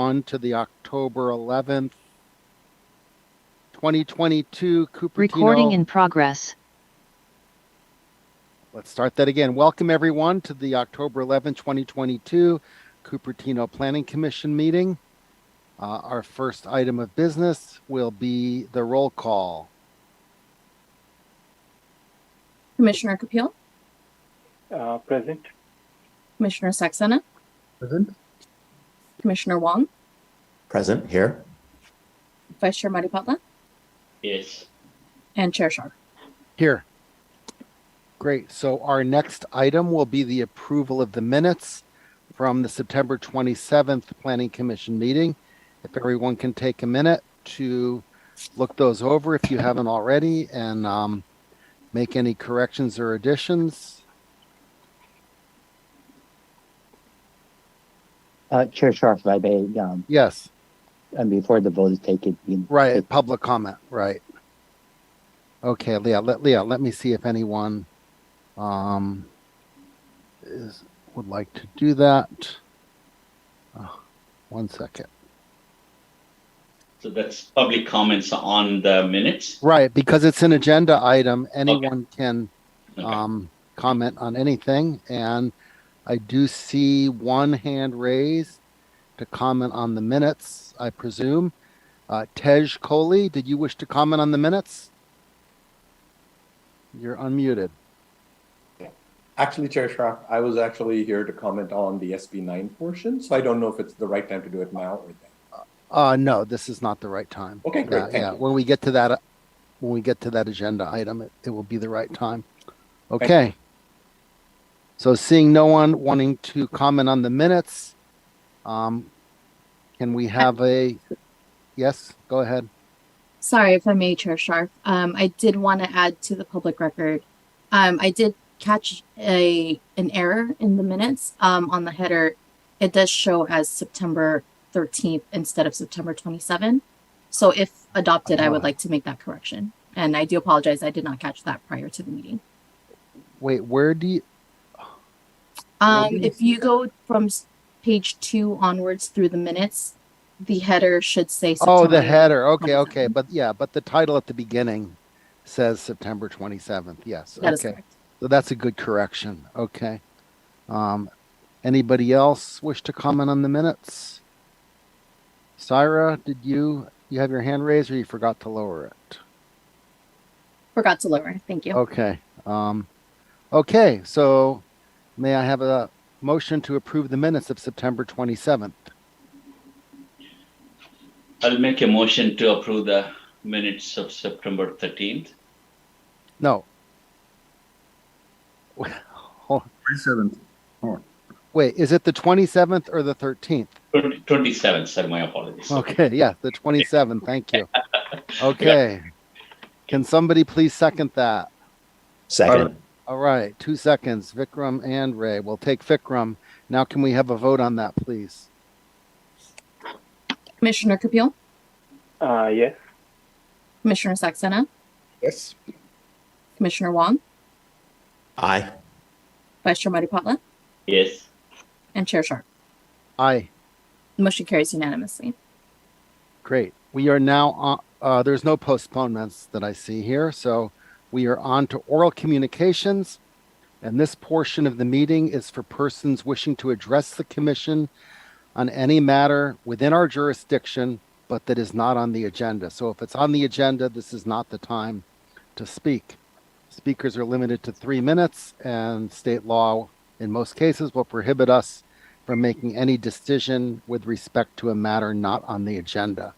everyone to the October 11th, 2022 Cupertino. Recording in progress. Let's start that again. Welcome everyone to the October 11th, 2022 Cupertino Planning Commission meeting. Our first item of business will be the roll call. Commissioner Capil? Present. Commissioner Saxena? Present. Commissioner Wong? Present here. Vice Chair Maripatla? Yes. And Chair Sharp. Here. Great. So our next item will be the approval of the minutes from the September 27th Planning Commission meeting. If everyone can take a minute to look those over if you haven't already and make any corrections or additions. Chair Sharp, if I may, Yes. and before the vote is taken, Right, public comment, right. Okay, Leah, let me see if anyone would like to do that. 1 second. So that's public comments on the minutes. Right, because it's an agenda item, anyone can comment on anything. And I do see one hand raised to comment on the minutes, I presume. Tej Coley, did you wish to comment on the minutes? You're unmuted. Actually, Chair Schrock, I was actually here to comment on the Sb9 portion, so I don't know if it's the right time to do it now or then. No, this is not the right time. Okay, great. Thank you. When we get to that agenda item, it will be the right time. Okay. So seeing no one wanting to comment on the minutes, can we have yes, go ahead. Sorry if I may, Chair Sharp. I did want to add to the public record. I did catch an error in the minutes on the header. It does show as September 13th instead of September 27th. So if adopted, I would like to make that correction. And I do apologize. I did not catch that prior to the meeting. Wait, where do you? If you go from page 2 onwards through the minutes, the header should say September. Oh, the header. Okay, 27th. okay. But the title at the beginning says September 27th. Yes. That is okay. correct. So that's a good correction. Okay. Anybody else wish to comment on the minutes? Syra, did you have your hand raised or you forgot to lower it? Forgot to lower. Thank you. Okay. Okay. So may I have a motion to approve the minutes of September 27th? I'll make a motion to approve the minutes of September 13th. No. 27th. Oh. Wait, is it the 27th or the 13th? 27th, sir, my apologies. Okay, yeah, the 27th. Thank you. Okay. Can somebody please second that? Second. All right, 2 seconds. Vikram and Ray. We'll take Vikram. Now can we have a vote on that, please? Commissioner Capil? Yes. Commissioner Saxena? Yes. Commissioner Wong? Aye. Vice Chair Maripatla? Yes. And Chair Sharp. Aye. The motion carries unanimously. Great. We are now on, there's no postponements that I see here, so we are on to oral communications, and this portion of the meeting is for persons wishing to address the commission on any matter within our jurisdiction, but that is not on the agenda. So if it's on the agenda, this is not the time to speak. Speakers are limited to 3 minutes, and state law in most cases will prohibit us from making any decision with respect to a matter not on the agenda.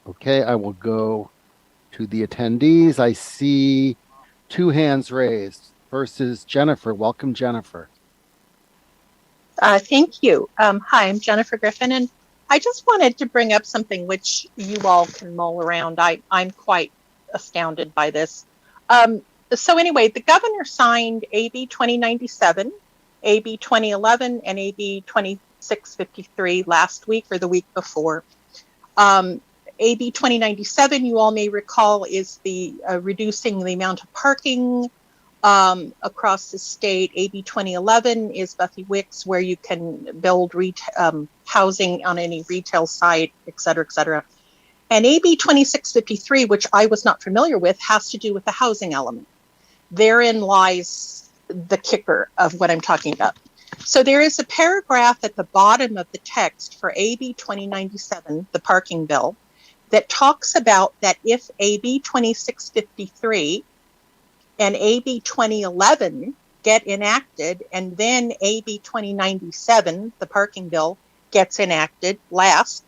Okay, I will go to the attendees. I see 2 hands raised. First is Jennifer. Welcome, Jennifer. Thank you. Hi, I'm Jennifer Griffin, and I just wanted to bring up something which you all can mull around. I'm quite astounded by this. So anyway, the governor signed AB 2097, AB 2011, and AB 2653 last week or the week before. AB 2097, you all may recall, is the reducing the amount of parking across the state. AB 2011 is Buffy Wicks, where you can build housing on any retail site, et cetera, et cetera. And AB 2653, which I was not familiar with, has to do with the housing element. Therein lies the kicker of what I'm talking about. So there is a paragraph at the bottom of the text for AB 2097, the parking bill, that talks about that if AB 2653 and AB 2011 get enacted, and then AB 2097, the parking bill, gets enacted last,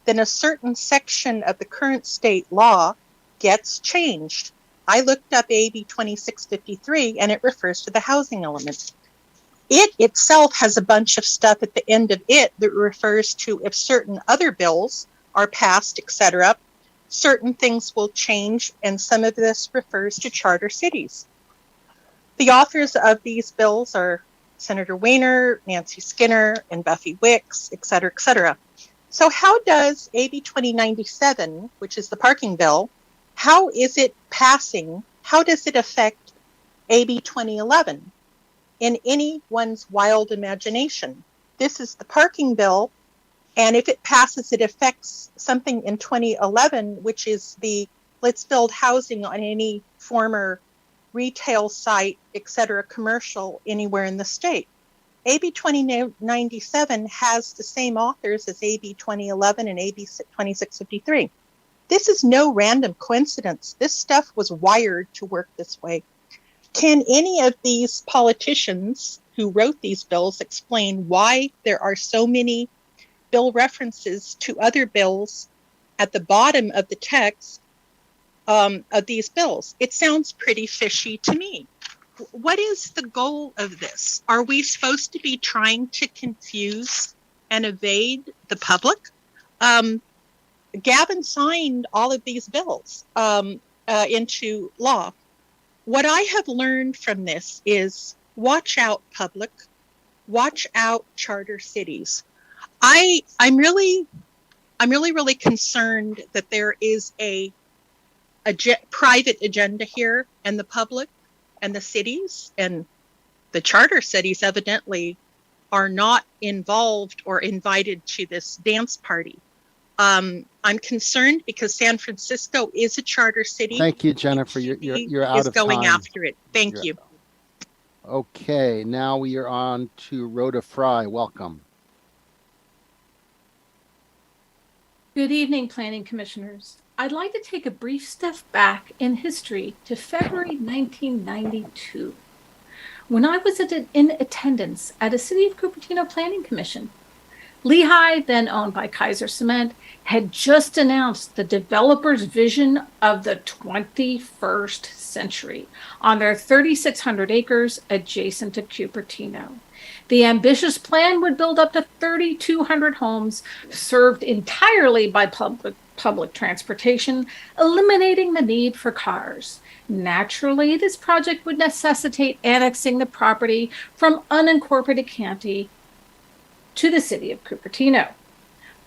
then a certain section of the current state law gets changed. I looked up AB 2653 and it refers to the housing element. It itself has a bunch of stuff at the end of it that refers to if certain other bills are passed, etc., certain things will change, and some of this refers to charter cities. The authors of these bills are Senator Weiner, Nancy Skinner, and Buffy Wicks, etc., etc. So how does AB 2097, which is the parking bill, how is it passing? How does it affect AB 2011? In anyone's wild imagination, this is the parking bill, and if it passes, it affects something in 2011, which is the let's build housing on any former retail site, etc., commercial anywhere in the state. AB 2097 has the same authors as AB 2011 and AB 2653. This is no random coincidence. This stuff was wired to work this way. Can any of these politicians who wrote these bills explain why there are so many bill references to other bills at the bottom of the text of these bills? It sounds pretty fishy to me. What is the goal of this? Are we supposed to be trying to confuse and evade the public? Gavin signed all of these bills into law. What I have learned from this is watch out, public. Watch out, charter cities. I'm really concerned that there is a private agenda here, and the public and the cities and the charter cities evidently are not involved or invited to this dance party. I'm concerned because San Francisco is a charter city. Thank you, Jennifer. You're out of time. Is going after it. Thank you. Okay, now we are on to Rhoda Fry. Welcome. Good evening, Planning Commissioners. I'd like to take a brief step back in history to February 1992, when I was in attendance at a City of Cupertino Planning Commission. Lehigh, then owned by Kaiser Cement, had just announced the developer's vision of the 21st century on their 3,600 acres adjacent to Cupertino. The ambitious plan would build up to 3,200 homes served entirely by public transportation, eliminating the need for cars. Naturally, this project would necessitate annexing the property from unincorporated county to the city of Cupertino.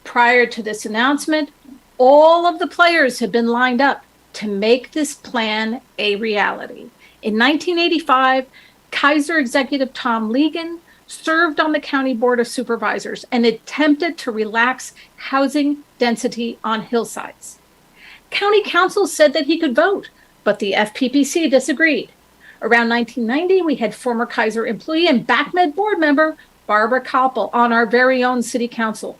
Prior to this announcement, all of the players had been lined up to make this plan a reality. In 1985, Kaiser executive Tom Ligon served on the County Board of Supervisors and attempted to relax housing density on hillsides. County Council said that he could vote, but the FPPC disagreed. Around 1990, we had former Kaiser employee and BACMed board member Barbara Koppel on our very own city council.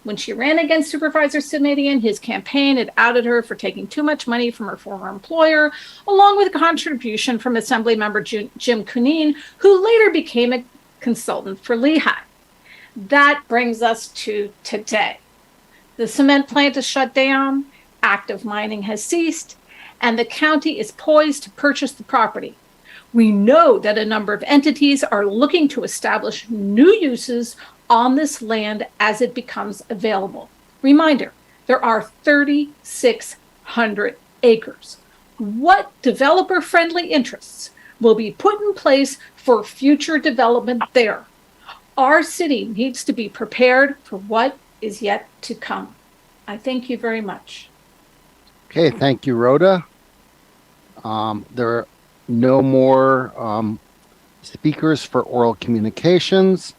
When she ran against Supervisor Simadian, his campaign had outed her for taking too much money from her former employer, along with a contribution from Assembly member Jim Cunine, who later became a consultant for Lehigh. That brings us to today. The cement plant is shut down, active mining has ceased, and the county is poised to purchase the property. We know that a number of entities are looking to establish new uses on this land as it becomes available. Reminder, there are 3,600 acres. What developer-friendly interests will be put in place for future development there? Our city needs to be prepared for what is yet to come. I thank you very much. Okay, thank you, Rhoda. no more speakers for oral communications.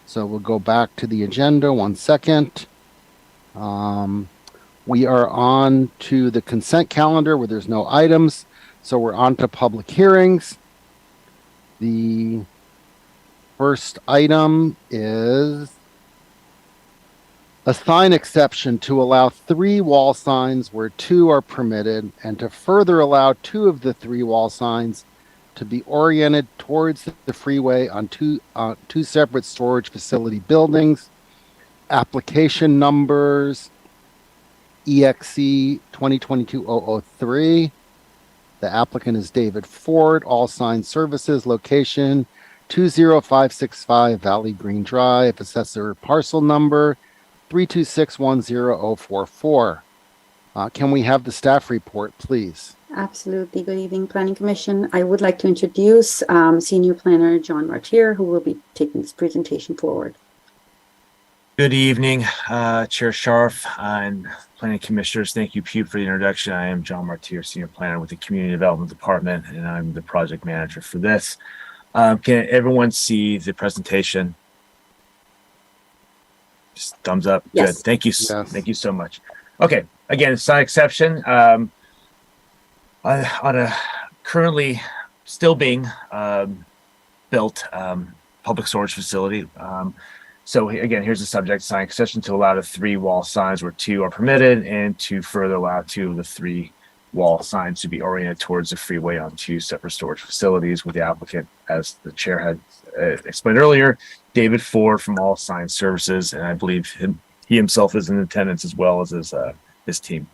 So we'll go back to the agenda 1 second. We are on to the consent calendar where there's no items. So we're on to public hearings. The first item is a sign exception to allow 3 wall signs where 2 are permitted, and to further allow 2 of the 3 wall signs to be oriented towards the freeway on two separate storage facility buildings. Application numbers EXC 2022-003. The applicant is David Ford, All Sign Services, location 20565 Valley Green Drive, assessor parcel number 3261044. Can we have the staff report, please? Absolutely. Good evening, Planning Commission. I would like to introduce Senior Planner John Martier, who will be taking this presentation forward. Good evening, Chair Scharf and Planning Commissioners. Thank you, Pew, for the introduction. I am John Martier, Senior Planner with the Community Development Department, and I'm the project manager for this. Can everyone see the presentation? Just thumbs up. Yes. Good. Thank you. Yes. Thank you so much. Okay. Again, it's not an exception. On a currently still being built public storage facility. So again, here's the subject: sign exception to allow the 3 wall signs where 2 are permitted, and to further allow 2 of the 3 wall signs to be oriented towards the freeway on 2 separate storage facilities, with the applicant, as the chair had explained earlier, David Ford from All Sign Services, and I believe he himself is in attendance as well as his team.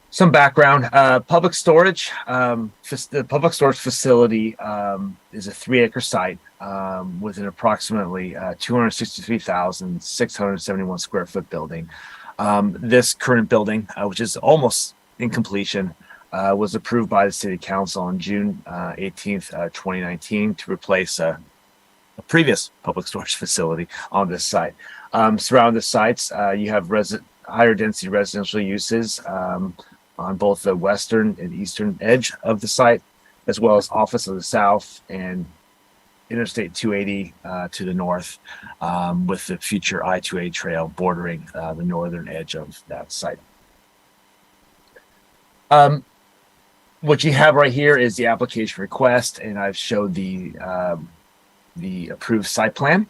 Some background: public storage. The public storage facility is a 3-acre site with an approximately 263,671 square foot building. This current building, which is almost in completion, was approved by the City Council on June 18th, 2019, to replace a previous public storage facility on this site. Surrounding the sites, you have higher density residential uses on both the western and eastern edge of the site, as well as Office of the South and Interstate 280 to the north, with the future I-2A trail bordering the northern edge of that site. What you have right here is the application request, and I've showed the approved site plan.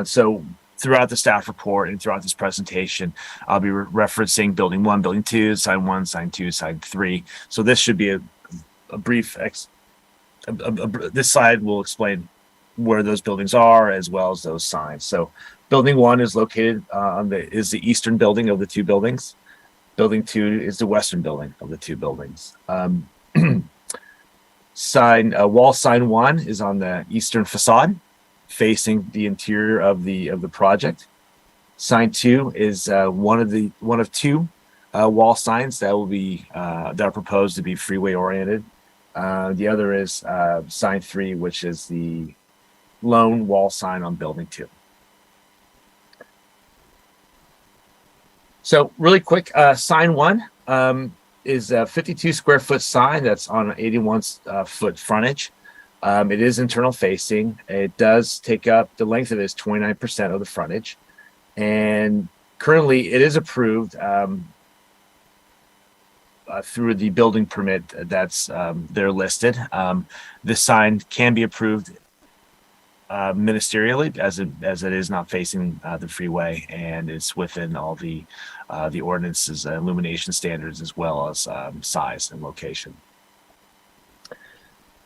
So throughout the staff report and throughout this presentation, I'll be referencing building 1, building 2, sign 1, sign 2, sign 3. So this should be a brief, this slide will explain where those buildings are as well as those signs. So building 1 is located is the eastern building of the 2 buildings. Building 2 is the western building of the 2 buildings. Wall sign 1 is on the eastern facade, facing the interior of the project. Sign 2 is one of 2 wall signs that will be that are proposed to be freeway oriented. The other is sign 3, which is the lone wall sign on building 2. So really quick, sign 1 is a 52 square foot sign that's on an 81 foot frontage. It is internal facing. It does take up, the length of it is 29% of the frontage. And currently it is approved through the building permit that's they're listed. This sign can be approved ministerially as it is not facing the freeway, and it's within all the ordinance's illumination standards as well as size and location.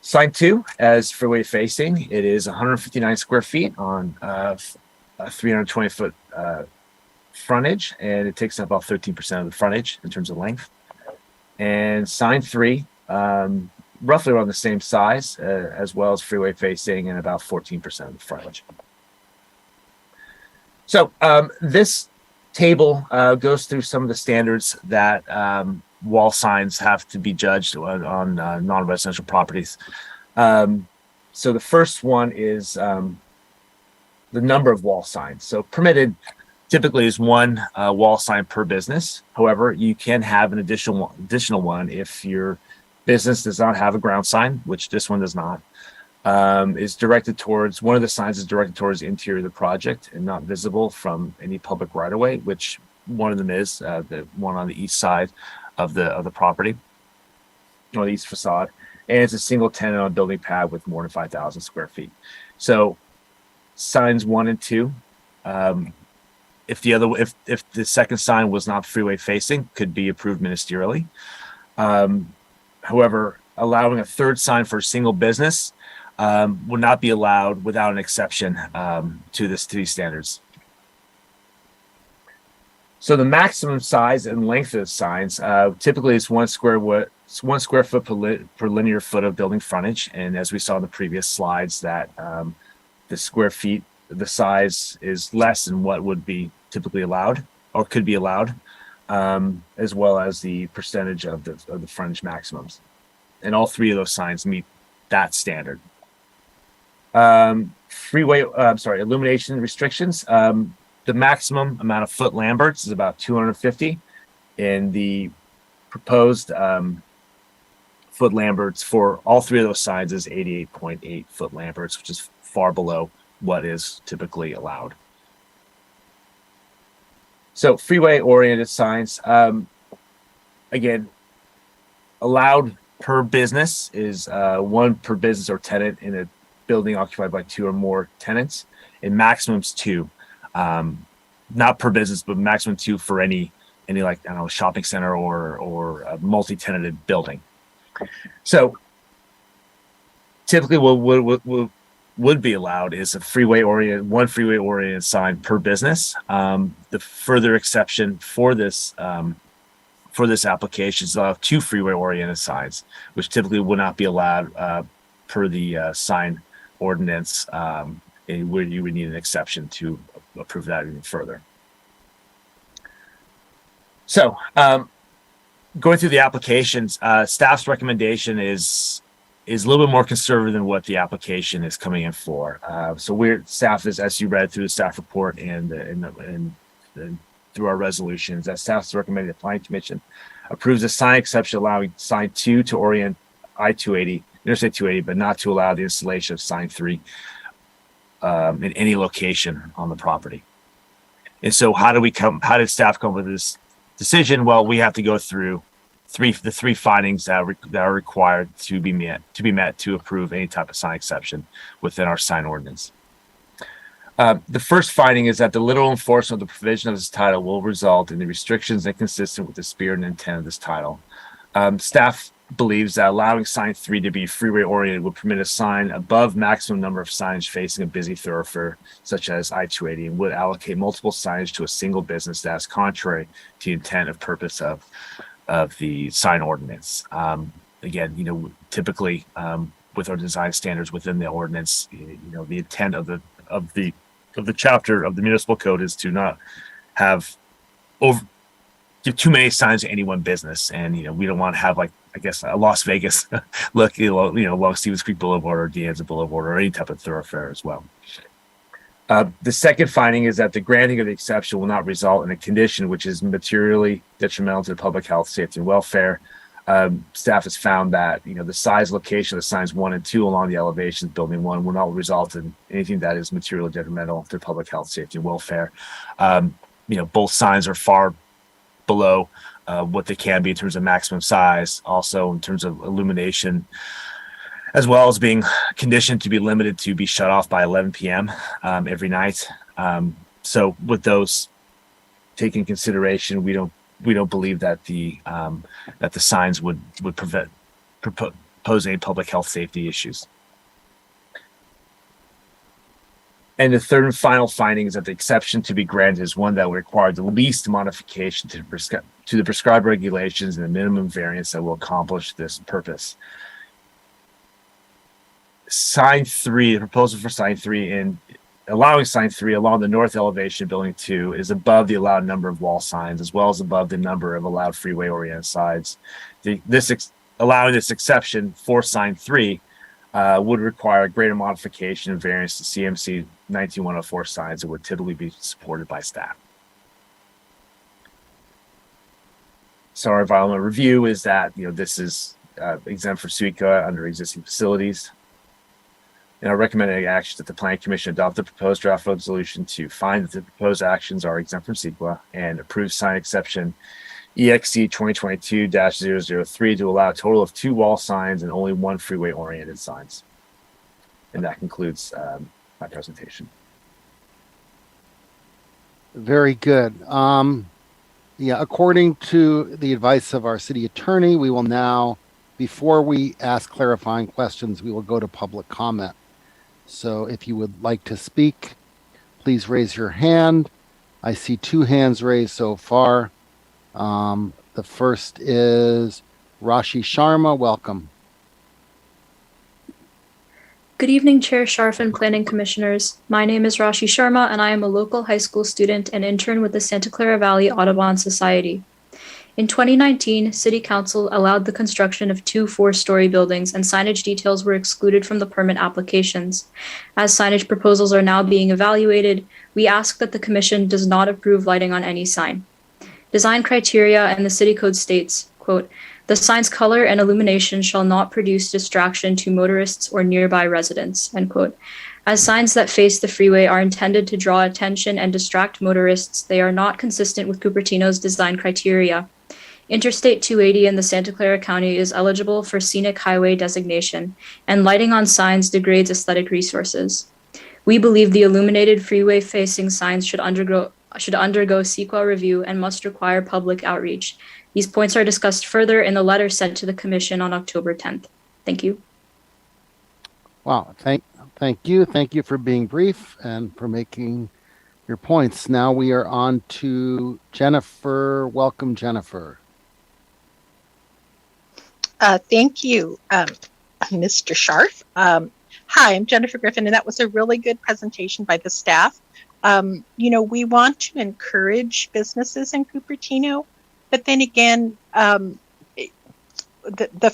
Sign 2, as freeway facing, it is 159 square feet on a 320 foot frontage, and it takes up about 13% of the frontage in terms of length. And sign 3, roughly around the same size as well as freeway facing, and about 14% of the frontage. So this table goes through some of the standards that wall signs have to be judged on non-residential properties. So the first one is the number of wall signs. So permitted typically is 1 wall sign per business. However, you can have an additional one if you're business does not have a ground sign, which this one does not, is directed towards, one of the signs is directed towards the interior of the project and not visible from any public right of way, which one of them is the one on the east side of the property, or the east facade. And it's a single tenant on a building pad with more than 5,000 square feet. So signs 1 and 2, if the second sign was not freeway facing, could be approved ministerially. However, allowing a third sign for a single business would not be allowed without an exception to these standards. So the maximum size and length of the signs typically is 1 square foot per linear foot of building frontage, and as we saw in the previous slides, that the square feet, the size is less than what would be typically allowed or could be allowed, as well as the percentage of the frontage maximums, and all 3 of those signs meet that standard. Illumination restrictions. The maximum amount of foot Lamberts is about 250, and the proposed foot Lamberts for all 3 of those signs is 88.8 foot Lamberts, which is far below what is typically allowed. So freeway-oriented signs, again, allowed per business is 1 per business or tenant in a building occupied by 2 or more tenants, and maximum's 2. Not per business, but maximum 2 for any like, I don't know, shopping center or a multi-tenanted building. So typically what would be allowed is a one freeway oriented sign per business. The further exception for this application is 2 freeway oriented signs, which typically would not be allowed per the sign ordinance, where you would need an exception to approve that even further. So going through the applications, staff's recommendation is a little bit more conservative than what the application is coming in for. So staff is, as you read through the staff report and through our resolutions, that staff is recommending the Planning Commission approves a sign exception allowing sign 2 to orient I-280, Interstate 280, but not to allow the installation of sign 3 in any location on the property. And so how did staff come up with this decision? Well, we have to go through the three findings that are required to be met to approve any type of sign exception within our sign ordinance. The first finding is that the literal enforcement of the provision of this title will result in the restrictions inconsistent with the spirit and intent of this title. Staff believes that allowing sign 3 to be freeway oriented would permit a sign above maximum number of signage facing a busy thoroughfare such as I-280, and would allocate multiple signage to a single business that is contrary to the intent of purpose of the sign ordinance. Again, typically with our design standards within the ordinance, the intent of the chapter of the municipal code is to not give too many signs to any one business, and we don't want to have, like, I guess, a Las Vegas look, along Stevens Creek Boulevard or De Anza Boulevard or any type of thoroughfare as well. The second finding is that the granting of the exception will not result in a condition which is materially detrimental to the public health, safety, and welfare. Staff has found that the size, location of the signs 1 and 2 along the elevations of building 1 will not result in anything that is materially detrimental to public health, safety, and welfare. Both signs are far below what they can be in terms of maximum size, also in terms of illumination, as well as being conditioned to be limited to be shut off by 11 p.m. Every night. So with those taken into consideration, we don't believe that the signs would pose any public health safety issues. And the third and final finding is that the exception to be granted is one that will require the least modification to the prescribed regulations and the minimum variance that will accomplish this purpose. Sign 3, the proposal for sign 3 and allowing sign 3 along the north elevation of building 2 is above the allowed number of wall signs, as well as above the number of allowed freeway oriented signs. Allowing this exception for sign 3 would require a greater modification and variance to CMC 19104 signs that would typically be supported by staff. So our environmental review is that this is exempt for SUICA under existing facilities. And our recommended action that the Planning Commission adopt the proposed draft resolution to find that the proposed actions are exempt from CEQA and approve sign exception EXC 2022-003 to allow a total of 2 wall signs and only 1 freeway-oriented signs. And that concludes my presentation. Very good. Yeah, according to the advice of our city attorney, we will now, before we ask clarifying questions, we will go to public comment. So if you would like to speak, please raise your hand. I see 2 hands raised so far. The first is Rashi Sharma. Welcome. Good evening, Chair Sharf and Planning Commissioners. My name is Rashi Sharma, and I am a local high school student and intern with the Santa Clara Valley Audubon Society. In 2019, City Council allowed the construction of 2 4-story buildings, and signage details were excluded from the permit applications. As signage proposals are now being evaluated, we ask that the Commission does not approve lighting on any sign. Design criteria and the City Code states, quote, "The sign's color and illumination shall not produce distraction to motorists or nearby residents," end quote. As signs that face the freeway are intended to draw attention and distract motorists, they are not consistent with Cupertino's design criteria. Interstate 280 in the Santa Clara County is eligible for scenic highway designation, and lighting on signs degrades aesthetic resources. We believe the illuminated freeway-facing signs should undergo CEQA review and must require public outreach. These points are discussed further in the letter sent to the Commission on October 10th. Thank you. Wow, thank you. Thank you for being brief and for making your points. Now we are on to Jennifer. Welcome, Jennifer. Thank you, Mr. Sharf. Hi, I'm Jennifer Griffin, and that was a really good presentation by the staff. We want to encourage businesses in Cupertino, but then again, the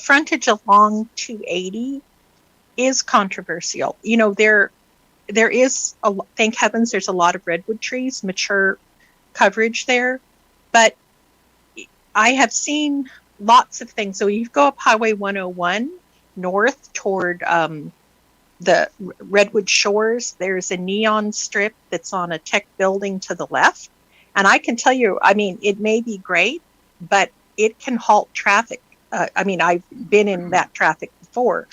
frontage along 280 is controversial. There is, thank heavens, there's a lot of redwood trees, mature coverage there, but I have seen lots of things. So you go up Highway 101 north toward the Redwood Shores. There's a neon strip that's on a tech building to the left. And I can tell you, it may be great, but it can halt traffic. I've been in that traffic before.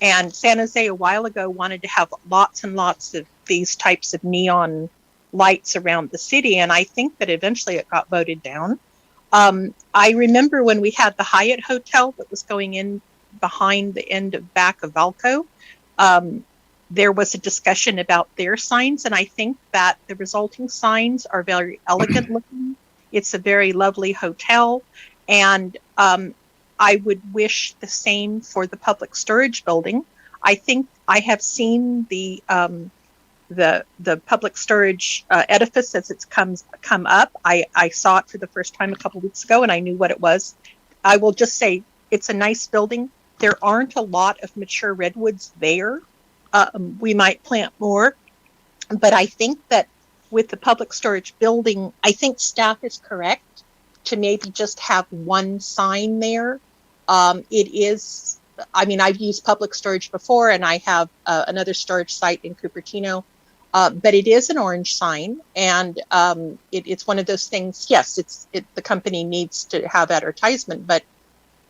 And San Jose a while ago wanted to have lots and lots of these types of neon lights around the city. And I think that eventually it got voted down. I remember when we had the Hyatt Hotel that was going in behind the end of back of Valco, there was a discussion about their signs. And I think that the resulting signs are very elegant looking. It's a very lovely hotel. And I would wish the same for the public storage building. I think I have seen the public storage edifice as it's come up. I saw it for the first time a couple of weeks ago, and I knew what it was. I will just say it's a nice building. There aren't a lot of mature redwoods there. We might plant more, but I think that with the public storage building, I think staff is correct to maybe just have one sign there. It is, I've used public storage before, and I have another storage site in Cupertino, but it is an orange sign, and it's one of those things. Yes, the company needs to have advertisement, but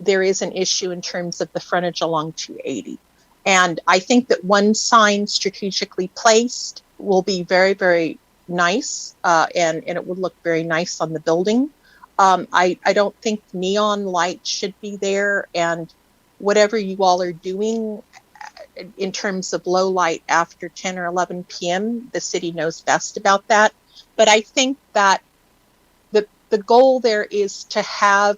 there is an issue in terms of the frontage along 280. And I think that one sign strategically placed will be very, very nice, and it would look very nice on the building. I don't think neon lights should be there, and whatever you all are doing in terms of low light after 10 or 11 p.m., the city knows best about that. But I think that the goal there is to have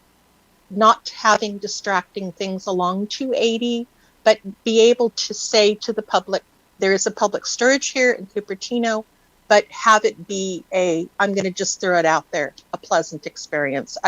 not having distracting things along 280, but be able to say to the public, there is a public storage here in Cupertino, but have it be I'm going to just throw it out there, a pleasant experience.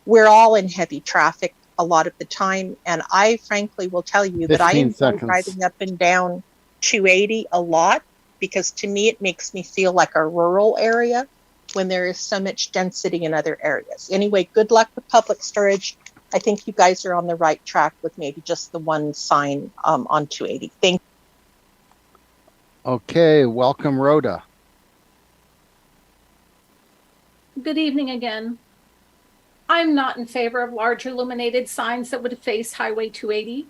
We're all in heavy traffic a lot of the time. And I frankly will tell you that I enjoy driving up and down 280 a lot, because to me, it makes me feel like a rural area when there is so much density in other areas. Anyway, good luck with public storage. I think you guys are on the right track with maybe just the one sign on 280. Thank you. Okay, welcome, Rhoda. Good evening again. I'm not in favor of large illuminated signs that would face Highway 280.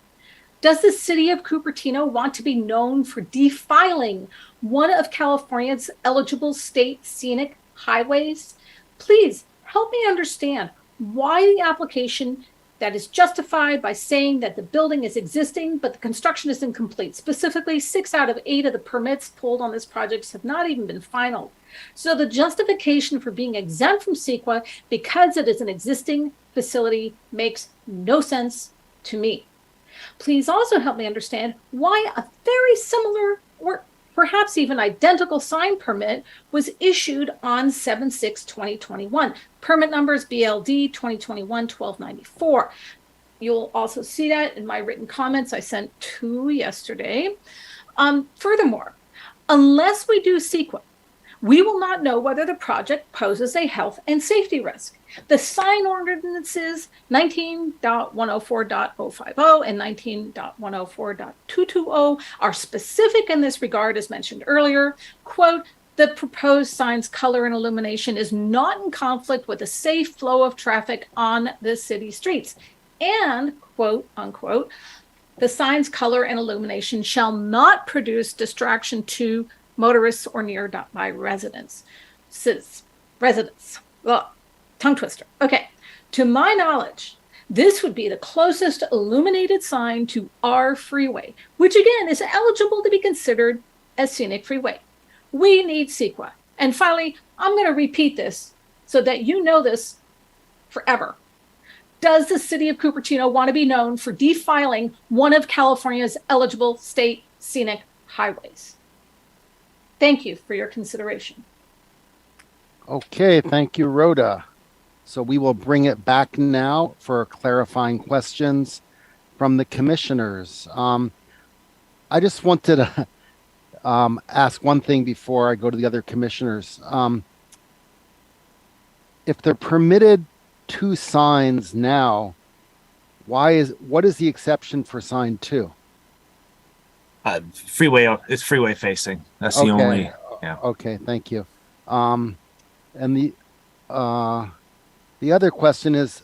Does the city of Cupertino want to be known for defiling one of California's eligible state scenic highways? Please help me understand why the application that is justified by saying that the building is existing, but the construction is incomplete. Specifically, 6 out of 8 of the permits pulled on this project have not even been final. So the justification for being exempt from CEQA because it is an existing facility makes no sense to me. Please also help me understand why a very similar or perhaps even identical sign permit was issued on 7/6/2021. Permit numbers BLD 2021-1294. You'll also see that in my written comments I sent 2 yesterday. Furthermore, unless we do CEQA, we will not know whether the project poses a health and safety risk. The sign ordinances 19.104.050 and 19.104.220 are specific in this regard, as mentioned earlier. Quote, the proposed sign's color and illumination is not in conflict with the safe flow of traffic on the city streets. And, quote, unquote, the sign's color and illumination shall not produce distraction to motorists or nearby residents. Well, tongue twister. Okay. To my knowledge, this would be the closest illuminated sign to our freeway, which again is eligible to be considered a scenic freeway. We need CEQA. And finally, I'm going to repeat this so that you know this forever. Does the city of Cupertino want to be known for defiling one of California's eligible state scenic highways? Thank you for your consideration. Okay, thank you, Rhoda. So we will bring it back now for clarifying questions from the commissioners. I just wanted to ask one thing before I go to the other commissioners. If they're permitted 2 signs now, what is the exception for sign 2? Freeway, it's freeway facing. That's the only, yeah. Okay, thank you. And the other question is,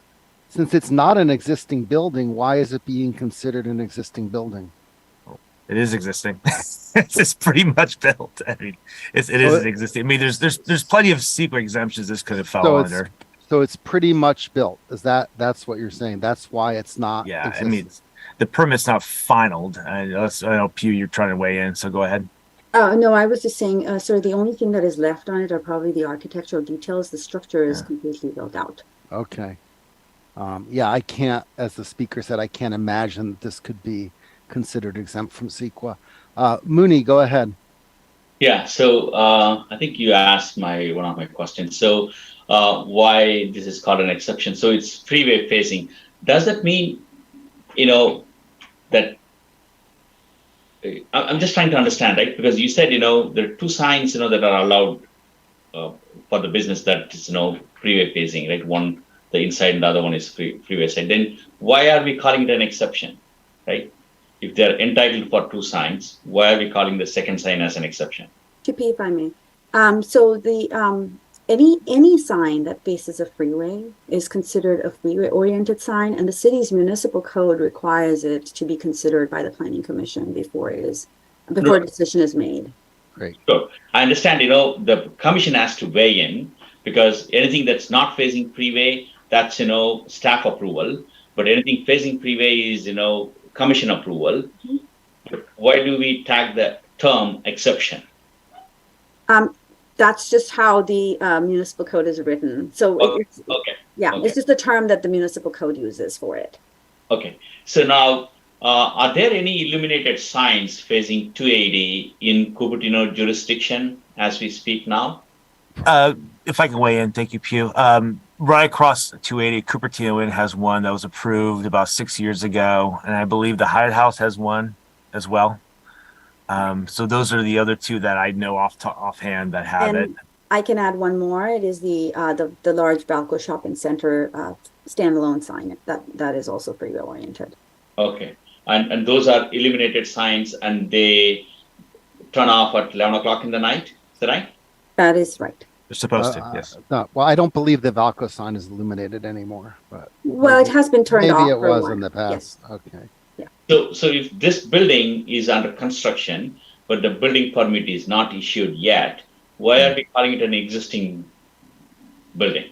since it's not an existing building, why is it being considered an existing building? It is existing. It's pretty much built. I mean, it is existing. I mean, there's plenty of CEQA exemptions this could have fell under. So it's pretty much built. That's what you're saying? That's why it's not. Yeah, existing. I mean, the permit's not finalized. I know, Pew, you're trying to weigh in, so go ahead. No, I was just saying, sir, the only thing that is left on it are probably the architectural details. The structure is completely built out. Okay. Yeah, I can't, as the speaker said, I can't imagine this could be considered exempt from CEQA. Mooney, go ahead. Yeah, so I think you asked one of my questions. So why this is called an exception? So it's freeway facing. Does that mean, that I'm just trying to understand, right? Because you said, there are 2 signs, that are allowed for the business that is, freeway facing, right? One, the inside, and the other one is freeway side. Then why are we calling it an exception, right? If they're entitled for 2 signs, why are we calling the second sign as an exception? TP, if I may. So the any sign that faces a freeway is considered a freeway-oriented sign, and the city's municipal code requires it to be considered by the Planning Commission before a decision is made. Great. Sure. I understand, the commission has to weigh in because anything that's not facing freeway, that's, staff approval. But anything facing freeway is, commission approval. Mm-hmm. But why do we tag the term exception? That's just how the municipal code is written. So it's just the term that the municipal code uses for it. Okay. So now, are there any illuminated signs facing 280 in Cupertino jurisdiction as we speak now? If I can weigh in, thank you, Pew. Right across 280, Cupertino Inn has one that was approved about 6 years ago, and I believe the Hyatt House has one as well. So those are the other 2 that I know offhand that have it. I can add one more. It is the large Balco Shopping Center standalone sign. That is also freeway oriented. Okay. And those are illuminated signs and they turn off at 11 o'clock in the night. Is that right? That is right. They're supposed to, yes. No, well, I don't believe the Valco sign is illuminated anymore, but Well, it has been turned off. maybe it for a was while. in the past. Yes. Okay. So if this building is under construction, but the building permit is not issued yet, why are we calling it an existing building?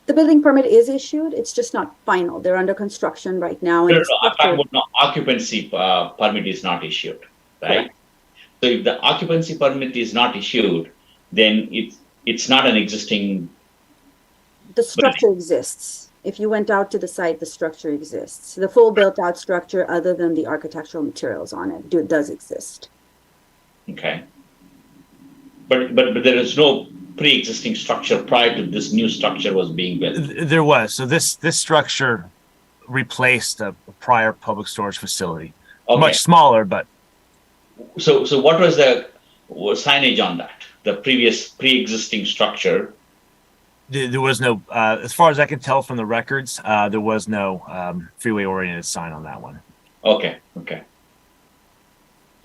The building permit is issued. It's just not final. They're under construction right now. No, And no, no, I'm talking about no, occupancy permit is not issued, right? Correct. So if the occupancy permit is not issued, then it's not an existing. the structure exists. If you went out to the site, the structure exists. The full built-out structure, other than the architectural materials on it, does exist. Okay. But there is no pre-existing structure prior to this new structure was being built. There was. So this structure replaced a prior public storage facility. Okay. Much smaller, but So what was the signage on that? The previous pre-existing structure? there was no, as far as I can tell from the records, there was no freeway-oriented sign on that one. Okay.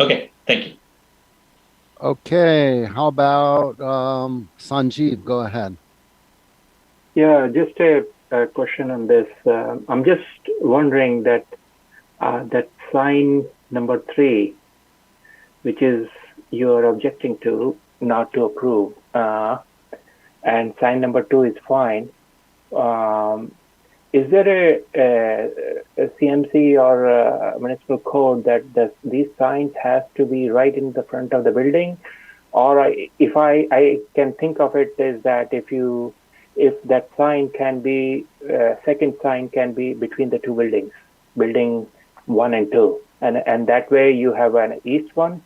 Okay, thank you. Okay, how about Sanjeev? Go ahead. Yeah, just a question on this. I'm just wondering that that sign number 3, which is you're objecting to, not to approve, and sign number 2 is fine. Is there a CMC or a municipal code that these signs have to be right in the front of the building? Or if I can think of it is that if that sign can be, second sign can be between the two buildings, building 1 and 2. And that way you have an east one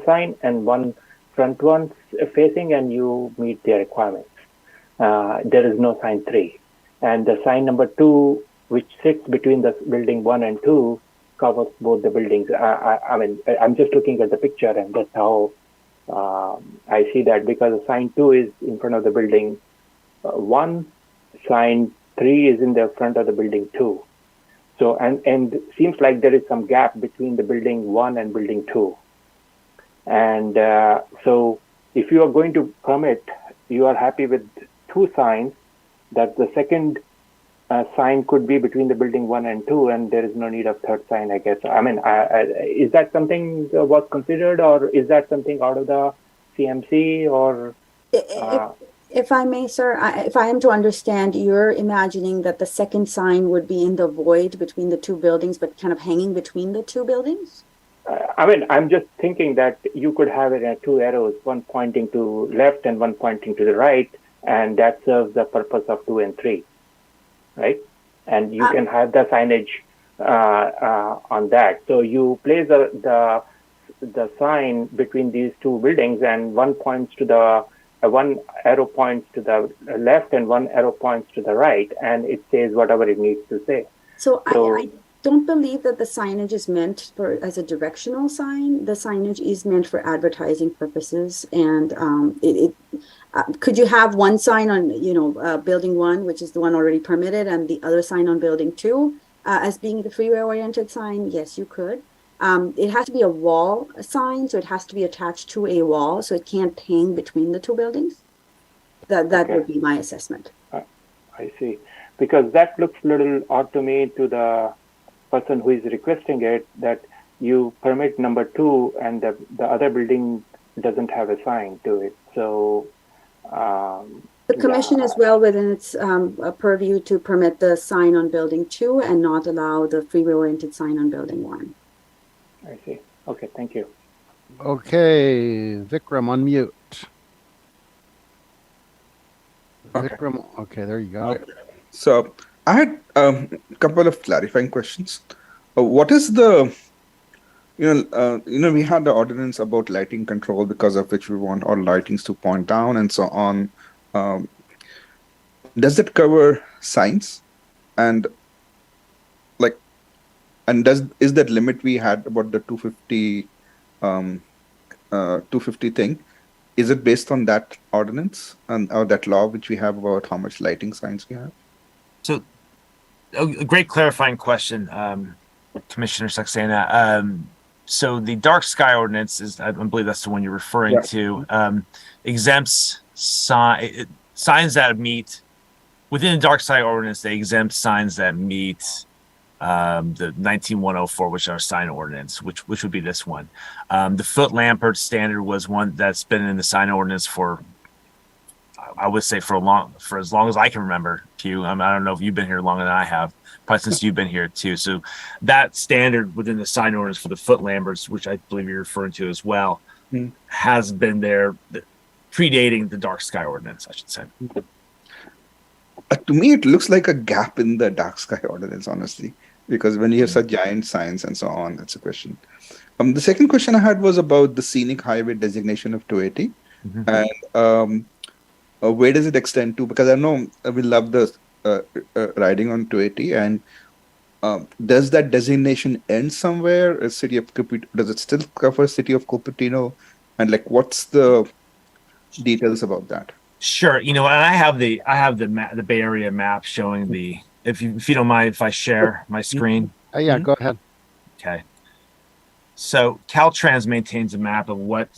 sign and one front one facing, and you meet their requirements. There is no sign 3. And the sign number 2, which sits between the building 1 and 2, covers both the buildings. I mean, I'm just looking at the picture, and that's how I see that, because the sign 2 is in front of the building 1, sign 3 is in the front of the building 2. So, and seems like there is some gap between the building 1 and building 2. And so if you are going to permit, you are happy with 2 signs, that the second sign could be between the building 1 and 2, and there is no need of third sign, I guess. I mean, is that something was considered, or is that something out of the CMC, or? If I may, sir, if I am to understand, you're imagining that the second sign would be in the void between the two buildings, but kind of hanging between the two buildings? I mean, I'm just thinking that you could have it in 2 arrows, one pointing to left and one pointing to the right, and that serves the purpose of 2 and 3, right? And you can have the signage on that. So you place the sign between these 2 buildings, and one points to the one arrow points to the left and one arrow points to the right, and it says whatever it needs to say. So I don't believe that the signage is meant as a directional sign. The signage is meant for advertising purposes, and could you have one sign on, building 1, which is the one already permitted, and the other sign on building 2 as being the freeway-oriented sign? Yes, you could. It has to be a wall sign, so it has to be attached to a wall, so it can't hang between the 2 buildings. That would be my assessment. I see. Because that looks a little odd to me, to the person who is requesting it, that you permit number 2 and the other building doesn't have a sign to it. So the commission is well within its purview to permit the sign on building 2 and not allow the freeway-oriented sign on building 1. I see. Okay, thank you. Okay, Vikram, unmute. Okay. Vikram, okay, there you go. Okay. So I had a couple of clarifying questions. What is the, we had the ordinance about lighting control, because of which we want all lightings to point down and so on. Does it cover signs? And is that limit we had about the 250 thing, is it based on that ordinance and or that law which we have about how much lighting signs we have? So, a great clarifying question, Commissioner Saxena. So the dark sky ordinance is, I believe that's the one you're referring to, exempts signs that meet within the dark sky ordinance. They exempt signs that meet the 19104, which is our sign ordinance, which would be this one. The foot lantern standard was one that's been in the sign ordinance for, I would say, for as long as I can remember. Q, I don't know if you've been here longer than I have, probably since you've been here too. So that standard within the sign ordinance for the foot lamberts, which I believe you're referring to as well, has been there predating the dark sky ordinance, I should say. To me, it looks like a gap in the dark sky ordinance, honestly, because when you have such giant signs and so on, that's a question. The second question I had was about the scenic highway designation of 280, and where does it extend to? Because I know we love the riding on 280, and does that designation end somewhere? Does it still cover city of Cupertino? And like, what's the details about that? Sure. You know, and I have the Bay Area map showing the, if you don't mind if I share my screen. Yeah, go ahead. Okay. So Caltrans maintains a map of what,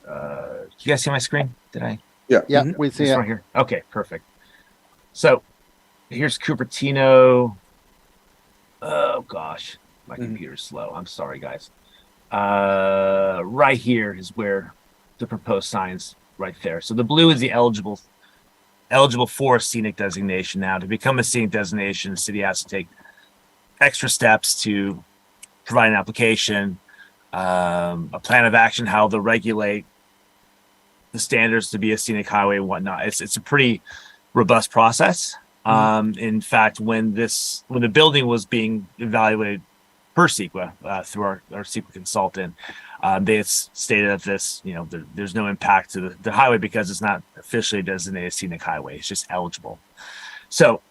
you guys see my screen? Did I? Yeah, we see it right here. Okay, perfect. So here's Cupertino. Oh gosh, my computer's slow. I'm sorry, guys. Right here is where the proposed signs right there. So the blue is the eligible for a scenic designation. Now, to become a scenic designation, the city has to take extra steps to provide an application, a plan of action, how they'll regulate the standards to be a scenic highway and whatnot. It's a pretty robust process. In fact, when the building was being evaluated per CEQA through our CEQA consultant, they had stated that this, there's no impact to the highway because it's not officially designated scenic highway. It's just eligible. So,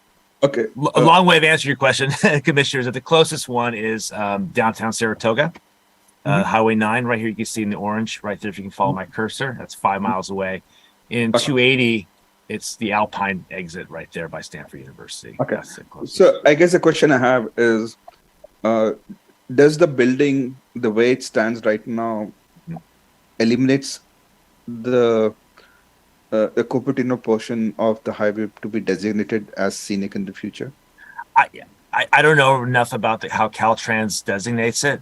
okay, a long way of answering your question, commissioners. That the closest one is downtown Saratoga, Highway 9. Right here, you can see in the orange right there. If you can follow my cursor, that's 5 miles away. In 280, it's the Alpine exit right there by Stanford University. Okay. So I guess the question I have is, does the building, the way it stands right now, eliminates the Cupertino portion of the highway to be designated as scenic in the future? I don't know enough about how Caltrans designates it.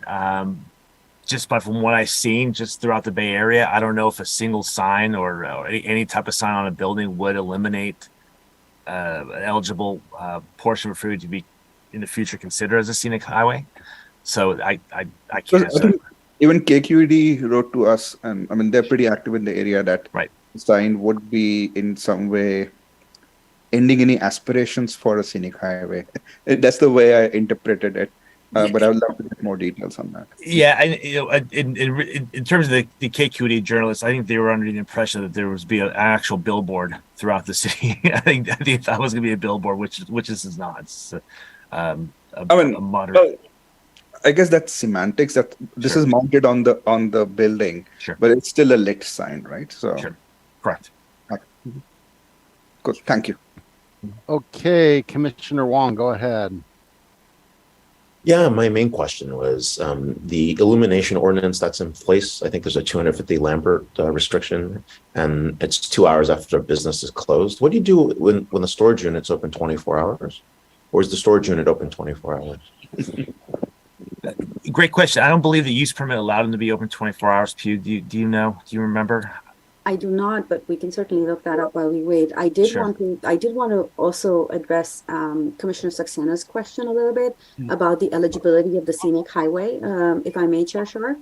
Just from what I've seen just throughout the Bay Area, I don't know if a single sign or any type of sign on a building would eliminate an eligible portion of freeway to be in the future considered as a scenic highway. So I can't. I think even KQED wrote to us, and I mean they're pretty active in the area, that the sign would be in some way ending any aspirations for a scenic highway. That's the way I interpreted it. But I would love to get more details on that. Yeah, in terms of the KQED journalists, I think they were under the impression that there was an actual billboard throughout the city. I think that was going to be a billboard, which is not. It's a moderate. I guess that's semantics. That this is mounted on the building, but it's still a lit sign, right? So, correct. Okay. Good. Thank you. Okay, Commissioner Wong, go ahead. Yeah, my main question was the illumination ordinance that's in place. I think there's a 250 Lambert restriction, and it's 2 hours after business is closed. What do you do when the storage unit's open 24 hours? Or is the storage unit open 24 hours? Great question. I don't believe the use permit allowed them to be open 24 hours. Pew, do you know? Do you remember? I do not, but we can certainly look that up while we wait. I did want to also address Commissioner Saxena's question a little bit about the eligibility of the scenic highway, if I may, Chair Sharp.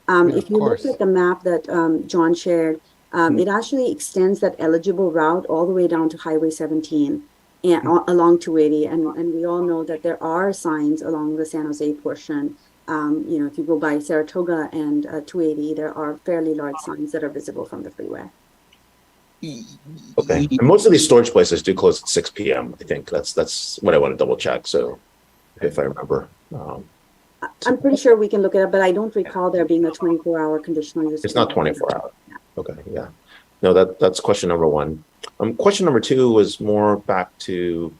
If you look at the map that John shared, it actually extends that eligible route all the way down to Highway 17 and along 280. And we all know that there are signs along the San Jose portion. If you go by Saratoga and 280, there are fairly large signs that are visible from the freeway. Okay. And most of these storage places do close at 6 p.m. I think that's what I want to double check. So if I remember. I'm pretty sure we can look it up, but I don't recall there being a 24-hour conditional use. It's not 24 hours. Okay, yeah. No, that's question number one. Question number two was more back to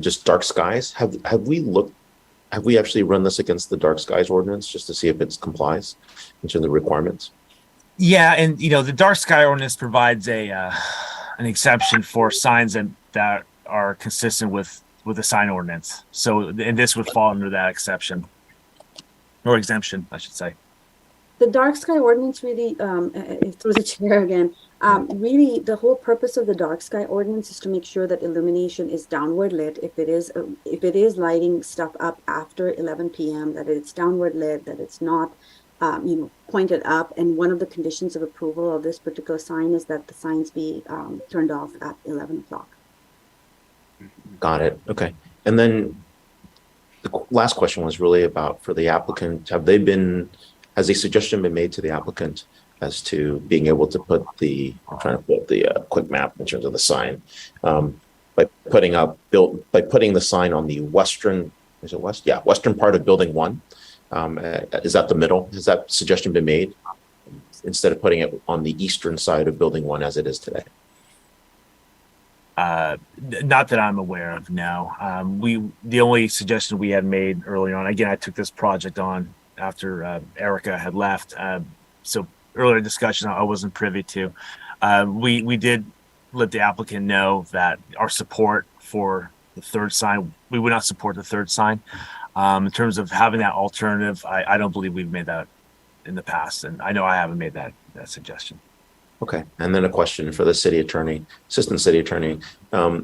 just dark skies. Have we actually run this against the dark skies ordinance just to see if it complies in terms of the requirements? Yeah, and the dark sky ordinance provides an exception for signs that are consistent with the sign ordinance. So, and this would fall under that exception or exemption, I should say. The dark sky ordinance really, through the chair again, really the whole purpose of the dark sky ordinance is to make sure that illumination is downward lit. If it is lighting stuff up after 11 p.m., that it's downward lit, that it's not, pointed up. And one of the conditions of approval of this particular sign is that the signs be turned off at 11 o'clock. Got it. Okay. And then the last question was really about for the applicant. Has a suggestion been made to the applicant as to being able to put I'm trying to put the quick map in terms of the sign, by putting the sign on the western part of building 1. Is that the middle? Has that suggestion been made instead of putting it on the eastern side of building 1 as it is today? Not that I'm aware of, no. The only suggestion we had made early on, again, I took this project on after Erica had left. So earlier discussion I wasn't privy to. We did let the applicant know that our support for the third sign, we would not support the third sign. In terms of having that alternative, I don't believe we've made that in the past. And I know I haven't made that suggestion. Okay. And then a question for the city attorney, assistant city attorney.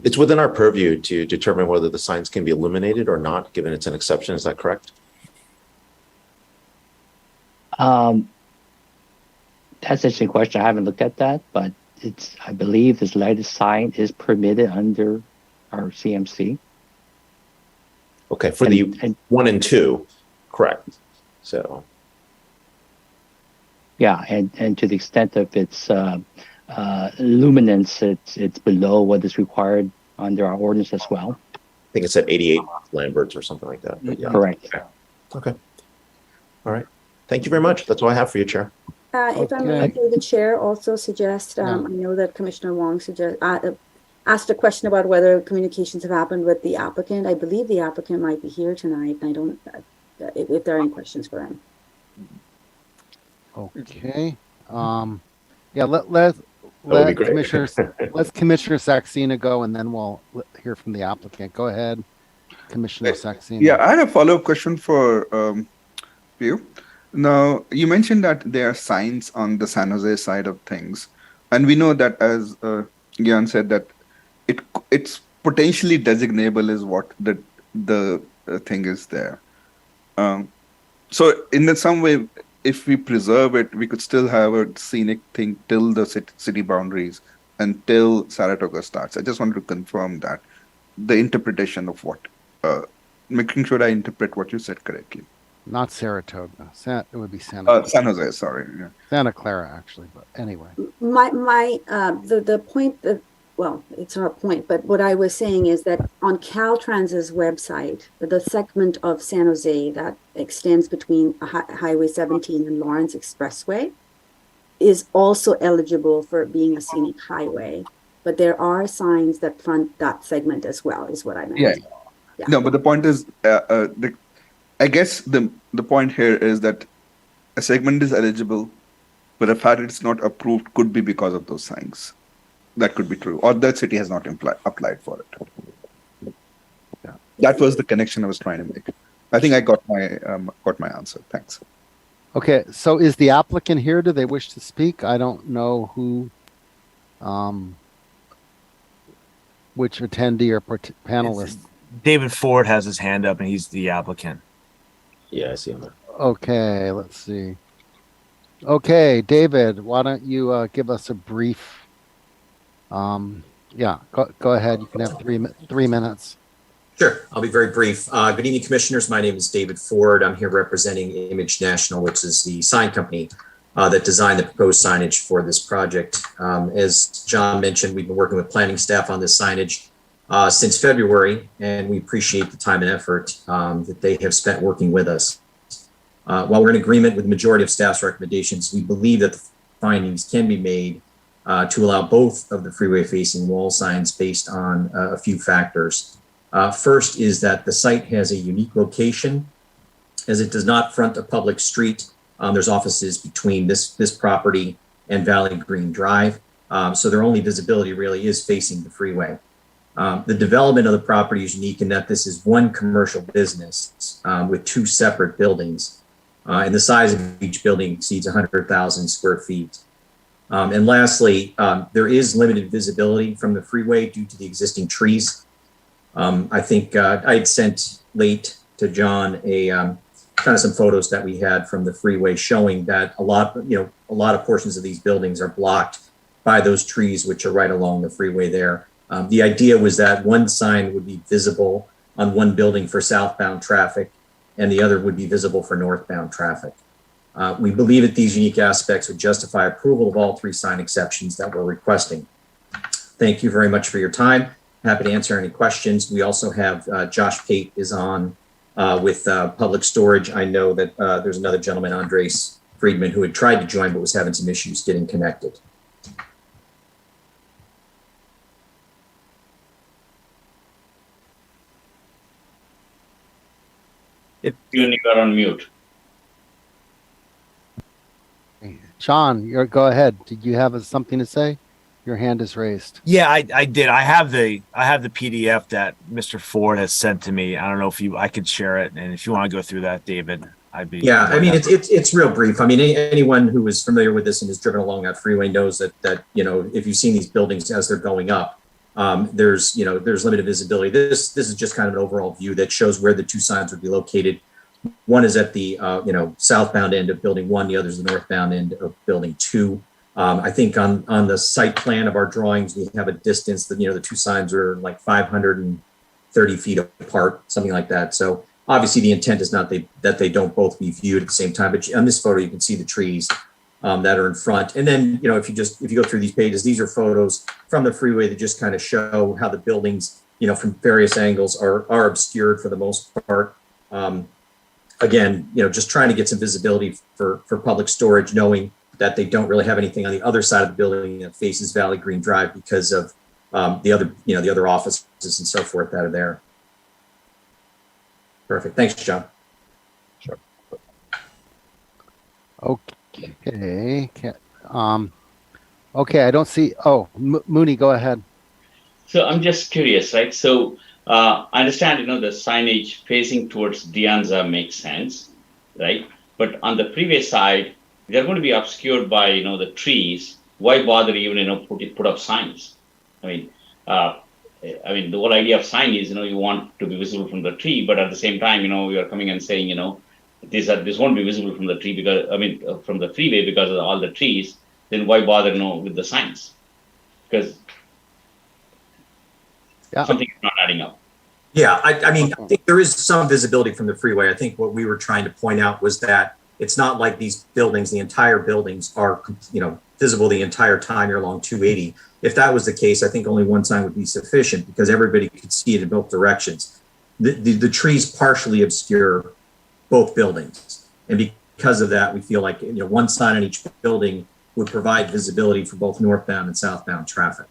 It's within our purview to determine whether the signs can be illuminated or not, given it's an exception. Is that correct? That's actually a question. I haven't looked at that, but I believe this lighted sign is permitted under our CMC. Okay, for the 1 and 2, correct. So. Yeah, and to the extent of its luminance, it's below what is required under our ordinance as well. I think it's at 88 Lamberts or something like that. Yeah. Correct. Okay. All right. Thank you very much. That's all I have for you, Chair. If I may, through the chair, also suggest, I know that Commissioner Wong asked a question about whether communications have happened with the applicant. I believe the applicant might be here tonight. I don't, if there are any questions for him. Okay. Let Commissioner Saxena go, and then we'll hear from the applicant. Go ahead, Commissioner Saxena. Yeah, I had a follow-up question for you. Now, you mentioned that there are signs on the San Jose side of things, and we know that, as Gian said, that it's potentially designable is what the thing is there. So in some way, if we preserve it, we could still have a scenic thing till the city boundaries until Saratoga starts. I just wanted to confirm that the interpretation of what, making sure I interpret what you said correctly. Not Saratoga. It would be Santa. San Jose. Sorry. Yeah. Santa Clara, actually. But anyway. The point that, well, it's not a point, but what I was saying is that on Caltrans's website, the segment of San Jose that extends between Highway 17 and Lawrence Expressway is also eligible for being a scenic highway. But there are signs that front that segment as well, is what I meant. Yeah. No, but the point is, I guess the point here is that a segment is eligible, but the fact it's not approved could be because of those signs. That could be true, or that city has not applied for it. Yeah, that was the connection I was trying to make. I think I got my answer. Thanks. Okay, so is the applicant here? Do they wish to speak? I don't know who, which attendee or panelist. David Ford has his hand up, and he's the applicant. Yeah, I see him. Okay, let's see. Okay, David, why don't you give us a brief? Go ahead. You can have 3 minutes. Sure, I'll be very brief. Good evening, commissioners. My name is David Ford. I'm here representing Image National, which is the sign company that designed the proposed signage for this project. As John mentioned, we've been working with planning staff on this signage since February, and we appreciate the time and effort that they have spent working with us. While we're in agreement with the majority of staff's recommendations, we believe that the findings can be made to allow both of the freeway-facing wall signs based on a few factors. First is that the site has a unique location, as it does not front a public street. There's offices between this property and Valley Green Drive, so their only visibility really is facing the freeway. The development of the property is unique in that this is one commercial business with two separate buildings, and the size of each building exceeds 100,000 square feet. And lastly, there is limited visibility from the freeway due to the existing trees. I think I had sent late to John a kind of some photos that we had from the freeway showing that a lot of portions of these buildings are blocked by those trees, which are right along the freeway there. The idea was that one sign would be visible on one building for southbound traffic, and the other would be visible for northbound traffic. We believe that these unique aspects would justify approval of all three sign exceptions that we're requesting. Thank you very much for your time. Happy to answer any questions. We also have Josh Pate is on with Public Storage. I know that there's another gentleman, Andres Friedman, who had tried to join but was having some issues getting connected. You are on mute. John, go ahead. Did you have something to say? Your hand is raised. Yeah, I did. I have the PDF that Mr. Ford has sent to me. I don't know if I could share it, and if you want to go through that, David, I'd be. Yeah, I mean it's real brief. I mean anyone who is familiar with this and has driven along that freeway knows that if you've seen these buildings as they're going up, there's limited visibility. This is just kind of an overall view that shows where the two signs would be located. One is at the southbound end of building 1, the other is the northbound end of building 2. I think on the site plan of our drawings, we have a distance that, the two signs are like 530 feet apart, something like that. So obviously the intent is not that they don't both be viewed at the same time, but on this photo, you can see the trees that are in front. And then, if you go through these pages, these are photos from the freeway that just kind of show how the buildings, from various angles are obscured for the most part. Again, just trying to get some visibility for public storage, knowing that they don't really have anything on the other side of the building that faces Valley Green Drive because of the other offices and so forth that are there. Perfect. Thanks, John. Sure. Okay. Okay. I don't see. Oh, Mooney, go ahead. So I'm just curious, right? So I understand, the signage facing towards De Anza makes sense, right? But on the previous side, they're going to be obscured by, the trees. Why bother even, put up signs? I mean, the whole idea of sign is, you want to be visible from the tree, but at the same time, you are coming and saying, this won't be visible from the tree because, from the freeway because of all the trees. Then why bother, with the signs? Because something is not adding up. Yeah, I think there is some visibility from the freeway. I think what we were trying to point out was that it's not like these buildings, the entire buildings are, visible the entire time you're along 280. If that was the case, I think only one sign would be sufficient because everybody could see it in both directions. The trees partially obscure both buildings. And because of that, we feel like, one sign on each building would provide visibility for both northbound and southbound traffic.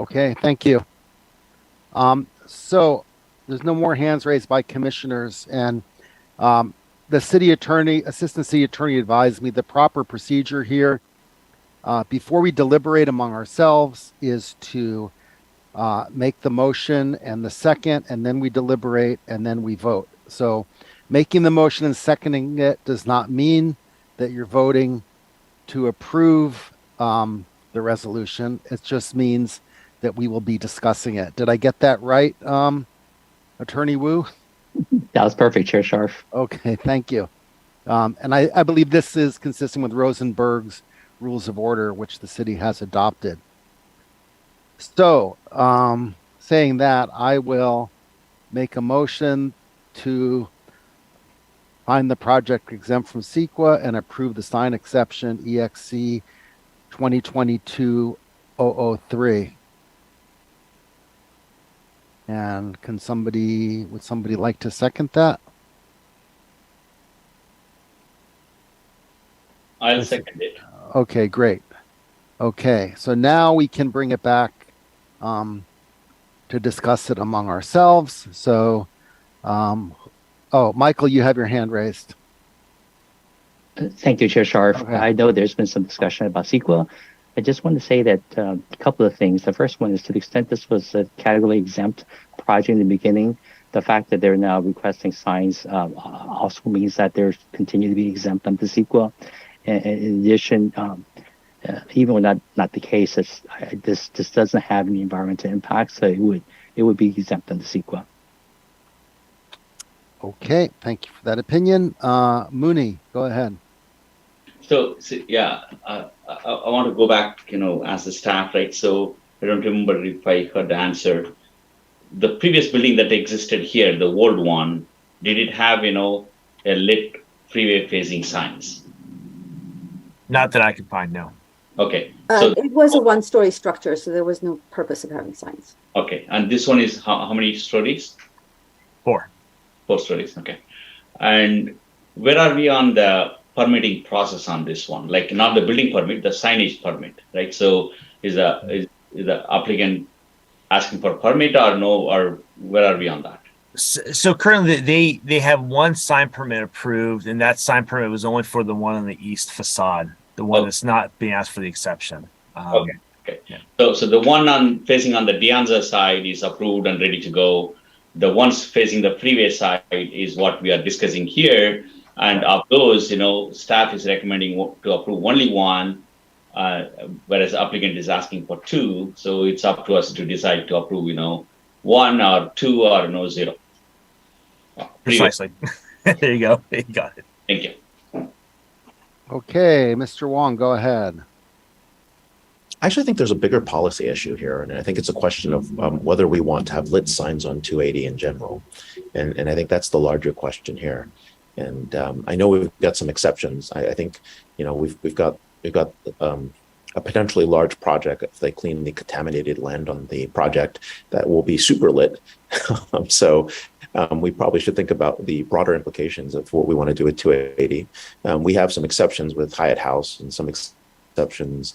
Okay, thank you. So there's no more hands raised by commissioners, and the assistant city attorney advised me the proper procedure here before we deliberate among ourselves is to make the motion and the second, and then we deliberate and then we vote. So making the motion and seconding it does not mean that you're voting to approve the resolution. It just means that we will be discussing it. Did I get that right, Attorney Wu? That was perfect, Chair Scharf. Okay, thank you. And I believe this is consistent with Rosenberg's rules of order, which the city has adopted. So, saying that, I will make a motion to find the project exempt from CEQA and approve the sign exception EXC 2022-003. And would somebody like to second that? I'll second it. Okay, great. Okay, so now we can bring it back to discuss it among ourselves. So, oh, Michael, you have your hand raised. Thank you, Chair Scharf. Okay. I know there's been some discussion about CEQA. I just want to say that a couple of things. The first one is, to the extent this was a category exempt project in the beginning, the fact that they're now requesting signs also means that they're continue to be exempt under CEQA. And in addition, even when not the case, this doesn't have any environmental impact, so it would be exempt under CEQA. Okay, thank you for that opinion. Mooney, go ahead. So yeah, I want to go back, as a staff, right? So I don't remember if I heard the answer. The previous building that existed here, the old one, did it have, a lit freeway facing signs? Not that I can find, no. Okay. So It was a one-story structure, so there was no purpose of having signs. okay, and this one is how many stories? 4. 4 stories. Okay. And where are we on the permitting process on this one? Like, not the building permit, the signage permit, right? So is the applicant asking for permit or no, or where are we on that? So currently they have one sign permit approved, and that sign permit was only for the one on the east facade, the one that's not being asked for the exception. Okay. Yeah. So the one facing on the Dianza side is approved and ready to go. The ones facing the freeway side is what we are discussing here. And of those, staff is recommending to approve only one, whereas the applicant is asking for 2. So it's up to us to decide to approve, 1 or 2 or no 0. Precisely. There you go. You got it. Thank you. Okay, Mr. Wong, go ahead. I actually think there's a bigger policy issue here, and I think it's a question of whether we want to have lit signs on 280 in general, and I think that's the larger question here. And I know we've got some exceptions. I think we've got a potentially large project if they clean the contaminated land on the project that will be super lit. So we probably should think about the broader implications of what we want to do with 280. We have some exceptions with Hyatt House and some exceptions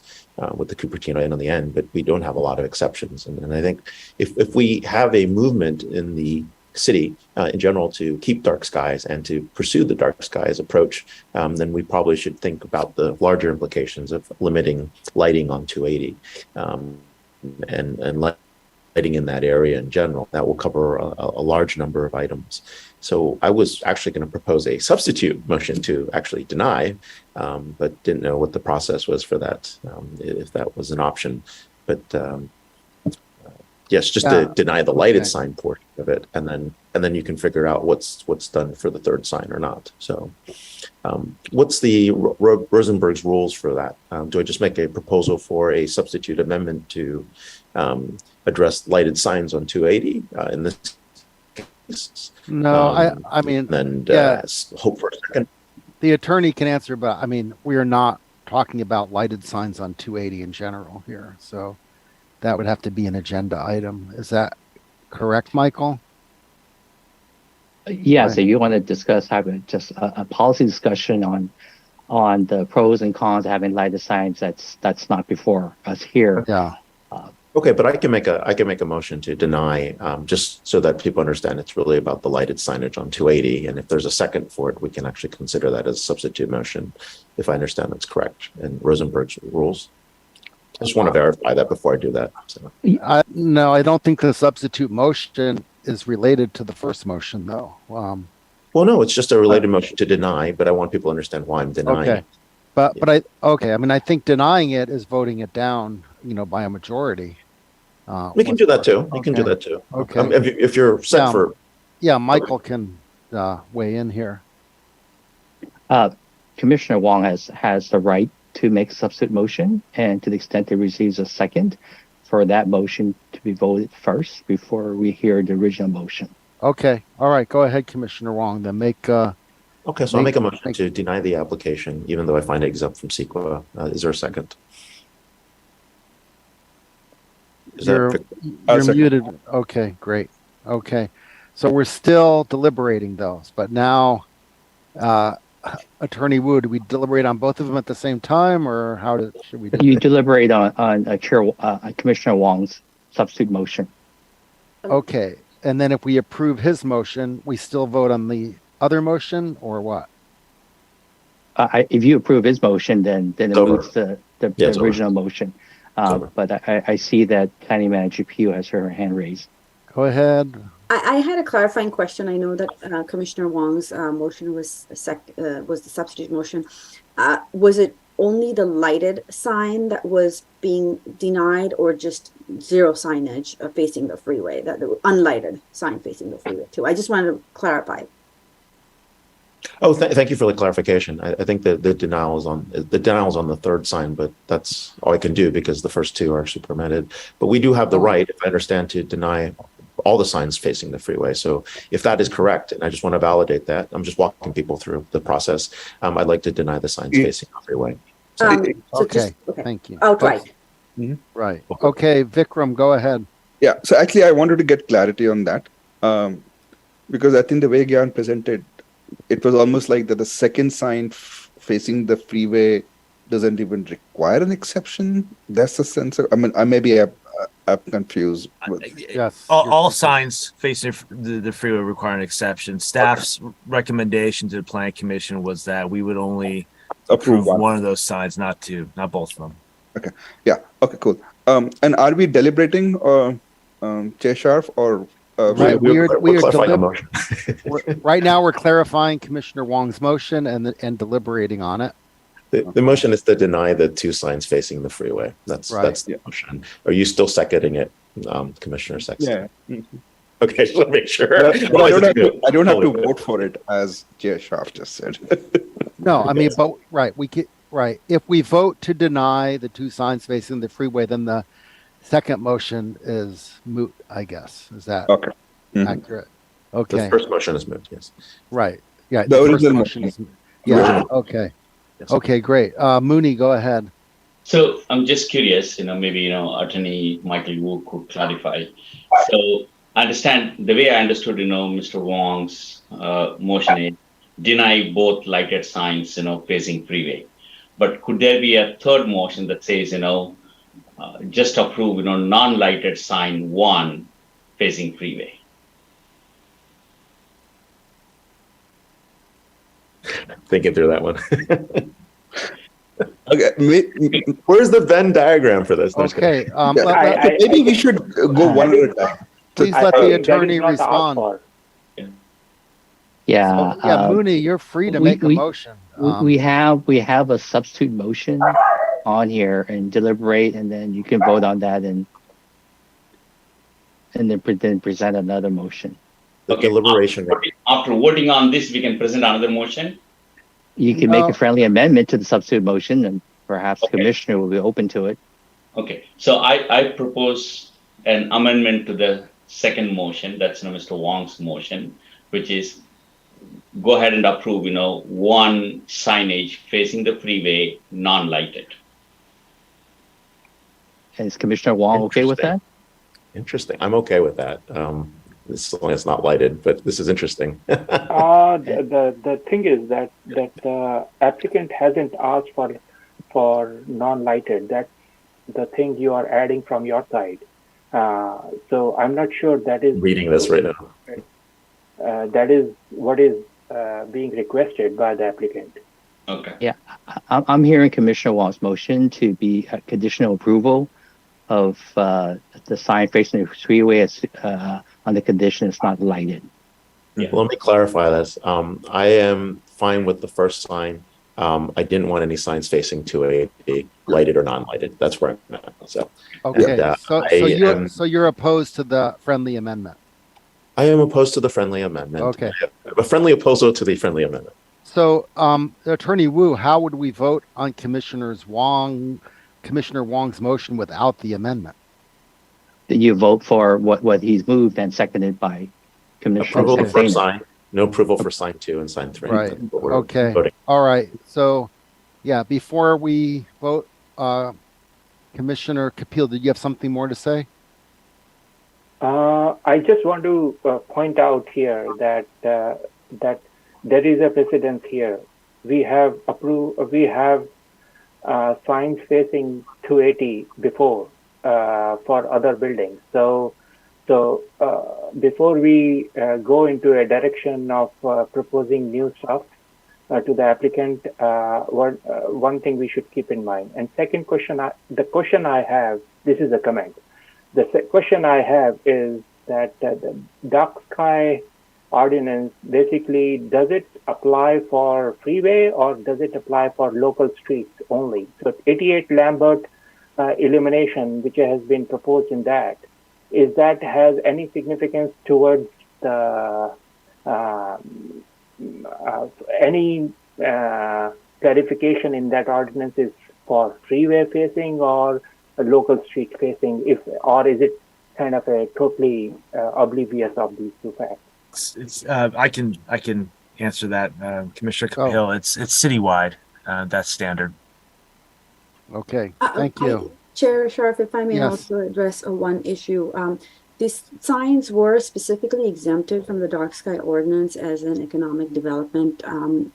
with the Cupertino Inn on the end, but we don't have a lot of exceptions. And I think if we have a movement in the city in general to keep dark skies and to pursue the dark skies approach, then we probably should think about the larger implications of limiting lighting on 280 and lighting in that area in general. That will cover a large number of items. So I was actually going to propose a substitute motion to actually deny, but didn't know what the process was for that, if that was an option. But yes, just to deny the lighted sign portion of it, and then you can figure out what's done for the third sign or not. So, what's the Rosenberg's rules for that? Do I just make a proposal for a substitute amendment to address lighted signs on 280 in this case? No, I mean, and hope for a second. The attorney can answer, but I mean, we are not talking about lighted signs on 280 in general here, so that would have to be an agenda item. Is that correct, Michael? Yeah, so you want to discuss having just a policy discussion on the pros and cons of having lighted signs that's not before us here. Yeah. Okay, but I can make a motion to deny, just so that people understand it's really about the lighted signage on 280. And if there's a second for it, we can actually consider that as a substitute motion, if I understand that's correct in Rosenberg's rules. I just want to verify that before I do that. So. No, I don't think the substitute motion is related to the first motion, though. Well, no, it's just a related motion to deny, but I want people to understand why I'm denying it. But I mean, I think denying it is voting it down, by a majority. We can do that too. You can do that too. Okay. If you're set for. Yeah, Michael can weigh in here. Commissioner Wong has the right to make a substitute motion, and to the extent it receives a second, for that motion to be voted first before we hear the original motion. Okay. All right. Go ahead, Commissioner Wong. Then make. Okay, so I'll make a motion to deny the application, even though I find it exempt from CEQA. Is there a second? You're muted. Okay, great. Okay. So we're still deliberating those, but now Attorney Wu, do we deliberate on both of them at the same time, or should we do You that? deliberate on Commissioner Wong's substitute motion. Okay, and then if we approve his motion, we still vote on the other motion, or what? If you approve his motion, then it over. moves the Yeah, it's over. original motion. over. But I see that County Manager Pugh has her hand raised. Go ahead. I had a clarifying question. I know that Commissioner Wong's motion was the substitute motion. Was it only the lighted sign that was being denied, or just zero signage facing the freeway, that the unlighted sign facing the freeway too? I just wanted to clarify. Oh, thank you for the clarification. I think that the denial is on the third sign, but that's all I can do because the first two are actually permitted. But we do have the right, if I understand, to deny all the signs facing the freeway. So if that is correct, and I just want to validate that, I'm just walking people through the process. I'd like to deny the signs facing the freeway. So, Okay, thank you. Outright. Right. Okay, Vikram, go ahead. Yeah. So actually, I wanted to get clarity on that because I think the way Gyan presented, it was almost like that the second sign facing the freeway doesn't even require an exception. That's the sense of, I mean, I'm confused. Yes. All signs facing the freeway require an exception. Staff's recommendation to the Planning Commission was that we would only approve one of those signs, not both of them. Okay. Yeah. Okay. Cool. And are we deliberating, Chair Sharf, or? Right, we're clarifying the motion. Right now, we're clarifying Commissioner Wong's motion and deliberating on it. The motion is to deny the two signs facing the freeway. That's the motion. Are you still seconding it, Commissioner Sexton? Yeah. Okay, just want to make sure. I don't have to vote for it, as Chair Sharf just said. No, I mean, but if we vote to deny the two signs facing the freeway, then the second motion is moot, I guess. Is that accurate? Okay. The first motion is moot, yes. Right. Yeah. The first original motion is moot. Yeah. Okay. Yes. Okay, great. Mooney, go ahead. So I'm just curious, maybe, Attorney Michael Wu could clarify. So I understand, the way I understood, Mr. Wong's motion is deny both lighted signs, facing freeway. But could there be a third motion that says, just approve, non-lighted sign 1 facing freeway? Thinking through that one. Okay. Where's the Venn diagram for this? Okay. Maybe we should go one at a time. Please let the attorney respond. Yeah. Mooney, you're free to make a motion. We have a substitute motion on here and deliberate, and then you can vote on that and then present another motion. The deliberation. After voting on this, we can present another motion? You can make a friendly amendment to the substitute motion, and perhaps the commissioner will be open to it. Okay. So I propose an amendment to the second motion, that's Mr. Wong's motion, which is go ahead and approve, one signage facing the freeway, non-lighted. And is Commissioner Wong okay with that? Interesting. I'm okay with that. As long as it's not lighted, but this is interesting. The thing is that the applicant hasn't asked for non-lighted. That's the thing you are adding from your side. So I'm not sure that is reading this right now. That is what is being requested by the applicant. Okay. Yeah, I'm hearing Commissioner Wong's motion to be a conditional approval of the sign facing the freeway on the condition it's not lighted. Yeah. Let me clarify this. I am fine with the first sign. I didn't want any signs facing to a lighted or non-lighted. That's where I'm at. So, okay. and, so you're opposed to the friendly amendment? I am opposed to the friendly amendment. Okay. A friendly opposal to the friendly amendment. So, Attorney Wu, how would we vote on Commissioner Wong's motion without the amendment? That you vote for what he's moved and seconded by Commissioner Approval for Saxena. sign. No approval for sign 2 and sign 3. Right. Okay. All right. So, yeah, before we vote, Commissioner Kapil, did you have something more to say? I just want to point out here that there is a precedent here we have signs facing 280 before for other buildings. So before we go into a direction of proposing new stuff to the applicant, one thing we should keep in mind. And second question, the question I have, this is a comment. The question I have is that the dark sky ordinance, basically, does it apply for freeway or does it apply for local streets only? So 88 Lambert illumination, which has been proposed in that, is that has any significance towards the any clarification in that ordinance is for freeway facing or a local street facing, or is it kind of a totally oblivious of these two facts? I can answer that, Commissioner Hill. It's citywide. That's standard. Okay, thank you. Chair Sharf, if I may Yes. also address one issue. These signs were specifically exempted from the dark sky ordinance as an economic development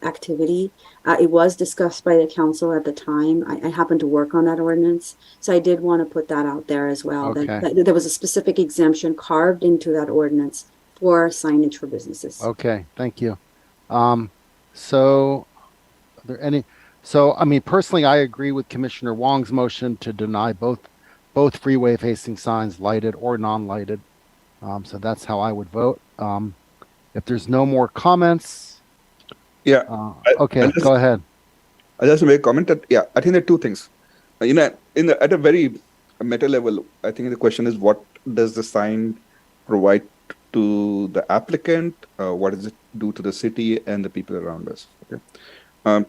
activity. It was discussed by the council at the time. I happened to work on that ordinance, so I did want to put that out there as well. Okay. That there was a specific exemption carved into that ordinance for signage for businesses. Okay, thank you. So, are there any? So, I mean, personally, I agree with Commissioner Wong's motion to deny both freeway-facing signs, lighted or non-lighted. So that's how I would vote. If there's no more comments, Yeah. okay, go ahead. I just make a comment that I think there are two things. At a very meta level, I think the question is, what does the sign provide to the applicant? What does it do to the city and the people around us? Okay.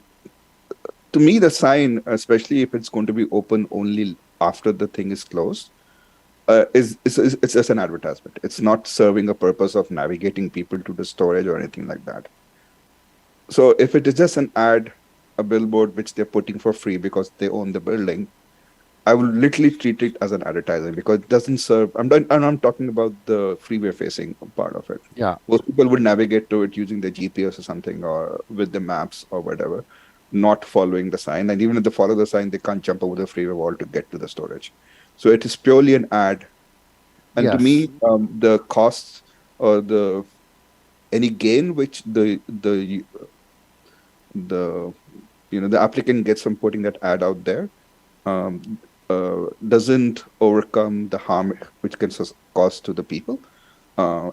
To me, the sign, especially if it's going to be open only after the thing is closed, it's just an advertisement. It's not serving a purpose of navigating people to the storage or anything like that. So if it is just an ad, a billboard which they're putting for free because they own the building, I will literally treat it as an advertising because it doesn't serve. I'm talking about the freeway facing part of it. Yeah. Most people would navigate to it using the GPS or something, or with the maps or whatever, not following the sign. And even if they follow the sign, they can't jump over the freeway wall to get to the storage. So it is purely an ad. And to Yes. me, the costs or any gain which the applicant gets from putting that ad out there doesn't overcome the harm which can cause to the people,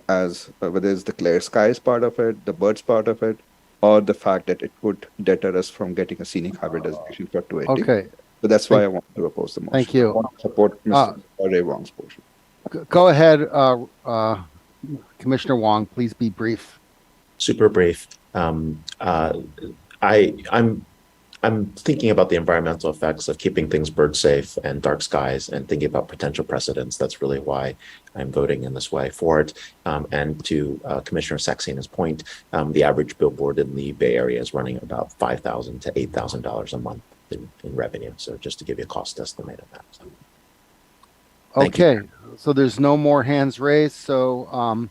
as whether it's the clear skies part of it, the birds part of it, or the fact that it would deter us from getting a scenic highway designation for 280. Okay. So that's why I want to oppose the motion. Thank you. I want to support Mr. Ray Wong's portion. Go ahead, Commissioner Wong. Please be brief. Super brief. I'm thinking about the environmental effects of keeping things bird safe and dark skies, and thinking about potential precedents. That's really why I'm voting in this way for it. And to Commissioner Saxena's point, the average billboard in the Bay Area is running about $5,000 to $8,000 a month in revenue. So just to give you a cost estimate of that. So, thank Okay, you. so there's no more hands raised. So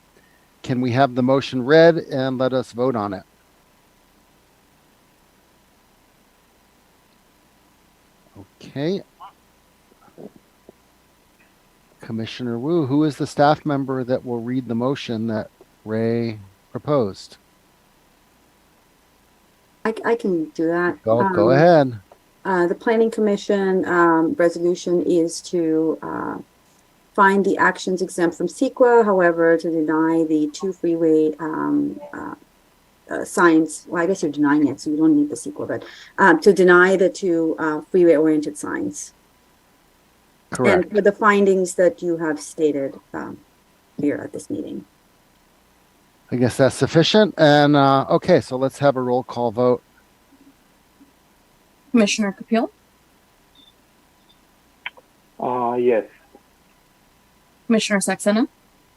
can we have the motion read and let us vote on it? Okay. Commissioner Wu, who is the staff member that will read the motion that Ray proposed? I can do that. Go ahead. The Planning Commission resolution is to find the actions exempt from CEQA, however, to deny the two freeway signs. Well, I guess you're denying it, so you don't need the CEQA, but to deny the two freeway-oriented signs. Correct. And for the findings that you have stated here at this meeting. I guess that's sufficient. And okay, so let's have a roll call vote. Commissioner Kapil, Yes. Commissioner Saxena,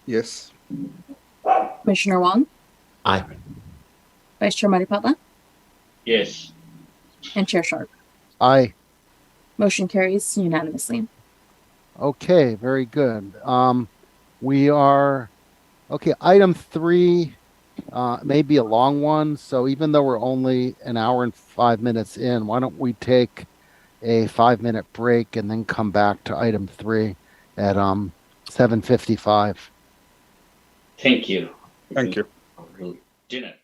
Yes. Commissioner Wong, Aye. Vice Chair Maripatla, Yes. and Chair Sharp. Aye. Motion carries unanimously. Okay, very good. We are, okay, item 3 Maybe a long one. So even though we're only an hour and 5 minutes in, why don't we take a 5 minute break and then come back to item 3 at 7:55. Thank you. Thank you. Dinner.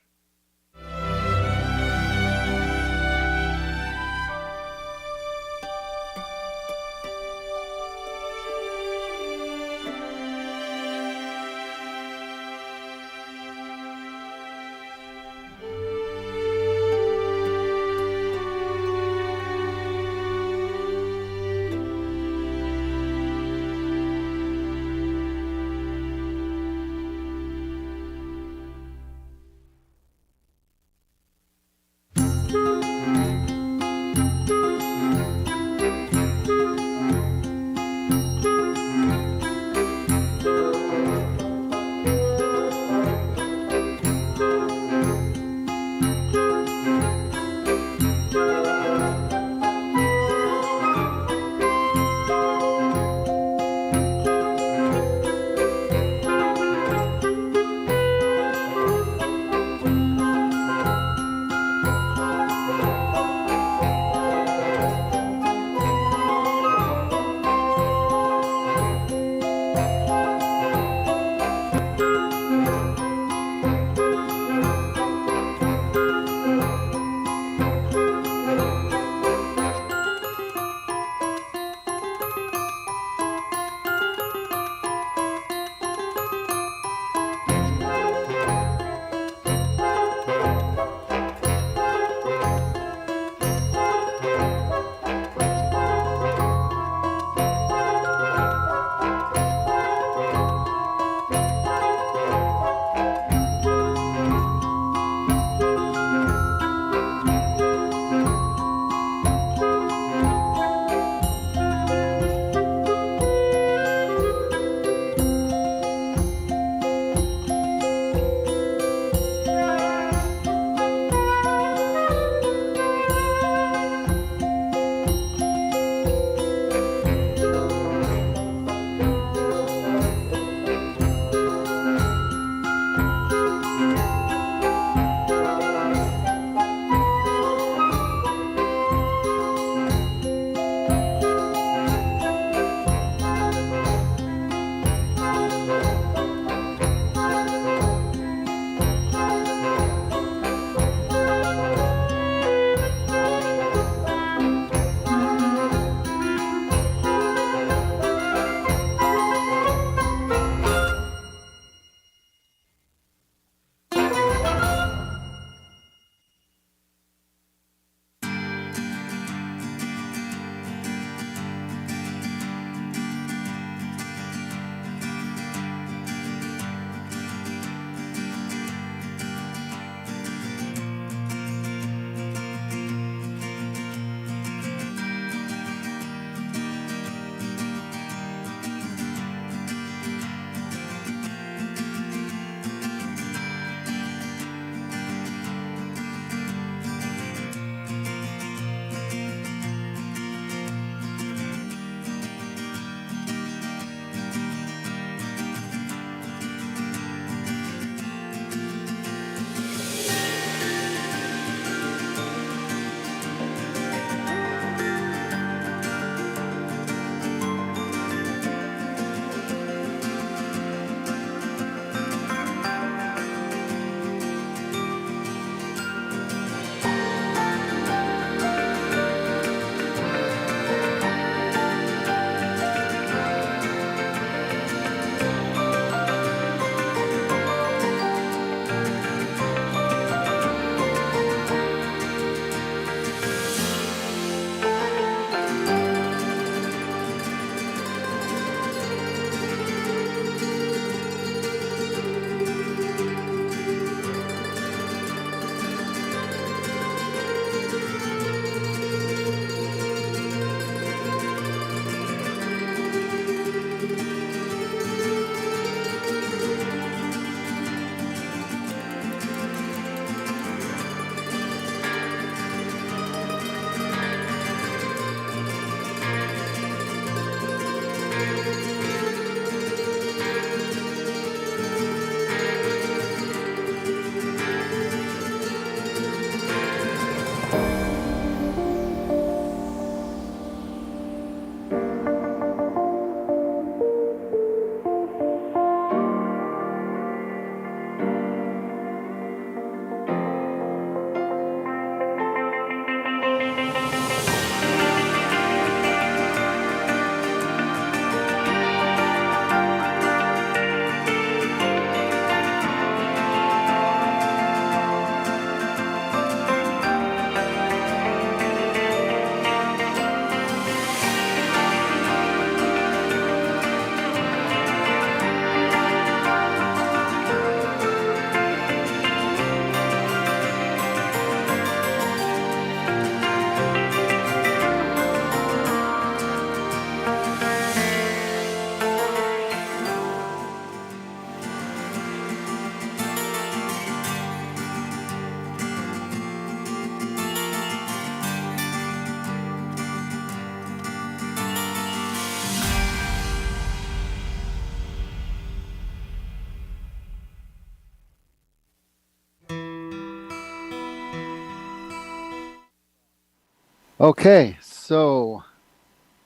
Okay, so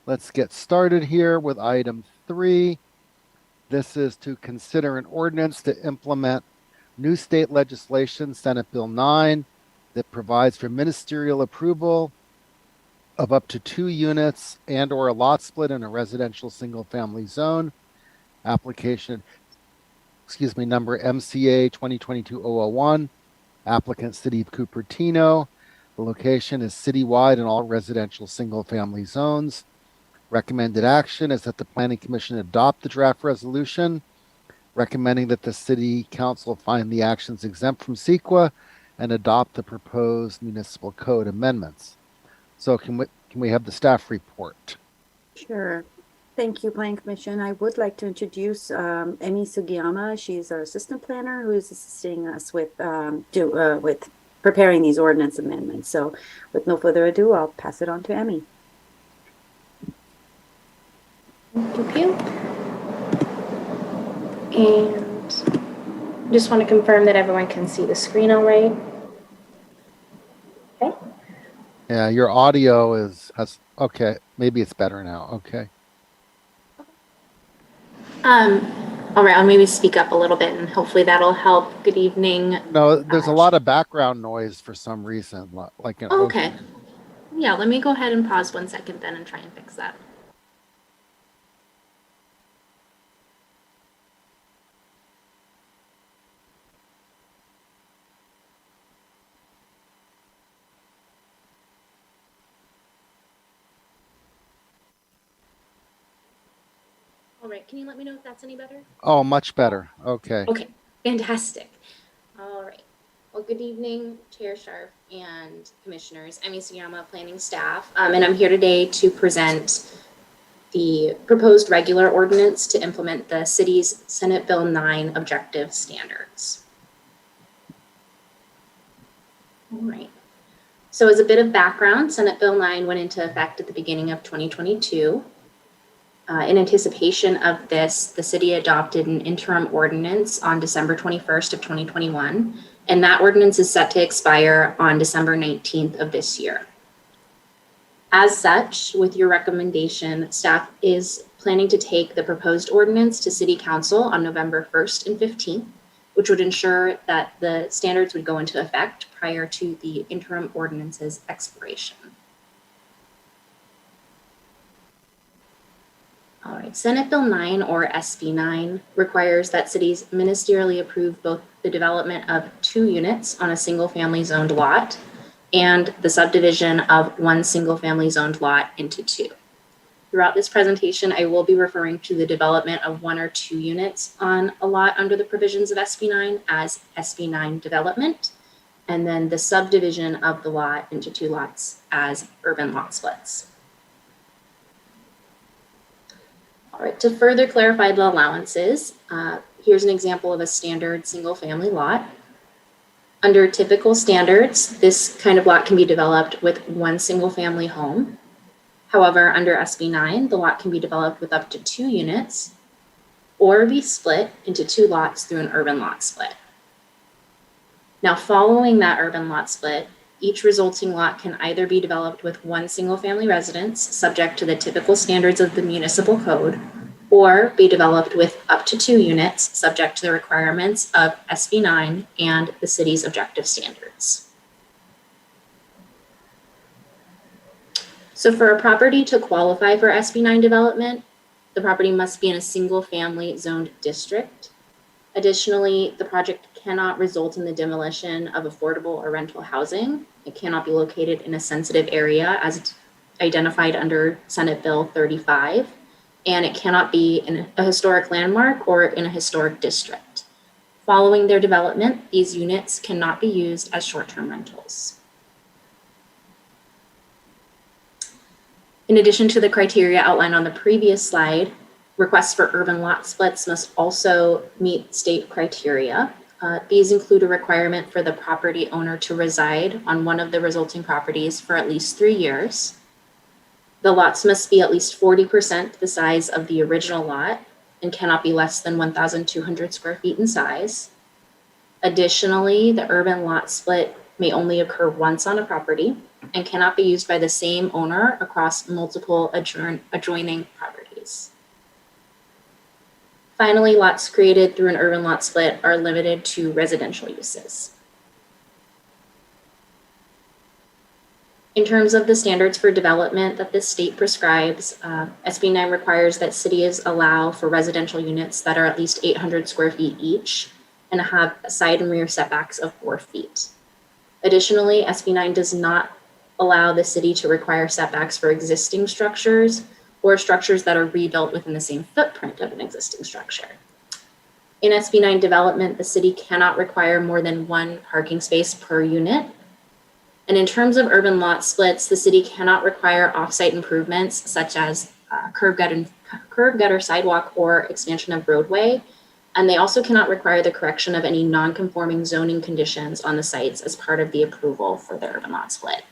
let's get started here with item 3. This is to consider an ordinance to implement new state legislation, Senate Bill 9, that provides for ministerial approval of up to 2 units and or a lot split in a residential single-family zone. Application, number MCA 2022-001. Applicant City of Cupertino. The location is citywide in all residential single-family zones. Recommended action is that the Planning Commission adopt the draft resolution, recommending that the City Council find the actions exempt from CEQA and adopt the proposed municipal code amendments. So can we have the staff report? Sure. Thank you, Planning Commission. I would like to introduce Emi Sugiyama. She's our assistant planner who is assisting us with preparing these ordinance amendments. So with no further ado, I'll pass it on to Emi. Thank you. And just want to confirm that everyone can see the screen all right. Okay. Yeah, your audio has okay. Maybe it's better now. Okay. All right, I'll maybe speak up a little bit and hopefully that'll help. Good evening. No, there's a lot of background noise for some reason, like an okay. Yeah, let me go ahead and pause 1 second then and try and fix that. All right, can you let me know if that's any better? Oh, much better. Okay. Okay, fantastic. All right. Well, good evening, Chair Sharf and Commissioners. I'm Isayama Planning Staff, and I'm here today to present the proposed regular ordinance to implement the city's Senate Bill 9 objective standards. All right. So as a bit of background, Senate Bill 9 went into effect at the beginning of 2022. In anticipation of this, the city adopted an interim ordinance on December 21st of 2021, and that ordinance is set to expire on December 19th of this year. As such, with your recommendation, staff is planning to take the proposed ordinance to City Council on November 1st and 15th, which would ensure that the standards would go into effect prior to the interim ordinance's expiration. All right, Senate Bill 9 or Sb9 requires that cities ministerially approve both the development of 2 units on a single family zoned lot and the subdivision of 1 single family zoned lot into 2. Throughout this presentation, I will be referring to the development of 1 or 2 units on a lot under the provisions of Sb9 as Sb9 Development, and then the subdivision of the lot into 2 lots as urban lot splits. All right, to further clarify the allowances, here's an example of a standard single family lot. Under typical standards, this kind of lot can be developed with 1 single family home. However, under Sb9, the lot can be developed with up to 2 units or be split into 2 lots through an urban lot split. Now, following that urban lot split, each resulting lot can either be developed with 1 single family residence subject to the typical standards of the municipal code, or be developed with up to 2 units subject to the requirements of Sb9 and the city's objective standards. So for a property to qualify for Sb9 development, the property must be in a single family zoned district. Additionally, the project cannot result in the demolition of affordable or rental housing. It cannot be located in a sensitive area as identified under Senate Bill 35, and it cannot be in a historic landmark or in a historic district. Following their development, these units cannot be used as short-term rentals. In addition to the criteria outlined on the previous slide, requests for urban lot splits must also meet state criteria. These include a requirement for the property owner to reside on one of the resulting properties for at least 3 years. The lots must be at least 40% the size of the original lot and cannot be less than 1,200 square feet in size. Additionally, the urban lot split may only occur once on a property and cannot be used by the same owner across multiple adjoining properties. Finally, lots created through an urban lot split are limited to residential uses. In terms of the standards for development that the state prescribes, SB9 requires that cities allow for residential units that are at least 800 square feet each and have side and rear setbacks of 4 feet. Additionally, SB9 does not allow the city to require setbacks for existing structures or structures that are rebuilt within the same footprint of an existing structure. In SB9 development, the city cannot require more than 1 parking space per unit. And in terms of urban lot splits, the city cannot require off-site improvements such as curb gutter sidewalk or expansion of roadway. And they also cannot require the correction of any non-conforming zoning conditions on the sites as part of the approval for the urban lot split.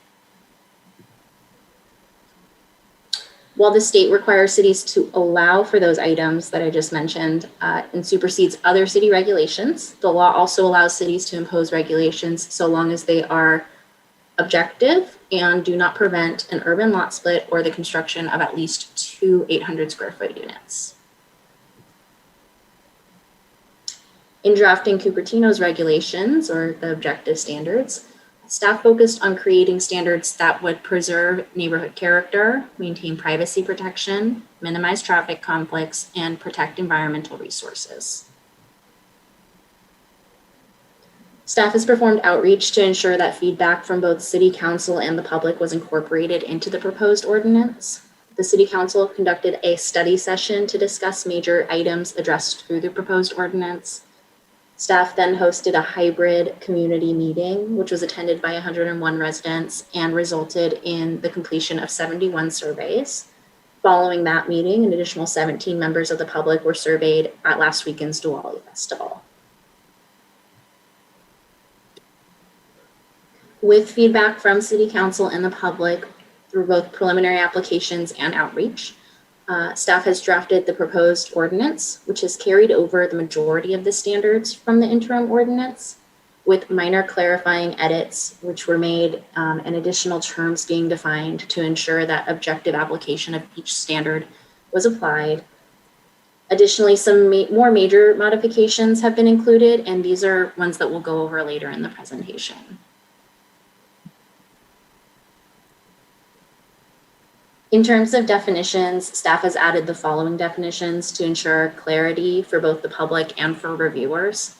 While the state requires cities to allow for those items that I just mentioned and supersedes other city regulations, the law also allows cities to impose regulations so long as they are objective and do not prevent an urban lot split or the construction of at least 2 800 square foot units. In drafting Cupertino's regulations, or the objective standards, staff focused on creating standards that would preserve neighborhood character, maintain privacy protection, minimize traffic conflicts, and protect environmental resources. Staff has performed outreach to ensure that feedback from both City Council and the public was incorporated into the proposed ordinance. The City Council conducted a study session to discuss major items addressed through the proposed ordinance. Staff then hosted a hybrid community meeting, which was attended by 101 residents and resulted in the completion of 71 surveys. Following that meeting, an additional 17 members of the public were surveyed at last weekend's Diwali festival. With feedback from City Council and the public through both preliminary applications and outreach, staff has drafted the proposed ordinance, which has carried over the majority of the standards from the interim ordinance, with minor clarifying edits, which were made and additional terms being defined to ensure that objective application of each standard was applied. Additionally, some more major modifications have been included, and these are ones that we'll go over later in the presentation. In terms of definitions, staff has added the following definitions to ensure clarity for both the public and for reviewers.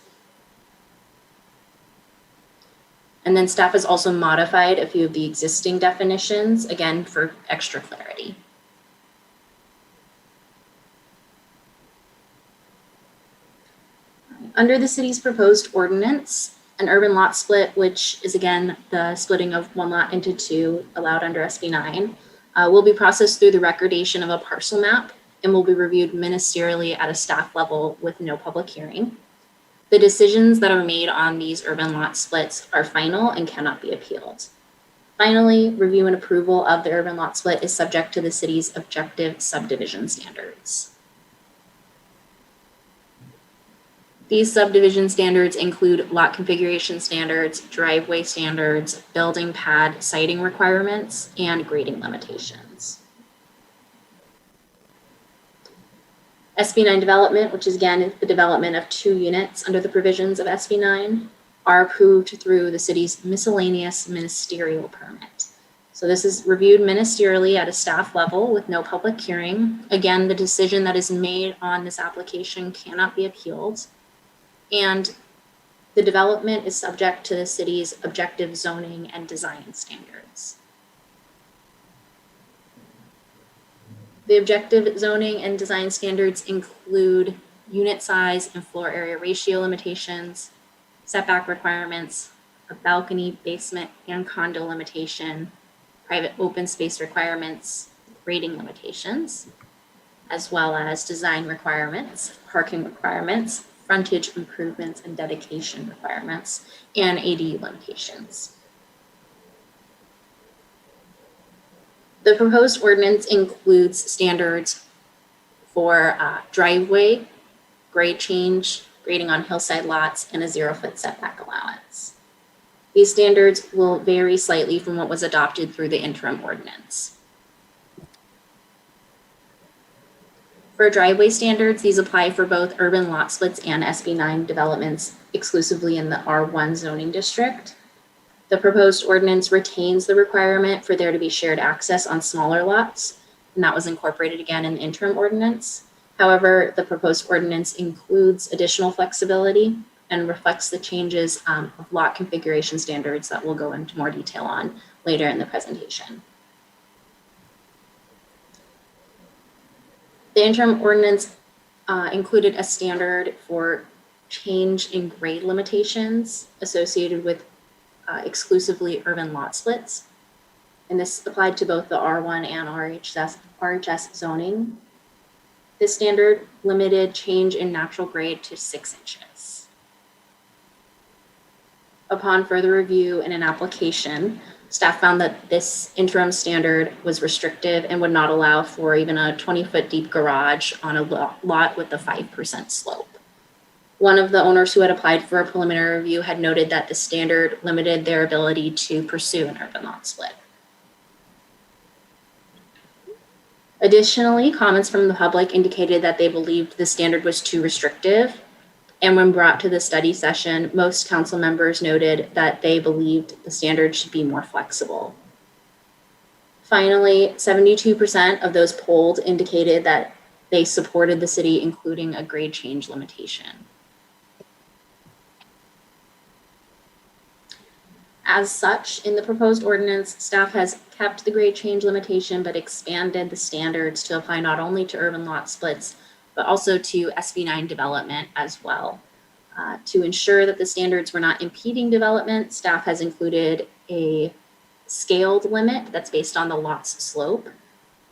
And then staff has also modified a few of the existing definitions, again, for extra clarity. Under the city's proposed ordinance, an urban lot split, which is again the splitting of one lot into two allowed under SB9, will be processed through the recordation of a parcel map and will be reviewed ministerially at a staff level with no public hearing. The decisions that are made on these urban lot splits are final and cannot be appealed. Finally, review and approval of the urban lot split is subject to the city's objective subdivision standards. These subdivision standards include lot configuration standards, driveway standards, building pad siting requirements, and grading limitations. SB9 development, which is again the development of 2 units under the provisions of SB9, are approved through the city's miscellaneous ministerial permit. So this is reviewed ministerially at a staff level with no public hearing. Again, the decision that is made on this application cannot be appealed. And the development is subject to the city's objective zoning and design standards. The objective zoning and design standards include unit size and floor area ratio limitations, setback requirements, a balcony, basement, and condo limitation, private open space requirements, grading limitations, as well as design requirements, parking requirements, frontage improvements and dedication requirements, and ADU limitations. The proposed ordinance includes standards for driveway, grade change, grading on hillside lots, and a 0-foot setback allowance. These standards will vary slightly from what was adopted through the interim ordinance. For driveway standards, these apply for both urban lot splits and Sb9 developments exclusively in the R1 zoning district. The proposed ordinance retains the requirement for there to be shared access on smaller lots, and that was incorporated again in the interim ordinance. However, the proposed ordinance includes additional flexibility and reflects the changes of lot configuration standards that we'll go into more detail on later in the presentation. The interim ordinance included a standard for change in grade limitations associated with exclusively urban lot splits. And this applied to both the R1 and RHS zoning. This standard limited change in natural grade to 6 inches. Upon further review in an application, staff found that this interim standard was restrictive and would not allow for even a 20-foot deep garage on a lot with a 5% slope. One of the owners who had applied for a preliminary review had noted that the standard limited their ability to pursue an urban lot split. Additionally, comments from the public indicated that they believed the standard was too restrictive. And when brought to the study session, most council members noted that they believed the standard should be more flexible. Finally, 72% of those polled indicated that they supported the city including a grade change limitation. As such, in the proposed ordinance, staff has kept the grade change limitation but expanded the standards to apply not only to urban lot splits, but also to Sb9 development as well. To ensure that the standards were not impeding development, staff has included a scaled limit that's based on the lot's slope.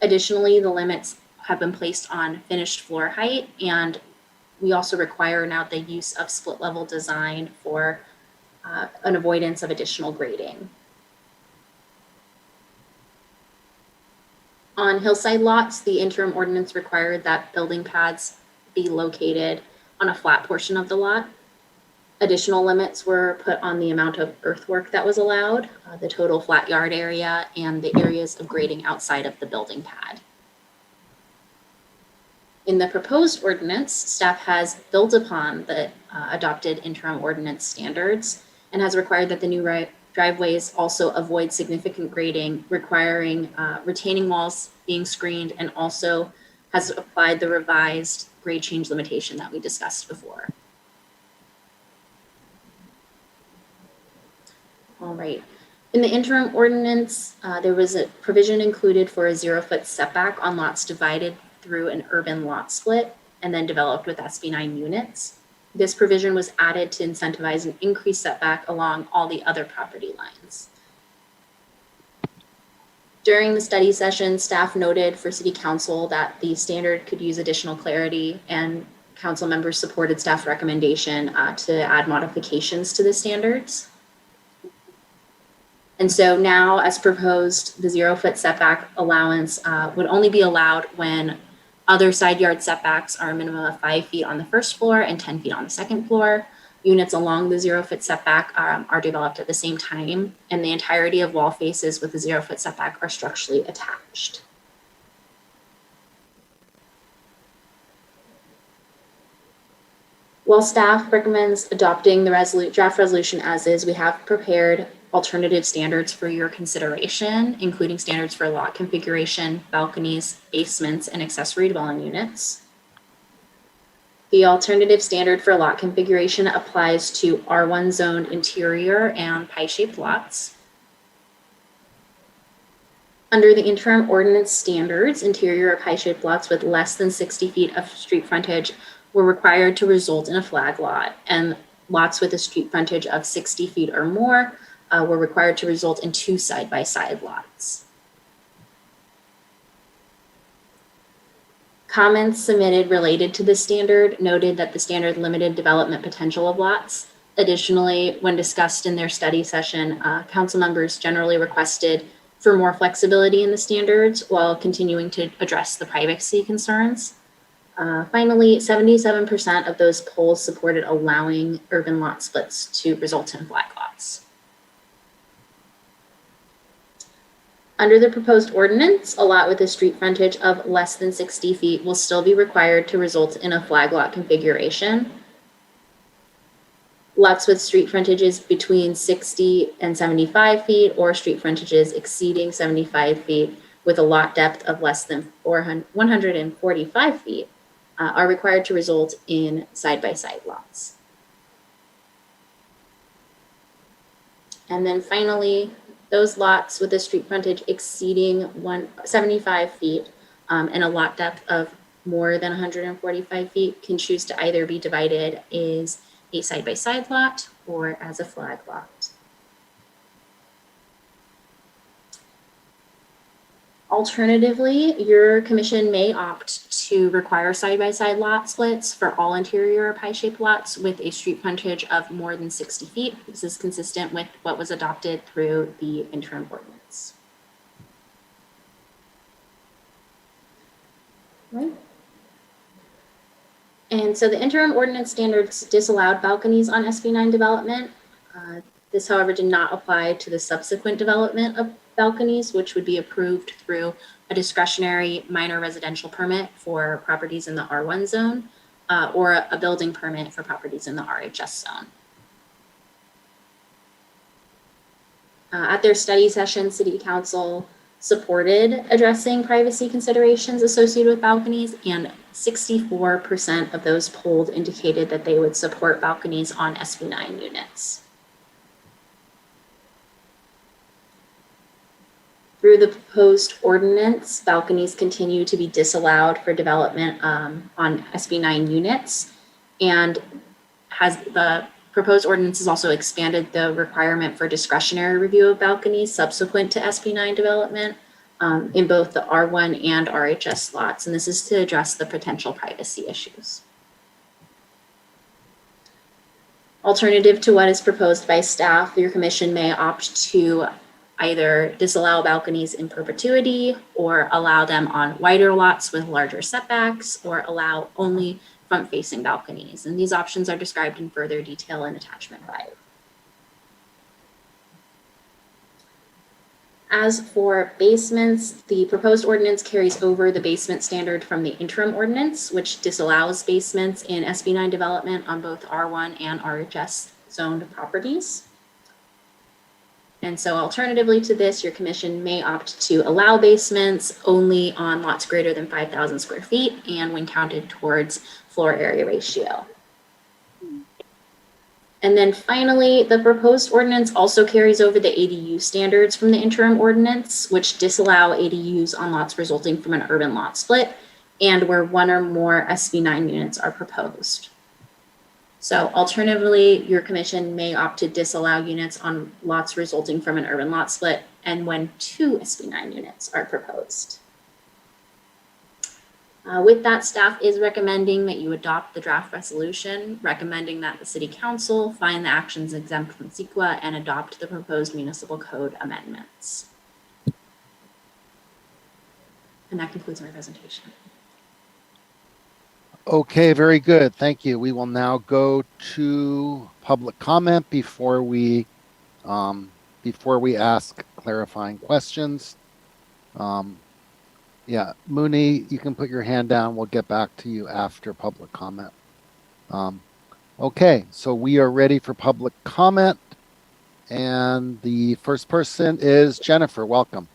Additionally, the limits have been placed on finished floor height, and we also require now the use of split level design for an avoidance of additional grading. On hillside lots, the interim ordinance required that building pads be located on a flat portion of the lot. Additional limits were put on the amount of earthwork that was allowed, the total flat yard area, and the areas of grading outside of the building pad. In the proposed ordinance, staff has built upon the adopted interim ordinance standards and has required that the new driveways also avoid significant grading, requiring retaining walls being screened, and also has applied the revised grade change limitation that we discussed before. All right. In the interim ordinance, there was a provision included for a 0-foot setback on lots divided through an urban lot split and then developed with Sb9 units. This provision was added to incentivize an increased setback along all the other property lines. During the study session, staff noted for City Council that the standard could use additional clarity, and council members supported staff recommendation to add modifications to the standards. And so now, as proposed, the 0-foot setback allowance would only be allowed when other side yard setbacks are a minimum of 5 feet on the first floor and 10 feet on the second floor. Units along the 0-foot setback are developed at the same time, and the entirety of wall faces with the 0-foot setback are structurally attached. While staff recommends adopting the draft resolution as is, we have prepared alternative standards for your consideration, including standards for lot configuration, balconies, basements, and accessory dwelling units. The alternative standard for lot configuration applies to R1 zoned interior and pie-shaped lots. Under the interim ordinance standards, interior or pie-shaped lots with less than 60 feet of street frontage were required to result in a flag lot, and lots with a street frontage of 60 feet or more were required to result in 2 side-by-side lots. Comments submitted related to the standard noted that the standard limited development potential of lots. Additionally, when discussed in their study session, council members generally requested for more flexibility in the standards while continuing to address the privacy concerns. Finally, 77% of those polls supported allowing urban lot splits to result in flag lots. Under the proposed ordinance, a lot with a street frontage of less than 60 feet will still be required to result in a flag lot configuration. Lots with street frontages between 60 and 75 feet or street frontages exceeding 75 feet with a lot depth of less than 145 feet are required to result in side-by-side lots. And then finally, those lots with a street frontage exceeding 75 feet and a lot depth of more than 145 feet can choose to either be divided as a side-by-side lot or as a flag lot. Alternatively, your commission may opt to require side-by-side lot splits for all interior or pie-shaped lots with a street frontage of more than 60 feet. This is consistent with what was adopted through the interim ordinance. Right. And so the interim ordinance standards disallowed balconies on SB9 development. This, however, did not apply to the subsequent development of balconies, which would be approved through a discretionary minor residential permit for properties in the R1 zone or a building permit for properties in the RHS zone. At their study session, City Council supported addressing privacy considerations associated with balconies, and 64% of those polled indicated that they would support balconies on SB9 units. Through the proposed ordinance, balconies continue to be disallowed for development on SB9 units, and the proposed ordinance has also expanded the requirement for discretionary review of balconies subsequent to SB9 development in both the R1 and RHS lots, and this is to address the potential privacy issues. Alternative to what is proposed by staff, your commission may opt to either disallow balconies in perpetuity or allow them on wider lots with larger setbacks or allow only front-facing balconies. And these options are described in further detail in attachment 5. As for basements, the proposed ordinance carries over the basement standard from the interim ordinance, which disallows basements in SB9 development on both R1 and RHS zoned properties. And so alternatively to this, your commission may opt to allow basements only on lots greater than 5,000 square feet and when counted towards floor area ratio. And then finally, the proposed ordinance also carries over the ADU standards from the interim ordinance, which disallow ADUs on lots resulting from an urban lot split and where one or more SB9 units are proposed. So alternatively, your commission may opt to disallow units on lots resulting from an urban lot split and when 2 SB9 units are proposed. With that, staff is recommending that you adopt the draft resolution, recommending that the City Council find the actions exempt from CEQA and adopt the proposed municipal code amendments. And that concludes my presentation. Okay, very good. Thank you. We will now go to public comment before we ask clarifying questions. Yeah, Mooney, you can put your hand down. We'll get back to you after public comment. Okay, so we are ready for public comment. And the first person is Jennifer. Welcome.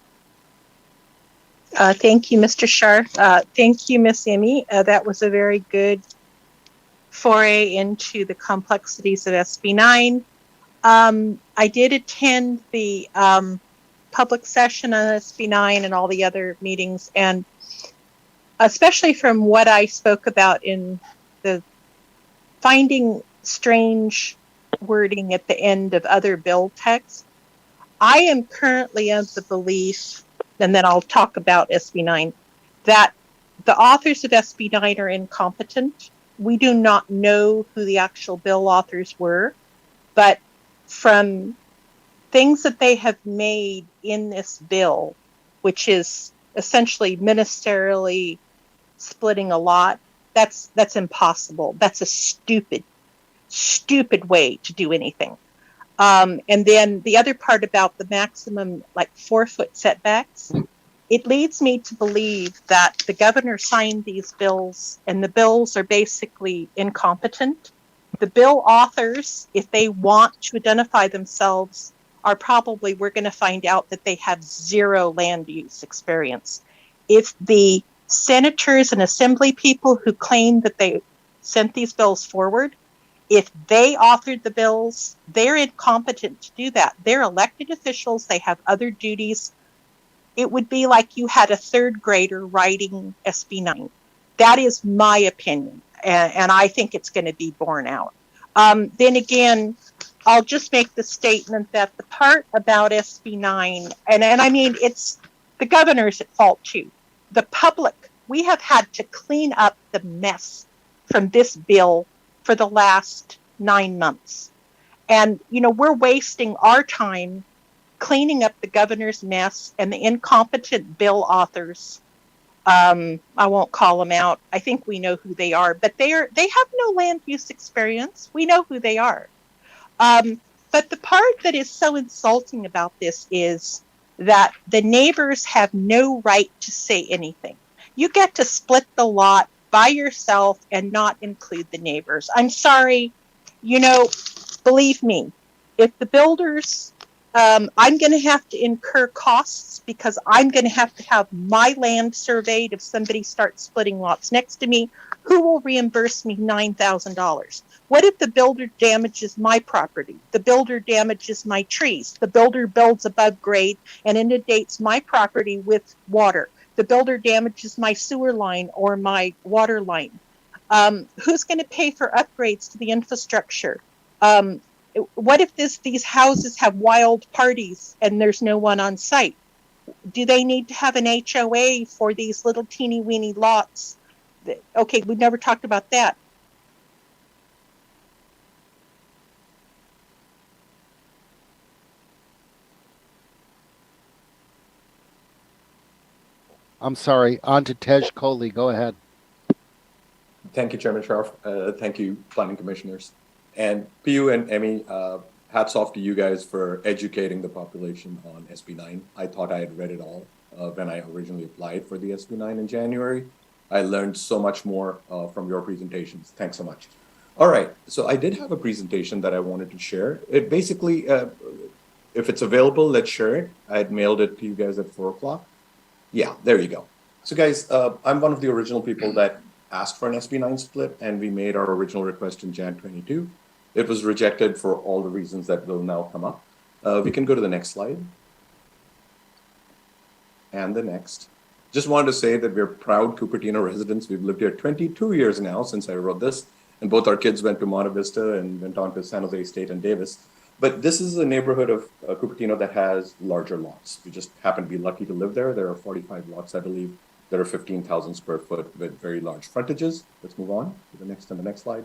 Thank you, Mr. Scharf. Thank you, Miss Emmy. That was a very good foray into the complexities of SB9. I did attend the public session on SB9 and all the other meetings, and especially from what I spoke about in the finding strange wording at the end of other bill text, I am currently of the belief, and then I'll talk about SB9, that the authors of SB9 are incompetent. We do not know who the actual bill authors were, but from things that they have made in this bill, which is essentially ministerially splitting a lot, that's impossible. That's a stupid way to do anything. And then the other part about the maximum, like 4-foot setbacks, it leads me to believe that the governor signed these bills, and the bills are basically incompetent. The bill authors, if they want to identify themselves, are probably, we're going to find out that they have zero land use experience. If the senators and assembly people who claim that they sent these bills forward, if they authored the bills, they're incompetent to do that. They're elected officials. They have other duties. It would be like you had a third grader writing SB9. That is my opinion. And I think it's going to be borne out. Then again, I'll just make the statement that the part about SB9, and I mean, it's the governor's at fault too. The public, we have had to clean up the mess from this bill for the last 9 months. And, you know, we're wasting our time cleaning up the governor's mess and the incompetent bill authors. I won't call them out. I think we know who they are, but they have no land use experience. We know who they are. But the part that is so insulting about this is that the neighbors have no right to say anything. You get to split the lot by yourself and not include the neighbors. I'm sorry, you know, believe me, if the builders, I'm going to have to incur costs because I'm going to have my land surveyed if somebody starts splitting lots next to me. Who will reimburse me $9,000? What if the builder damages my property? The builder damages my trees. The builder builds above grade and inundates my property with water. The builder damages my sewer line or my water line. Who's going to pay for upgrades to the infrastructure? What if these houses have wild parties and there's no one on site? Do they need to have an HOA for these little teeny weeny lots? Okay, we've never talked about that. I'm sorry, on to Tej Kohli. Go ahead. Thank you, Chairman Sharf. Thank you, planning commissioners. And PU and Emmy, hats off to you guys for educating the population on SB9. I thought I had read it all when I originally applied for the SB9 in January. I learned so much more from your presentations. Thanks so much. All right, so I did have a presentation that I wanted to share. It basically, if it's available, let's share it. I had mailed it to you guys at 4 o'clock. Yeah, there you go. So guys, I'm one of the original people that asked for an SB9 split, and we made our original request in Jan 22. It was rejected for all the reasons that will now come up. We can go to the next slide. And the next. Just wanted to say that we're proud Cupertino residents. We've lived here 22 years now since I wrote this, and both our kids went to Monte Vista and went on to San Jose State and Davis. But this is a neighborhood of Cupertino that has larger lots. We just happen to be lucky to live there. There are 45 lots, I believe. There are 15,000 square foot with very large frontages. Let's move on to the next and the next slide.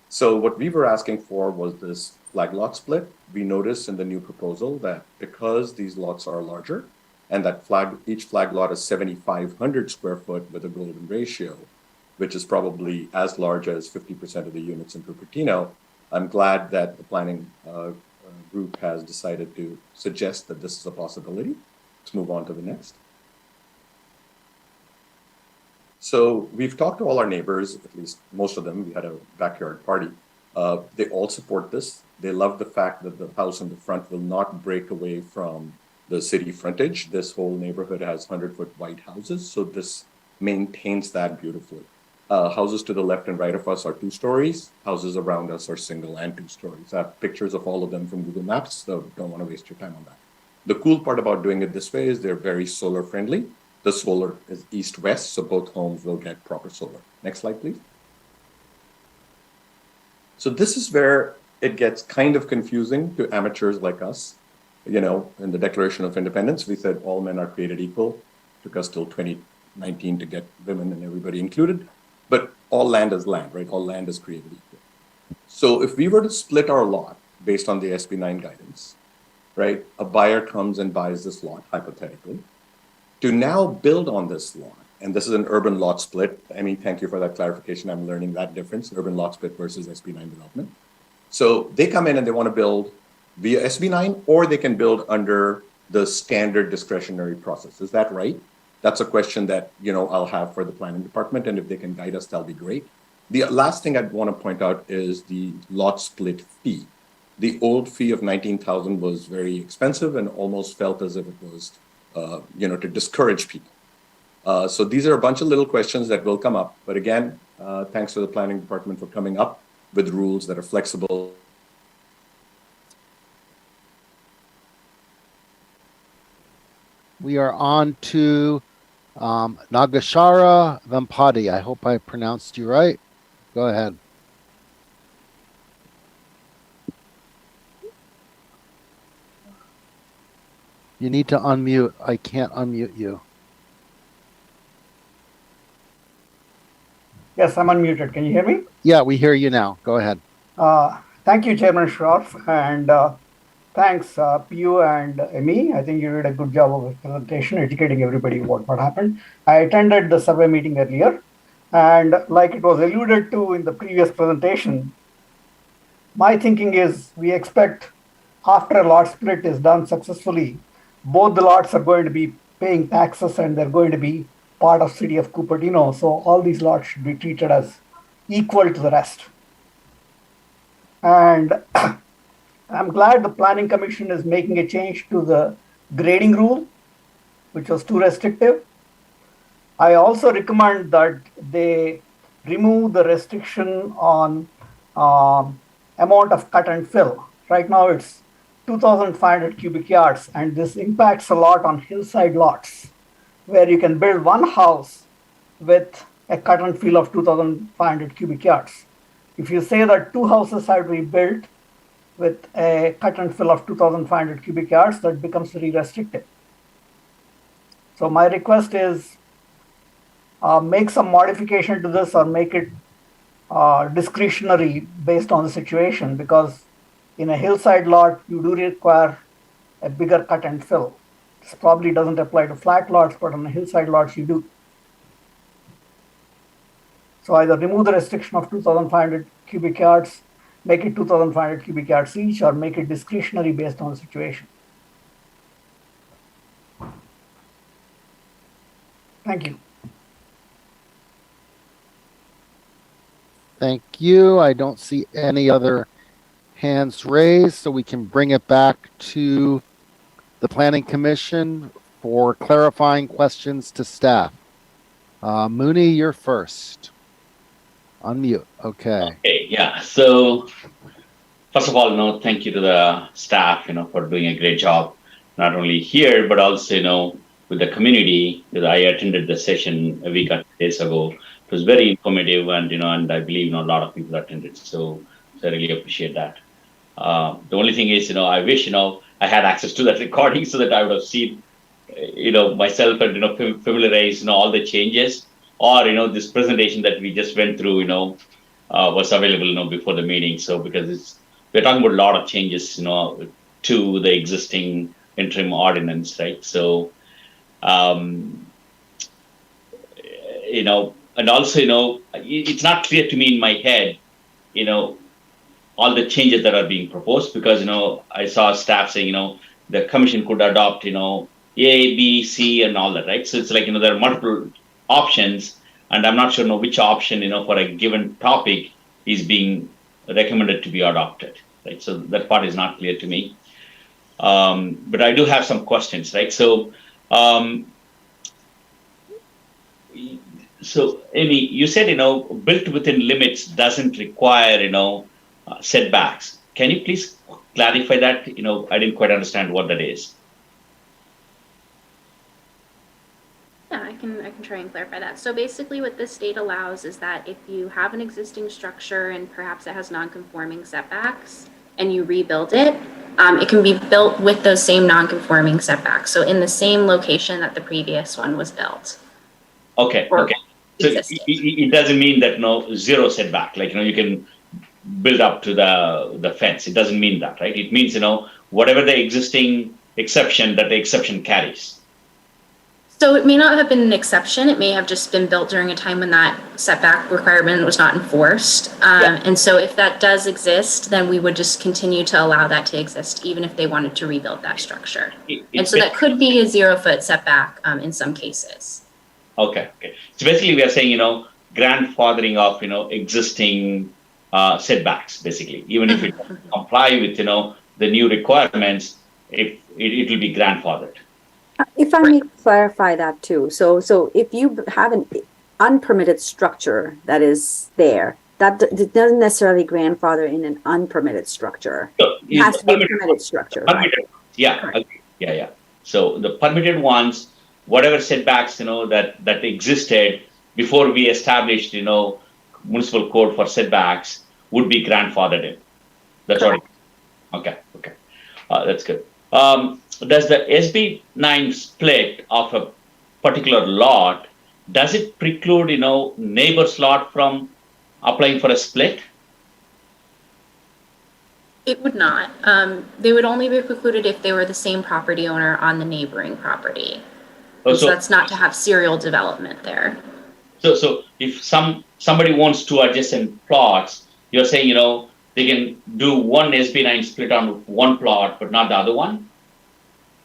So what we were asking for was this flag lot split. We noticed in the new proposal that because these lots are larger and that each flag lot is 7,500 square foot with a golden ratio, which is probably as large as 50% of the units in Cupertino, I'm glad that the planning group has decided to suggest that this is a possibility. Let's move on to the next. So we've talked to all our neighbors, at least most of them. We had a backyard party. They all support this. They love the fact that the house in the front will not break away from the city frontage. This whole neighborhood has 100-foot wide houses, so this maintains that beautifully. Houses to the left and right of us are 2 stories. Houses around us are single and 2 stories. I have pictures of all of them from Google Maps, so don't want to waste your time on that. The cool part about doing it this way is they're very solar friendly. The solar is east-west, so both homes will get proper solar. Next slide, please. So this is where it gets kind of confusing to amateurs like us. You know, in the Declaration of Independence, we said all men are created equal. It took us till 2019 to get women and everybody included. But all land is land, right? All land is created equal. So if we were to split our lot based on the SB9 guidance, right? A buyer comes and buys this lot, hypothetically. To now build on this lot, and this is an urban lot split. I mean, thank you for that clarification. I'm learning that difference, urban lot split versus SB9 development. So they come in and they want to build via SB9, or they can build under the standard discretionary process. Is that right? That's a question that, I'll have for the planning department, and if they can guide us, that'll be great. The last thing I'd want to point out is the lot split fee. The old fee of $19,000 was very expensive and almost felt as if it was, to discourage people. So these are a bunch of little questions that will come up. But again, thanks to the planning department for coming up with rules that are flexible. We are on to Nagashara Vempati. I hope I pronounced you right. Go ahead. You need to unmute. I can't unmute you. Yes, I'm unmuted. Can you hear me? Yeah, we hear you now. Go ahead. Thank you, Chairman Shroff, and thanks, Pio and Amy. I think you did a good job of the presentation, educating everybody what happened. I attended the survey meeting earlier, and like it was alluded to in the previous presentation, my thinking is we expect after a lot split is done successfully, both the lots are going to be paying taxes and they're going to be part of city of Cupertino. So all these lots should be treated as equal to the rest. And I'm glad the Planning Commission is making a change to the grading rule, which was too restrictive. I also recommend that they remove the restriction on amount of cut and fill. Right now it's 2,500 cubic yards, and this impacts a lot on hillside lots, where you can build one house with a cut and fill of 2,500 cubic yards. If you say that two houses have to be built with a cut and fill of 2,500 cubic yards, that becomes very restrictive. So my request is make some modification to this or make it discretionary based on the situation, because in a hillside lot, you do require a bigger cut and fill. This probably doesn't apply to flat lots, but on the hillside lots, you do. So either remove the restriction of 2,500 cubic yards, make it 2,500 cubic yards each, or make it discretionary based on the situation. Thank you. Thank you. I don't see any other hands raised, so we can bring it back to the Planning Commission for clarifying questions to staff. Mooney, you're first. Unmute. Okay. Okay, yeah. So first of all, thank you to the staff, for doing a great job, not only here, but also, with the community. Because I attended the session a week or 2 days ago. It was very informative, and I believe a lot of people attended. So I really appreciate that. The only thing is, I wish, I had access to that recording so that I would have seen, myself and, familiarize, all the changes, or, this presentation that we just went through, was available, before the meeting. So because we're talking about a lot of changes, to the existing interim ordinance, right? So, and also, it's not clear to me in my head, all the changes that are being proposed, because, I saw staff saying, the commission could adopt, A, B, C, and all that, right? So it's like, there are multiple options, and I'm not sure, which option, for a given topic is being recommended to be adopted, right? So that part is not clear to me. But I do have some questions, right? So, so Amy, you said, built within limits doesn't require, setbacks. Can you please clarify that? I didn't quite understand what that is. Yeah, I can try and clarify that. So basically what this state allows is that if you have an existing structure and perhaps it has non-conforming setbacks and you rebuild it, it can be built with those same non-conforming setbacks. So in the same location that the previous one was built. Okay, okay. So it doesn't mean that zero setback, like, you can build up to the fence. It doesn't mean that, right? It means, whatever the existing exception that the exception carries. So So it may not have been an exception. It may have just been built during a time when that setback requirement was not enforced. And so if that does exist, then we would just continue to allow that to exist, even if they wanted to rebuild that structure. And so that could be a 0-foot setback in some cases. Okay. So basically we are saying, grandfathering of, existing setbacks, basically. Even if it doesn't comply with, the new requirements, if it will be grandfathered. If I may clarify that too. So if you have an unpermitted structure that is there, that doesn't necessarily grandfather in an unpermitted structure. It has to be a permitted structure. Right? Yeah. Yeah. So the permitted ones, whatever setbacks, that existed before we established, municipal code for setbacks would be grandfathered in. That's right. Okay. That's good. Does the Sb9 split of a particular lot, does it preclude, neighbor's lot from applying for a split? It would not. They would only be precluded if they were the same property owner on the neighboring property. So that's not to have serial development there. So if somebody owns 2 adjacent plots, you're saying, they can do one Sb9 split on one plot, but not the other one?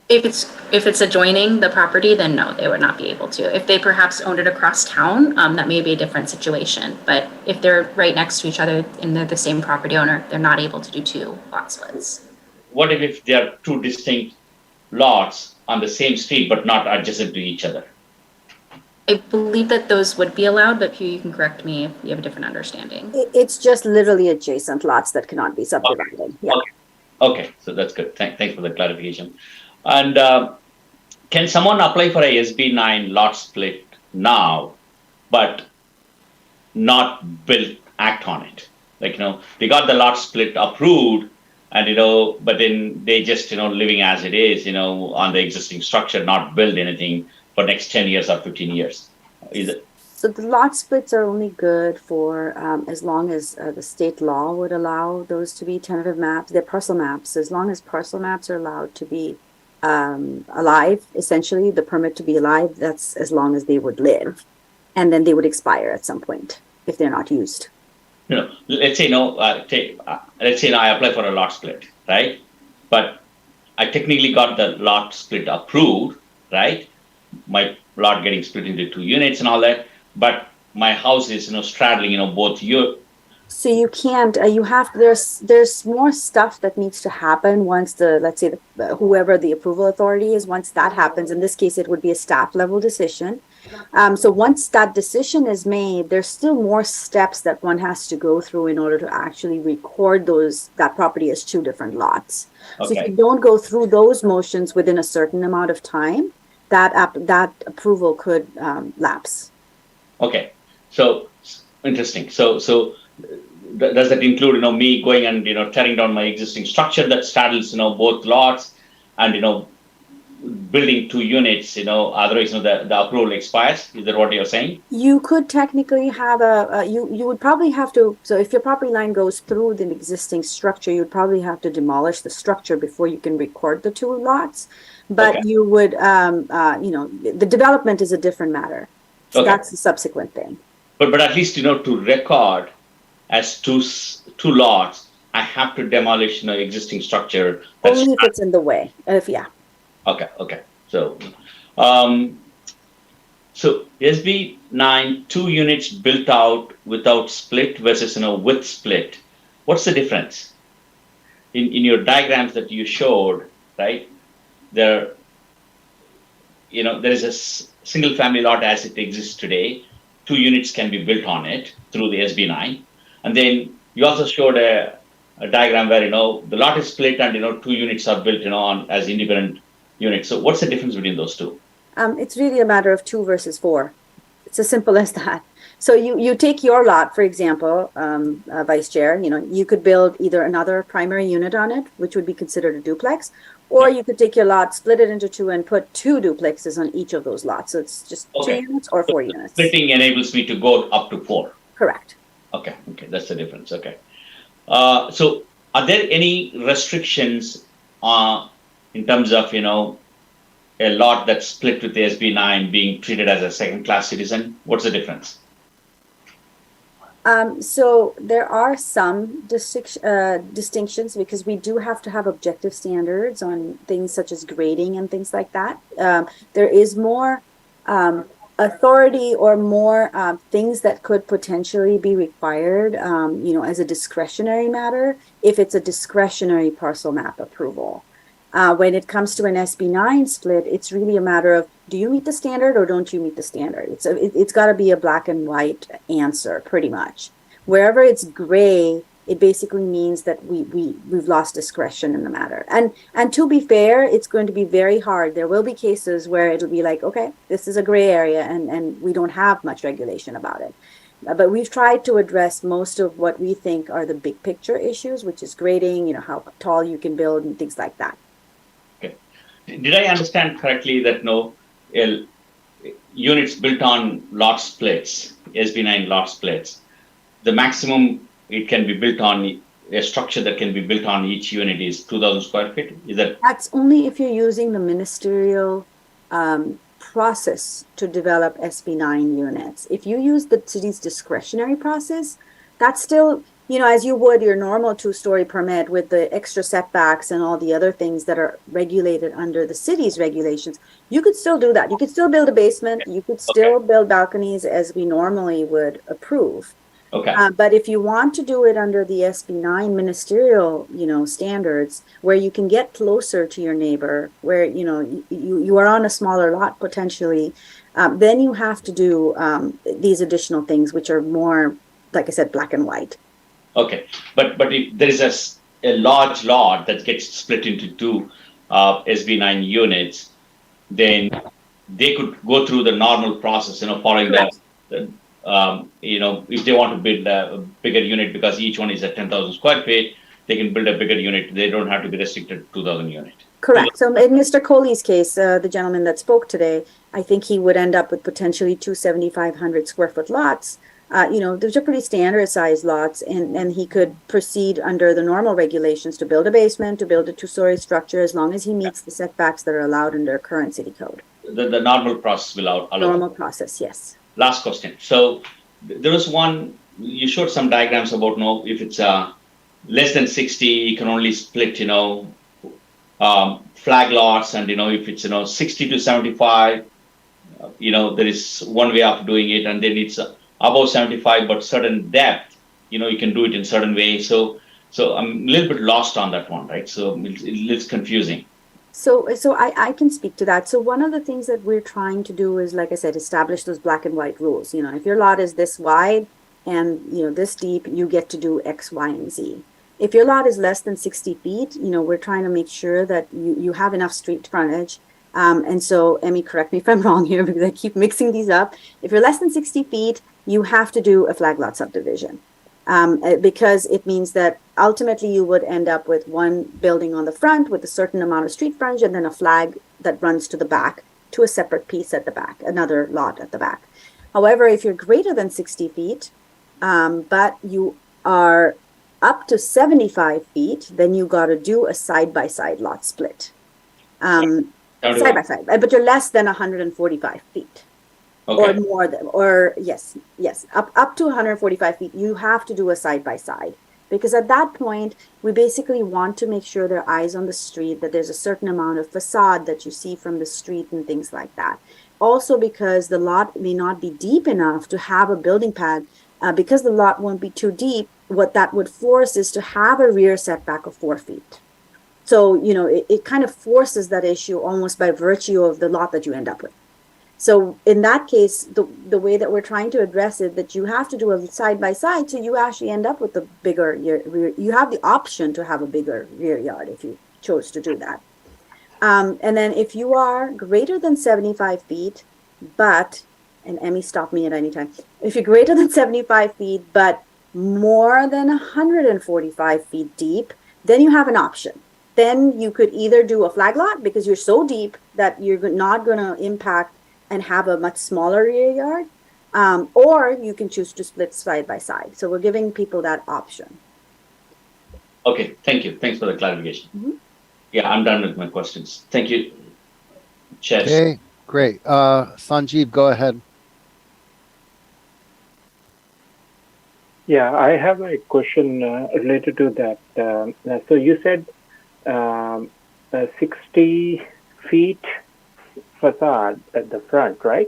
If it's adjoining the property, then no, they would not be able to. If they perhaps owned it across town, that may be a different situation. But if they're right next to each other and they're the same property owner, they're not able to do 2 lot splits. What if there are 2 distinct lots on the same street but not adjacent to each other? I believe that those would be allowed, but you can correct me if you have a different understanding. It's just literally adjacent lots that cannot be subdivided. Okay. Yeah. Okay, so that's good. Thanks for the clarification. And can someone apply for a Sb9 lot split now, but not act on it? Like, they got the lot split approved and, but then they just, living as it is, on the existing structure, not build anything for next 10 years or 15 years. Is it? So the lot splits are only good for as long as the state law would allow those to be tentative maps. They're parcel maps. As long as parcel maps are allowed to be alive, essentially, the permit to be alive, that's as long as they would live. And then they would expire at some point if they're not used. Let's say, let's say I apply for a lot split, right? But I technically got the lot split approved, right? My lot getting split into 2 units and all that, but my house is, straddling, both you. So you can't, you have, there's more stuff that needs to happen once let's say whoever the approval authority is, once that happens, in this case, it would be a staff level decision. So once that decision is made, there's still more steps that one has to go through in order to actually record that property as 2 different lots. Okay. So if you don't go through those motions within a certain amount of time, that approval could lapse. Okay, so interesting. So does that include, me going and, tearing down my existing structure that straddles, both lots and, building 2 units, otherwise, the approval expires? Is that what you're saying? You could technically have you would probably have to, so if your property line goes through the existing structure, you'd probably have to demolish the structure before you can record the 2 lots. But okay. You would, the development is a different matter. So okay. That's the subsequent thing. But at least, to record as two lots, I have to demolish existing structure. Only if it's in the way. Yeah. Okay. So, so Sb9 2 units built out without split versus with split. What's the difference? In your diagrams that you showed, right? There is a single family lot as it exists today. 2 units can be built on it through the Sb9. And then you also showed a diagram where, the lot is split and, 2 units are built, on as independent units. So what's the difference between those 2? It's really a matter of 2 versus 4. It's as simple as that. So you take your lot, for example, Vice Chair, you could build either another primary unit on it, which would be considered a duplex, or you could take your lot, split it into 2 and put 2 duplexes on each of those lots. So it's just 2 units or 4 units. Splitting enables me to go up to 4. Correct. Okay. That's the difference. Okay. So are there any restrictions in terms of, a lot that's split with the SB9 being treated as a second-class citizen? What's the difference? So there are some distinctions because we do have to have objective standards on things such as grading and things like that. There is more authority or more things that could potentially be required, as a discretionary matter if it's a discretionary parcel map approval. When it comes to an SB9 split, it's really a matter of, do you meet the standard or don't you meet the standard? It's got to be a black and white answer, pretty much. Wherever it's gray, it basically means that we've lost discretion in the matter. And to be fair, it's going to be very hard. There will be cases where it'll be like, okay, this is a gray area and we don't have much regulation about it. But we've tried to address most of what we think are the big picture issues, which is grading, how tall you can build and things like that. Did I understand correctly that units built on lot splits, SB9 lot splits, the maximum it can be built on, a structure that can be built on each unit is 2,000 square feet? Is that? That's only if you're using the ministerial process to develop SB9 units. If you use the city's discretionary process, that's still, as you would your normal 2-story permit with the extra setbacks and all the other things that are regulated under the city's regulations, you could still do that. You could still build a basement. You could still build balconies as we normally would approve. Okay. But if you want to do it under the SB9 ministerial, standards, where you can get closer to your neighbor, where, you are on a smaller lot potentially, then you have to do these additional things, which are more, like I said, black and white. Okay, but if there is a large lot that gets split into two SB9 units, then they could go through the normal process, following the if they want to build a bigger unit because each one is at 10,000 square feet, they can build a bigger unit. They don't have to be restricted to 2,000 unit. Correct. So in Mr. Coley's case, the gentleman that spoke today, I think he would end up with potentially 2 7,500 square foot lots. Those are pretty standard sized lots, and he could proceed under the normal regulations to build a basement, to build a 2-story structure, as long as he meets the setbacks that are allowed under current city code. The normal process will allow. Normal process, yes. Last question. So there was one, you showed some diagrams about, if it's less than 60, you can only split, flag lots, and, if it's, 60 to 75, there is one way of doing it, and then it's above 75, but certain depth, you can do it in certain way. So I'm a little bit lost on that one, right? So it's confusing. So I can speak to that. So one of the things that we're trying to do is, like I said, establish those black and white rules. If your lot is this wide and, this deep, you get to do X, Y, and Z. If your lot is less than 60 feet, we're trying to make sure that you have enough street frontage. And so, Emmy, correct me if I'm wrong here because I keep mixing these up. If you're less than 60 feet, you have to do a flag lot subdivision. Because it means that ultimately you would end up with one building on the front with a certain amount of street frontage and then a flag that runs to the back to a separate piece at the back, another lot at the back. However, if you're greater than 60 feet, but you are up to 75 feet, then you got to do a side-by-side lot split. Side-by-side, but you're less than 145 feet. Okay. Or more than, or yes, up to 145 feet, you have to do a side by side, because at that point, we basically want to make sure there are eyes on the street, that there's a certain amount of facade that you see from the street and things like that. Also, because the lot may not be deep enough to have a building pad, because the lot won't be too deep, what that would force is to have a rear setback of 4 feet. So, it kind of forces that issue almost by virtue of the lot that you end up with. So in that case, the way that we're trying to address it, that you have to do a side by side, so you actually end up with a bigger rear. You have the option to have a bigger rear yard if you chose to do that. And then if you are greater than 75 feet, but, and Emmy, stop me at any time. If you're greater than 75 feet, but more than 145 feet deep, then you have an option. Then you could either do a flag lot because you're so deep that you're not going to impact and have a much smaller rear yard, or you can choose to split side by side. So we're giving people that option. Okay, thank you. Thanks for the clarification. Mm-hmm. Yeah, I'm done with my questions. Thank you. Chair. Okay, great. Sanjeev, go ahead. Yeah, I have a question related to that. So you said 60 feet facade at the front, right?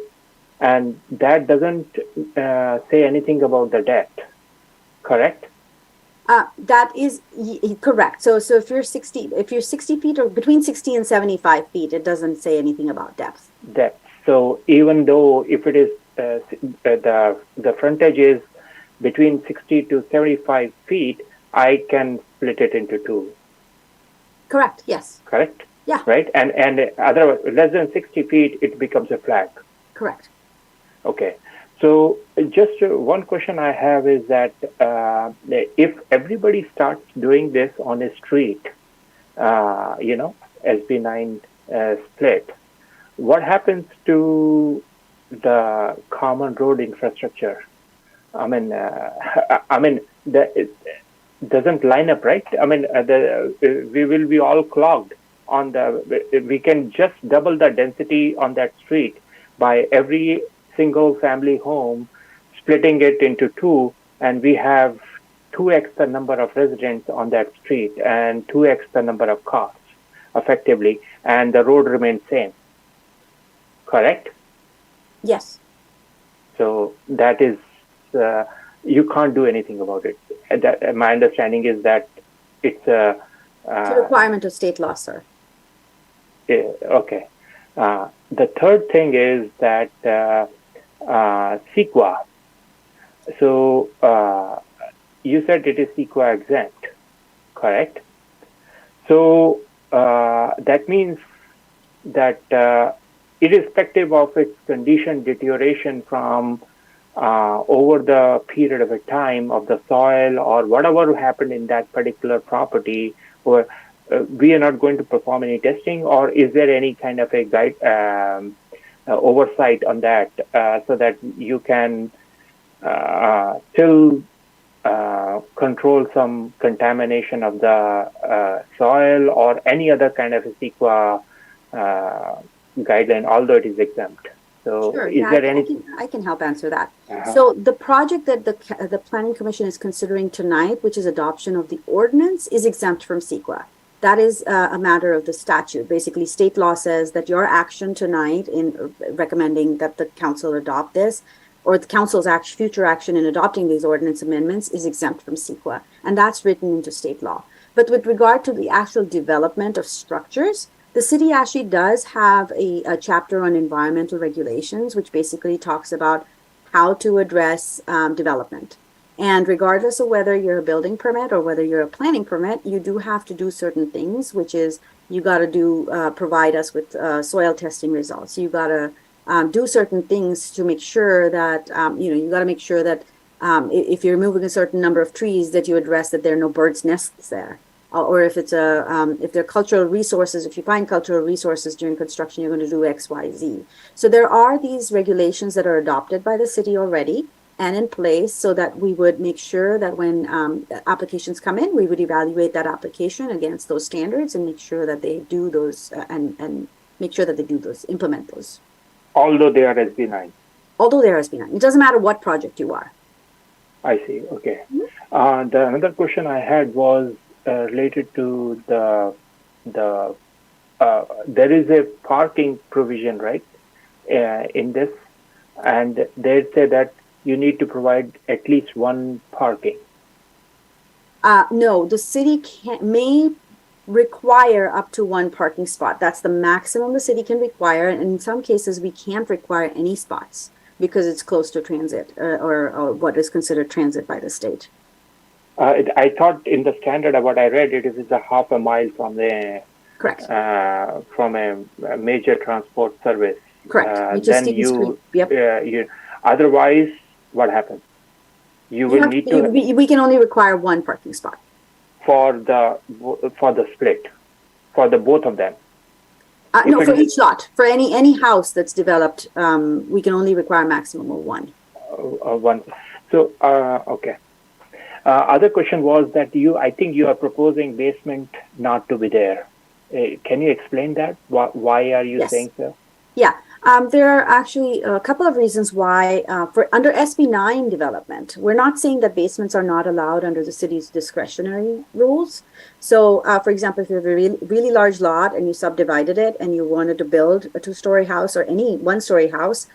And that doesn't say anything about the depth, correct? That is correct. So if you're 60 feet or between 60 and 75 feet, it doesn't say anything about depth. Depth. So even though if it is the frontage is between 60 to 75 feet, I can split it into two. Correct. Yes. Correct. Yeah. Right. And otherwise, less than 60 feet, it becomes a flag. Correct. Okay. So just one question I have is that if everybody starts doing this on a street, Sb9 split, what happens to the common road infrastructure? I mean, it doesn't line up, right? I mean, we will be all clogged on we can just double the density on that street by every single family home, splitting it into two, and we have 2x the number of residents on that street and 2x the number of cars effectively, and the road remains same. Correct? Yes. So that is, you can't do anything about it. My understanding is that it's a requirement of state law, sir. Okay. The third thing is that CEQA. So you said it is CEQA exempt, correct? So that means that irrespective of its condition deterioration from over the period of a time of the soil or whatever happened in that particular property, or we are not going to perform any testing, or is there any kind of a guide oversight on that so that you can still control some contamination of the soil or any other kind of a CEQA guideline, although it is exempt? So sure, is there any? I can help answer that. So the project that the Planning Commission is considering tonight, which is adoption of the ordinance, is exempt from CEQA. That is a matter of the statute. Basically, state law says that your action tonight in recommending that the council adopt this, or the council's future action in adopting these ordinance amendments, is exempt from CEQA. And that's written into state law. But with regard to the actual development of structures, the city actually does have a chapter on environmental regulations, which basically talks about how to address development. And regardless of whether you're a building permit or whether you're a planning permit, you do have to do certain things, which is you got to provide us with soil testing results. You got to do certain things to make sure that, you got to make sure that if you're removing a certain number of trees, that you address that there are no birds' nests there. Or if it's if they're cultural resources, if you find cultural resources during construction, you're going to do X, Y, Z. So there are these regulations that are adopted by the city already and in place, so that we would make sure that when applications come in, we would evaluate that application against those standards and make sure that they do those and make sure that they do those, implement those. Although they are Sb9. Although they are Sb9, it doesn't matter what project you are. I see. Okay. The another question I had was related to there is a parking provision, right, in this, and they say that you need to provide at least one parking. No, the city may require up to one parking spot. That's the maximum the city can require, and in some cases we can't require any spots because it's close to transit or what is considered transit by the state. I thought in the standard what I read, it is a half a mile from the correct from a major transport service. Correct. Then you, yep. Otherwise, what happens? You will need to. We can only require one parking spot for the split, for the both of them. No, for each lot. For any house that's developed, we can only require a maximum of one. One. So okay. Other question was that I think you are proposing basement not to be there. Can you explain that? Why are you saying so? Yeah, there are actually a couple of reasons why for under Sb9 development, we're not saying that basements are not allowed under the city's discretionary rules. So, for example, if you have a really large lot and you subdivided it and you wanted to build a two-story house or any one-story house,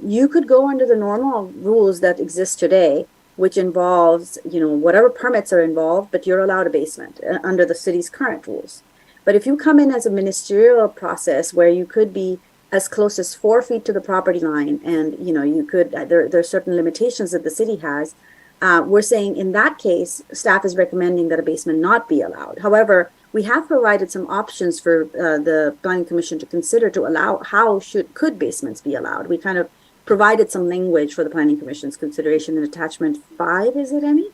you could go under the normal rules that exist today, which involves, whatever permits are involved, but you're allowed a basement under the city's current rules. But if you come in as a ministerial process where you could be as close as 4 feet to the property line, and you could there are certain limitations that the city has. We're saying in that case, staff is recommending that a basement not be allowed. However, we have provided some options for the Planning Commission to consider to allow could basements be allowed. We kind of provided some language for the Planning Commission's consideration in attachment 5. Is it any?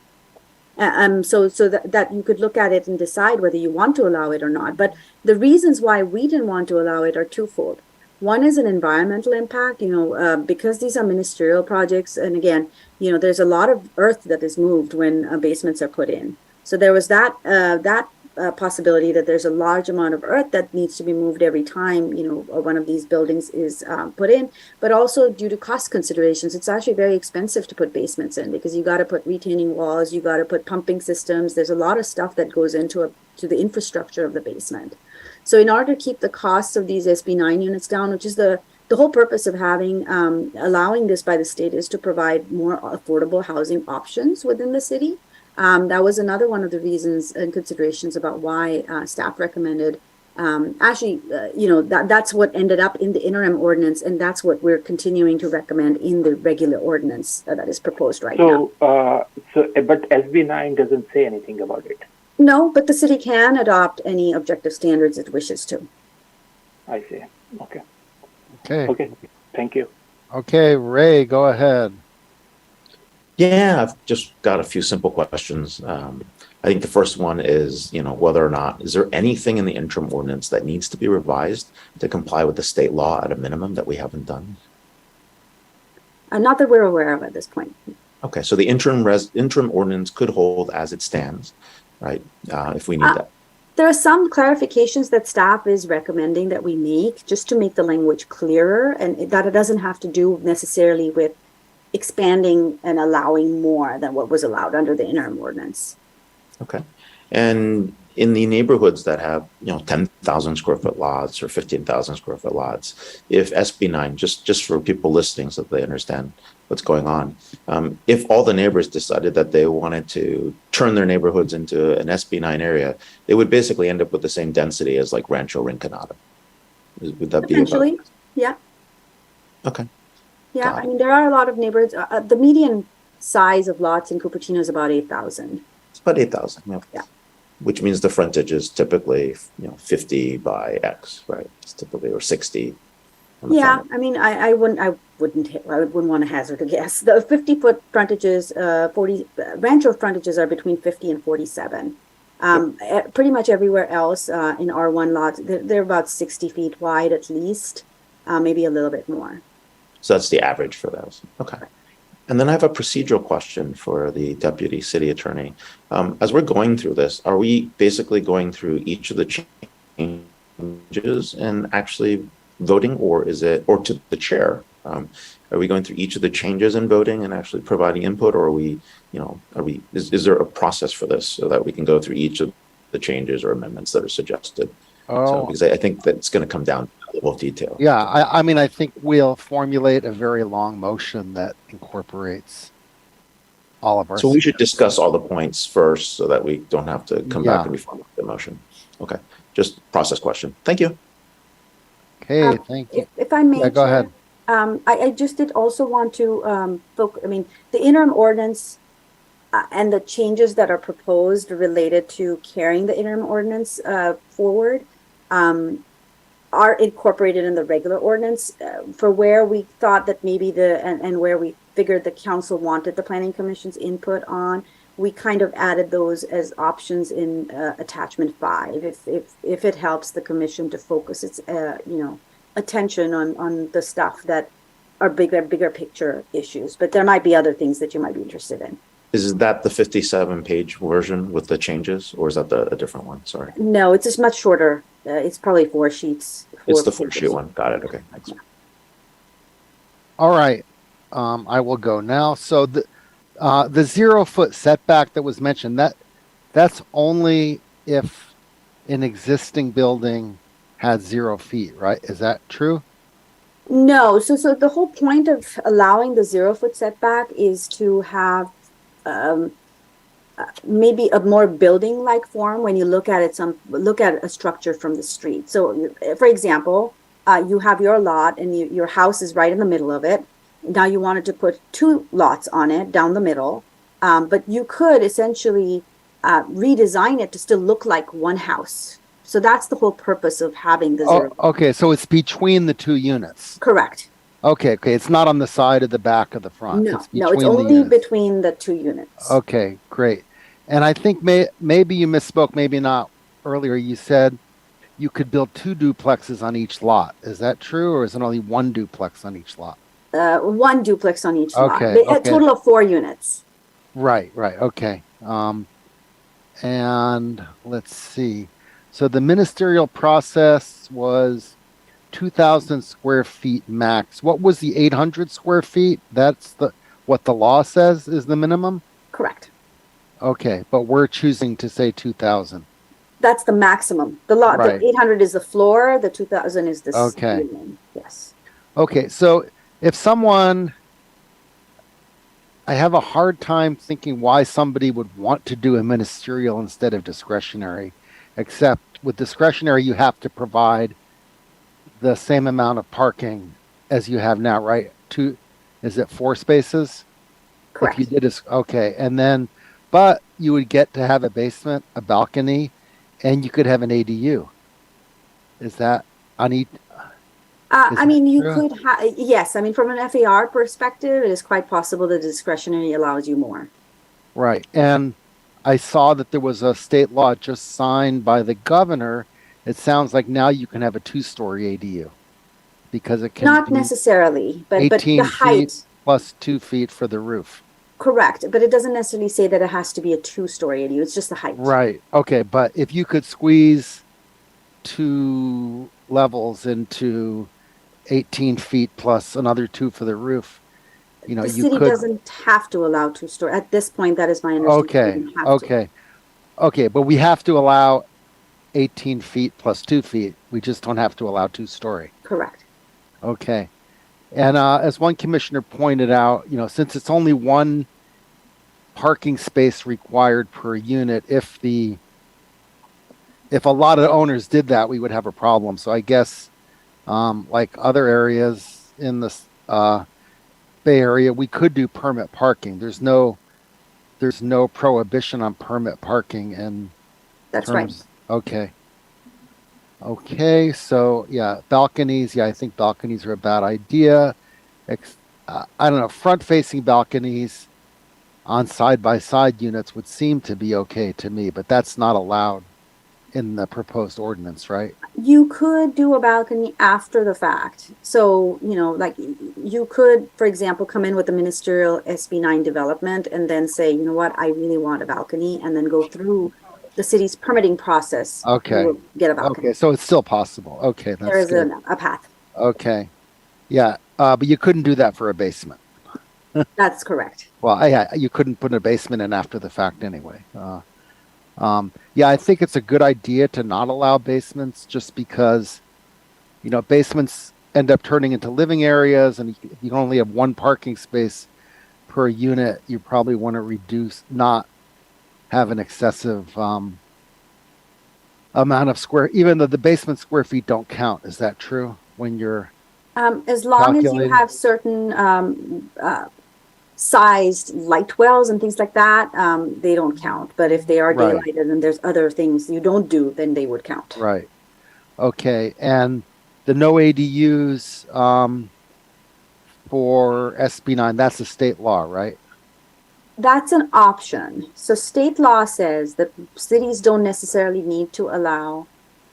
So that you could look at it and decide whether you want to allow it or not. But the reasons why we didn't want to allow it are twofold. One is an environmental impact, because these are ministerial projects. And again, there's a lot of earth that is moved when basements are put in. So there was that possibility that there's a large amount of earth that needs to be moved every time, one of these buildings is put in. But also due to cost considerations, it's actually very expensive to put basements in because you got to put retaining walls, you got to put pumping systems. There's a lot of stuff that goes into to the infrastructure of the basement. So in order to keep the costs of these Sb9 units down, which is the whole purpose of having allowing this by the state, is to provide more affordable housing options within the city. That was another one of the reasons and considerations about why staff recommended. That's what ended up in the interim ordinance, and that's what we're continuing to recommend in the regular ordinance that is proposed right now. But Sb9 doesn't say anything about it. No, but the city can adopt any objective standards it wishes to. I see. Okay. Okay. Thank you. Okay, Ray, go ahead. Yeah, I've just got a few simple questions. I think the first one is, whether or not, is there anything in the interim ordinance that needs to be revised to comply with the state law at a minimum that we haven't done? Not that we're aware of at this point. Okay, so the interim ordinance could hold as it stands, right? If we need that. There are some clarifications that staff is recommending that we make just to make the language clearer, and that it doesn't have to do necessarily with expanding and allowing more than what was allowed under the interim ordinance. Okay. And in the neighborhoods that have, 10,000 square foot lots or 15,000 square foot lots, if Sb9, just for people listening so that they understand what's going on, if all the neighbors decided that they wanted to turn their neighborhoods into an Sb9 area, they would basically end up with the same density as like Rancho Rinconada. Would that be Potentially, yeah. Okay. Yeah, I mean, there are a lot of neighborhoods. The median size of lots in Cupertino is about 8,000. It's about 8,000, yeah. Which means the frontage is typically, 50 by X, right? It's typically, or 60. Yeah, I mean, I wouldn't want to hazard a guess. The 50-foot frontages, Rancho frontages are between 50 and 47. Pretty much everywhere else in R1 lots, they're about 60 feet wide at least, maybe a little bit more. So that's the average for those. Okay. And then I have a procedural question for the deputy city attorney. As we're going through this, are we basically going through each of the changes and actually voting, or to the chair? Are we going through each of the changes and voting and actually providing input, or is there a process for this so that we can go through each of the changes or amendments that are suggested? Because I think that it's going to come down to a level of detail. Yeah, I mean, I think we'll formulate a very long motion that incorporates all of our. So we should discuss all the points first so that we don't have to come back and reformulate the motion. Okay, just process question. Thank you. Okay, thank you. If I may, go ahead. I just did also want to the interim ordinance and the changes that are proposed related to carrying the interim ordinance forward are incorporated in the regular ordinance. For where we thought that maybe and where we figured the council wanted the planning commission's input on, we kind of added those as options in attachment 5 if it helps the commission to focus its attention on the stuff that are bigger picture issues. But there might be other things that you might be interested in. Is that the 57-page version with the changes, or is that a different one? Sorry. No, it's just much shorter. It's probably 4 sheets, It's the 4-shoe one. Got it. Okay, thanks. All right. I will go now. So the 0-foot setback that was mentioned, that's only if an existing building has 0 feet, right? Is that true? No, so the whole point of allowing the 0-foot setback is to have maybe a more building-like form when you look at it. Look at a structure from the street. So, for example, you have your lot and your house is right in the middle of it. Now you wanted to put 2 lots on it down the middle, but you could essentially redesign it to still look like one house. So that's the whole purpose of having the 0. Okay, so it's between the 2 units. Correct. Okay, it's not on the side of the back of the front. No, it's no, it's between the only units. between the 2 units. Okay, great. And I think maybe you misspoke, maybe not. Earlier you said you could build 2 duplexes on each lot. Is that true, or is it only 1 duplex on each lot? 1 duplex on each lot. Okay, A total of 4 units. Right, okay. And let's see. So the ministerial process was 2,000 square feet max. What was the 800 square feet? That's what the law says is the minimum? Correct. Okay, but we're choosing to say 2,000. That's the maximum. The law, Right. the 800 is the floor, the 2,000 is the Okay. ceiling. Yes. Okay, so if someone, I have a hard time thinking why somebody would want to do a ministerial instead of discretionary, except with discretionary, you have to provide the same amount of parking as you have now, right? Is it 4 spaces? Correct. If you did okay, and then, but you would get to have a basement, a balcony, and you could have an ADU. Is that on each? I mean, you true? could have, yes. I mean, from an FAR perspective, it is quite possible that discretionary allows you more. Right. And I saw that there was a state law just signed by the governor. It sounds like now you can have a 2-story ADU because it can Not be necessarily, but 18 the height. feet plus 2 feet for the roof. Correct. But it doesn't necessarily say that it has to be a 2-story ADU. It's just the height. Right. Okay. But if you could squeeze 2 levels into 18 feet plus another 2 for the roof, you know, The you city could. doesn't have to allow 2-story. At this point, that is my understanding. Okay. But we have to allow 18 feet plus 2 feet. We just don't have to allow 2-story. Correct. Okay. And as one commissioner pointed out, you know, since it's only 1 parking space required per unit, if a lot of owners did that, we would have a problem. So I guess like other areas in the Bay Area, we could do permit parking. There's no prohibition on permit parking in That's terms. Right. Okay. So yeah, balconies. Yeah, I think balconies are a bad idea. I don't know. Front-facing balconies on side-by-side units would seem to be okay to me, but that's not allowed in the proposed ordinance, right? You could do a balcony after the fact. So, you know, like you could, for example, come in with a ministerial Sb9 development and then say, you know what, I really want a balcony, and then go through the city's permitting process. Okay. To get a balcony. Okay, so it's still possible. Okay, that's there is good. a path. Okay. Yeah, but you couldn't do that for a basement. That's correct. Well, you couldn't put a basement in after the fact anyway. Yeah, I think it's a good idea to not allow basements just because, you know, basements end up turning into living areas, and if you only have 1 parking space per unit, you probably want to not have an excessive amount of even though the basement square feet don't count. Is that true when you're as long as you have certain sized light wells and things like that, they don't count. But if they are daylighted and there's other things you don't do, then they would count. Right. Okay. And the no ADUs for SB9, that's a state law, right? That's an option. So state law says that cities don't necessarily need to allow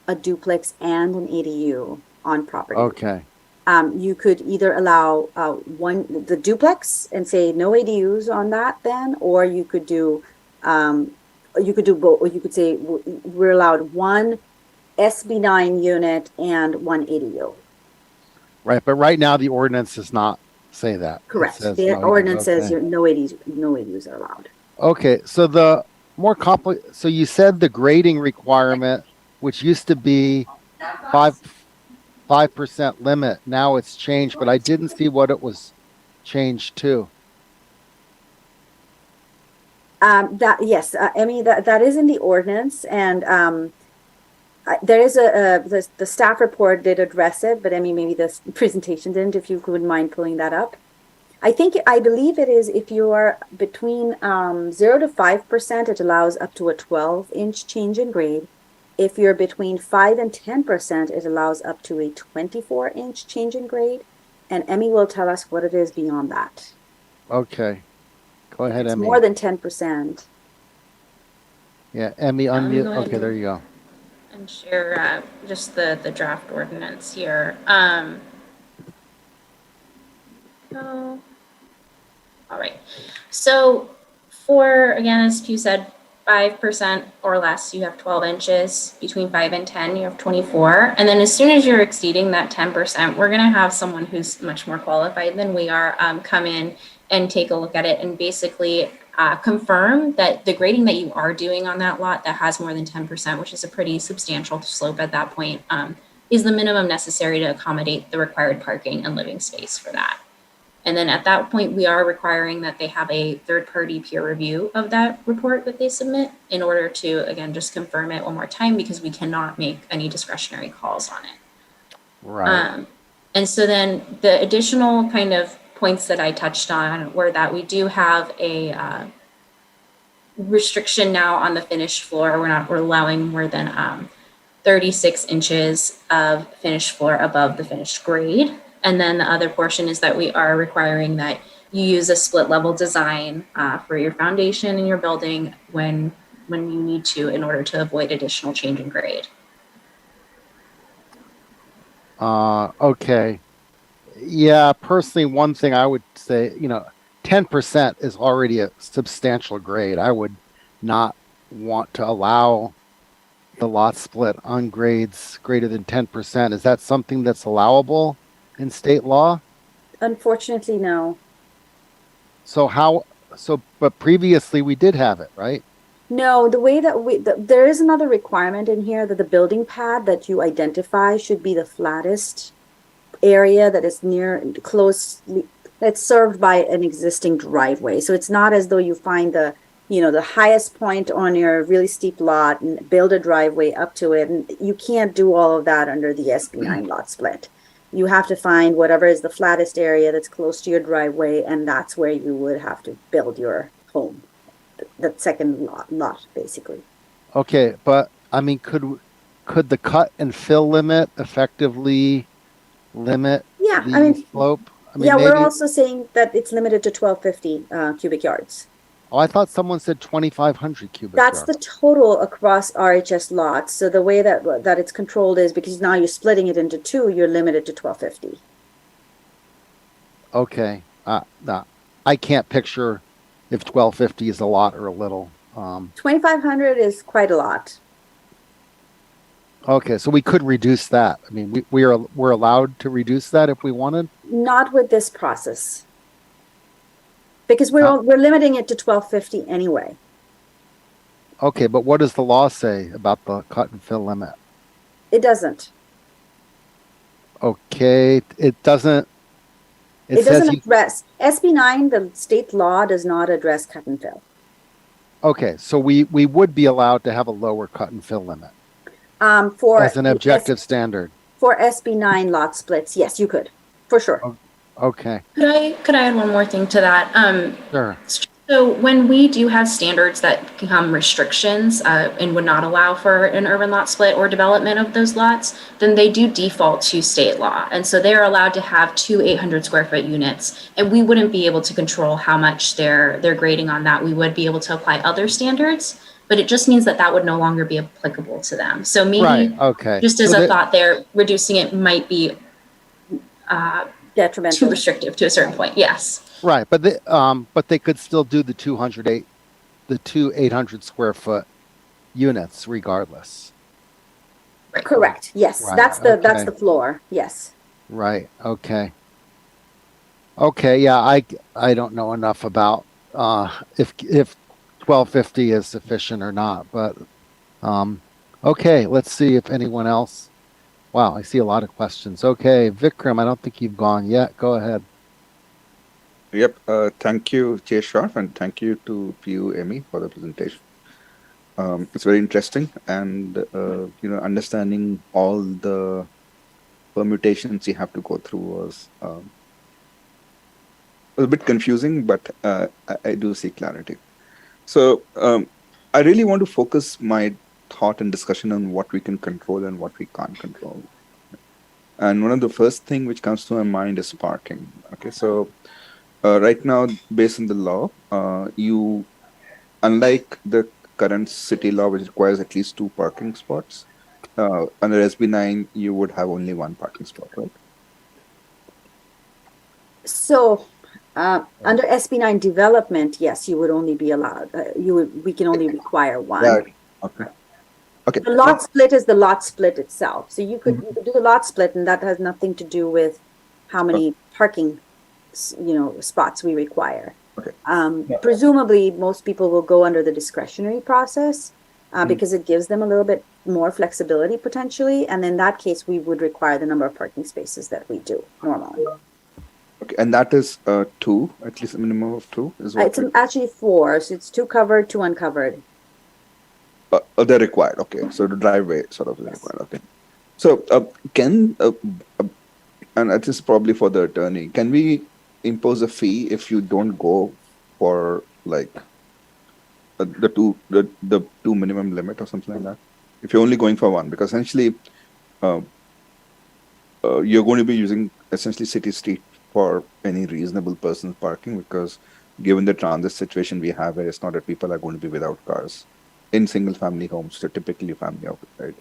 a duplex and an ADU on property. Okay. You could either allow the duplex and say no ADUs on that then, or you could do both. Or you could say we're allowed 1 SB9 unit and one ADU. Right, but right now the ordinance does not say that. It Correct. says The no ADUs. ordinance says Okay. no ADUs are allowed. Okay, so the more complex. So you said the grading requirement, which used to be 5% limit, now it's changed, but I didn't see what it was changed to. Yes, Emmy, that is in the ordinance, and there is the staff report did address it, but Emmy, maybe the presentation didn't. If you wouldn't mind pulling that up. I believe it is if you are between 0 to 5%, it allows up to a 12-inch change in grade. If you're between 5 and 10%, it allows up to a 24-inch change in grade. And Emmy will tell us what it is beyond that. Okay, go ahead, It's Emmy. more than 10%. Yeah, Emmy, unmute. Okay, there you go. And share just the draft ordinance here. All right. So for, again, as you said, 5% or less, you have 12 inches. Between 5 and 10, you have 24. And then as soon as you're exceeding that 10%, we're going to have someone who's much more qualified than we are come in and take a look at it and basically confirm that the grading that you are doing on that lot that has more than 10%, which is a pretty substantial slope at that point, is the minimum necessary to accommodate the required parking and living space for that. And then at that point, we are requiring that they have a third-party peer review of that report that they submit in order to, again, just confirm it one more time because we cannot make any discretionary calls on it. Right. And so then the additional kind of points that I touched on were that we do have a restriction now on the finished floor. We're allowing more than 36 inches of finished floor above the finished grade. And then the other portion is that we are requiring that you use a split level design for your foundation in your building when you need to in order to avoid additional change in grade. Okay. Yeah, personally, one thing I would say, 10% is already a substantial grade. I would not want to allow the lot split on grades greater than 10%. Is that something that's allowable in state law? Unfortunately, no. But previously we did have it, right? No, the way that there is another requirement in here that the building pad that you identify should be the flattest area that is that's served by an existing driveway. So it's not as though you find the highest point on your really steep lot and build a driveway up to it. And you can't do all of that under the SB9 lot split. You have to find whatever is the flattest area that's close to your driveway, and that's where you would have to build your home. The second lot, basically. Okay, but I mean, could the cut and fill limit effectively limit the slope? We're also saying that it's limited to 1250 cubic yards. Oh, I thought someone said 2,500 cubic That's yards. the total across RHS lots. So the way that it's controlled is because now you're splitting it into two, you're limited to 1250. Okay. I can't picture if 1250 is a lot or a little. 2,500 is quite a lot. Okay, so we could reduce that. I mean, we're allowed to reduce that if we wanted. Not with this process. Because we're limiting it to 1250 anyway. Okay, but what does the law say about the cut and fill limit? It doesn't. Okay, it doesn't. It doesn't address SB9. The state law does not address cut and fill. Okay, so we would be allowed to have a lower cut and fill limit as an objective standard. For SB9 lot splits, yes, you could, for sure. Okay. Could I add one more thing to that? Sure. So when we do have standards that become restrictions and would not allow for an urban lot split or development of those lots, then they do default to state law. And so they're allowed to have 2 800 square foot units. And we wouldn't be able to control how much they're grading on that. We would be able to apply other standards, but it just means that would no longer be applicable to them. So maybe just as a thought there, reducing it might be detrimental, too restrictive to a certain point. Yes. Right, but they could still do the 2 800 square foot units regardless. Correct. Yes, Right, that's the okay. floor. Yes. Right. Okay. Okay. Yeah. I don't know enough about if 1250 is sufficient or not, but okay. Let's see if anyone else. Wow, I see a lot of questions. Okay, Vikram, I don't think you've gone yet. Go ahead. Yep. Thank you, Chair Shroff, and thank you to you, Emmy, for the presentation. It's very interesting, and understanding all the permutations you have to go through was a bit confusing, but I do see clarity. So I really want to focus my thought and discussion on what we can control and what we can't control. And one of the first thing which comes to my mind is parking. Okay, so right now, based on the law, you, unlike the current city law, which requires at least 2 parking spots, under SB9, you would have only 1 parking spot, right? So, under Sb9 Development, yes, you would only be allowed. We can only require 1. Right. Okay. Okay. The lot split is the lot split itself. So you could do the lot split, and that has nothing to do with how many parking, spots we require. Okay. Presumably, most people will go under the discretionary process because it gives them a little bit more flexibility potentially. And in that case, we would require the number of parking spaces that we do normally. Okay, and that is 2, at least a minimum of 2 is what? It's actually 4. So it's 2 covered, 2 uncovered. They're required. Okay, so the driveway sort of is required. Okay. So can and this is probably for the attorney. Can we impose a fee if you don't go for like the two minimum limit or something like that? If you're only going for 1, because essentially you're going to be using essentially city street for any reasonable person's parking, because given the transit situation we have, where it's not that people are going to be without cars in single family homes, so typically family occupied.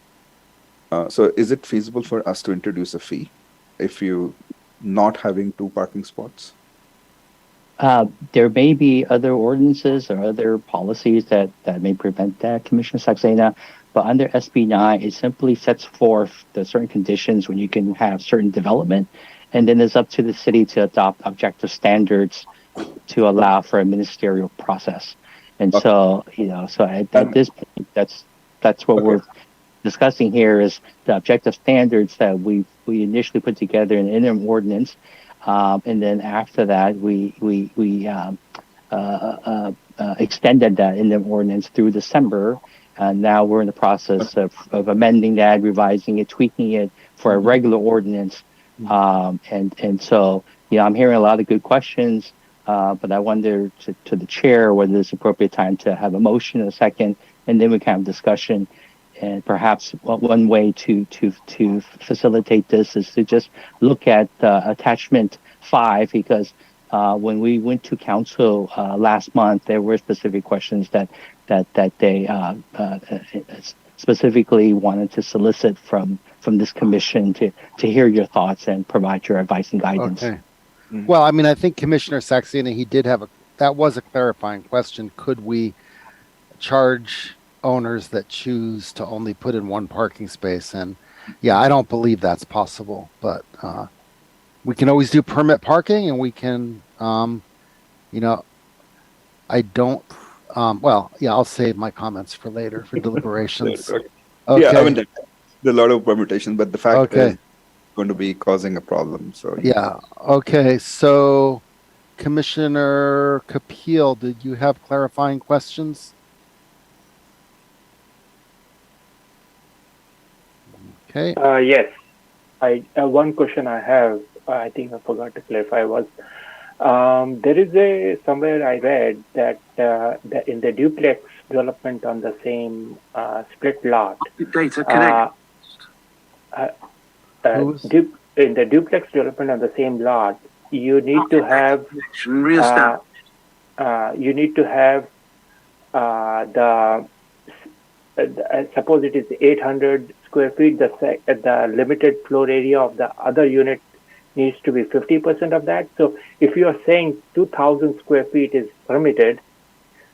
So is it feasible for us to introduce a fee if you not having 2 parking spots? There may be other ordinances or other policies that may prevent that, Commissioner Saxena, but under SB9, it simply sets forth the certain conditions when you can have certain development, and then it's up to the city to adopt objective standards to allow for a ministerial process. And so, so at this point, that's what we're discussing here is the objective standards that we initially put together in the interim ordinance, and then after that we extended that interim ordinance through December, and now we're in the process of amending that, revising it, tweaking it for a regular ordinance, and so I'm hearing a lot of good questions. But I wonder to the chair whether it's appropriate time to have a motion in a second, and then we can have discussion. And perhaps one way to facilitate this is to just look at attachment 5, because when we went to council last month, there were specific questions that they specifically wanted to solicit from this commission to hear your thoughts and provide your advice and guidance. Okay. Well, I mean, I think Commissioner Saxena, he did have that was a clarifying question. Could we charge owners that choose to only put in 1 parking space? And yeah, I don't believe that's possible, but we can always do permit parking, and we can, I don't, well, yeah, I'll save my comments for later for deliberations. Okay. Okay. Yeah, I mean, there's a lot of permutations, but the fact Okay. is going to be causing a problem. So Yeah. Okay. So, Commissioner Kapil, did you have clarifying questions? Okay. Yes. One question I have, I think I forgot to clarify, was there is somewhere I read that in the duplex development on the same split lot, Data connect. in the duplex development on the same lot, you need to have suppose it is 800 square feet, the limited floor area of the other unit needs to be 50% of that. So if you are saying 2,000 square feet is permitted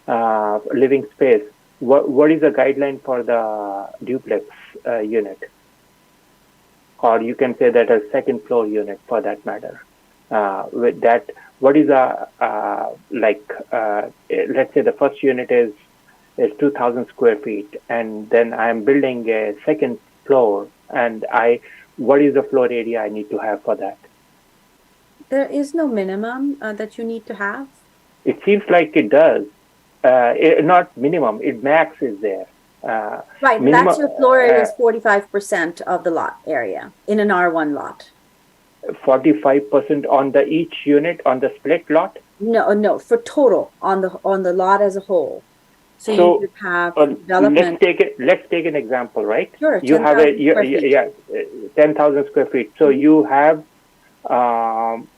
living space, what is the guideline for the duplex unit? or you can say that a second floor unit for that matter. With that, what is let's say the first unit is 2,000 square feet, and then I'm building a second floor, and what is the floor area I need to have for that? There is no minimum that you need to have. It seems like it does. Not minimum, max is there. Right, minimum, that's your floor area is 45% of the lot area in an R1 lot. 45% on the each unit on the split lot? No, for total on the lot as a whole. So you could have development. Let's take an example, right? Sure. You have 10,000 square feet. So you have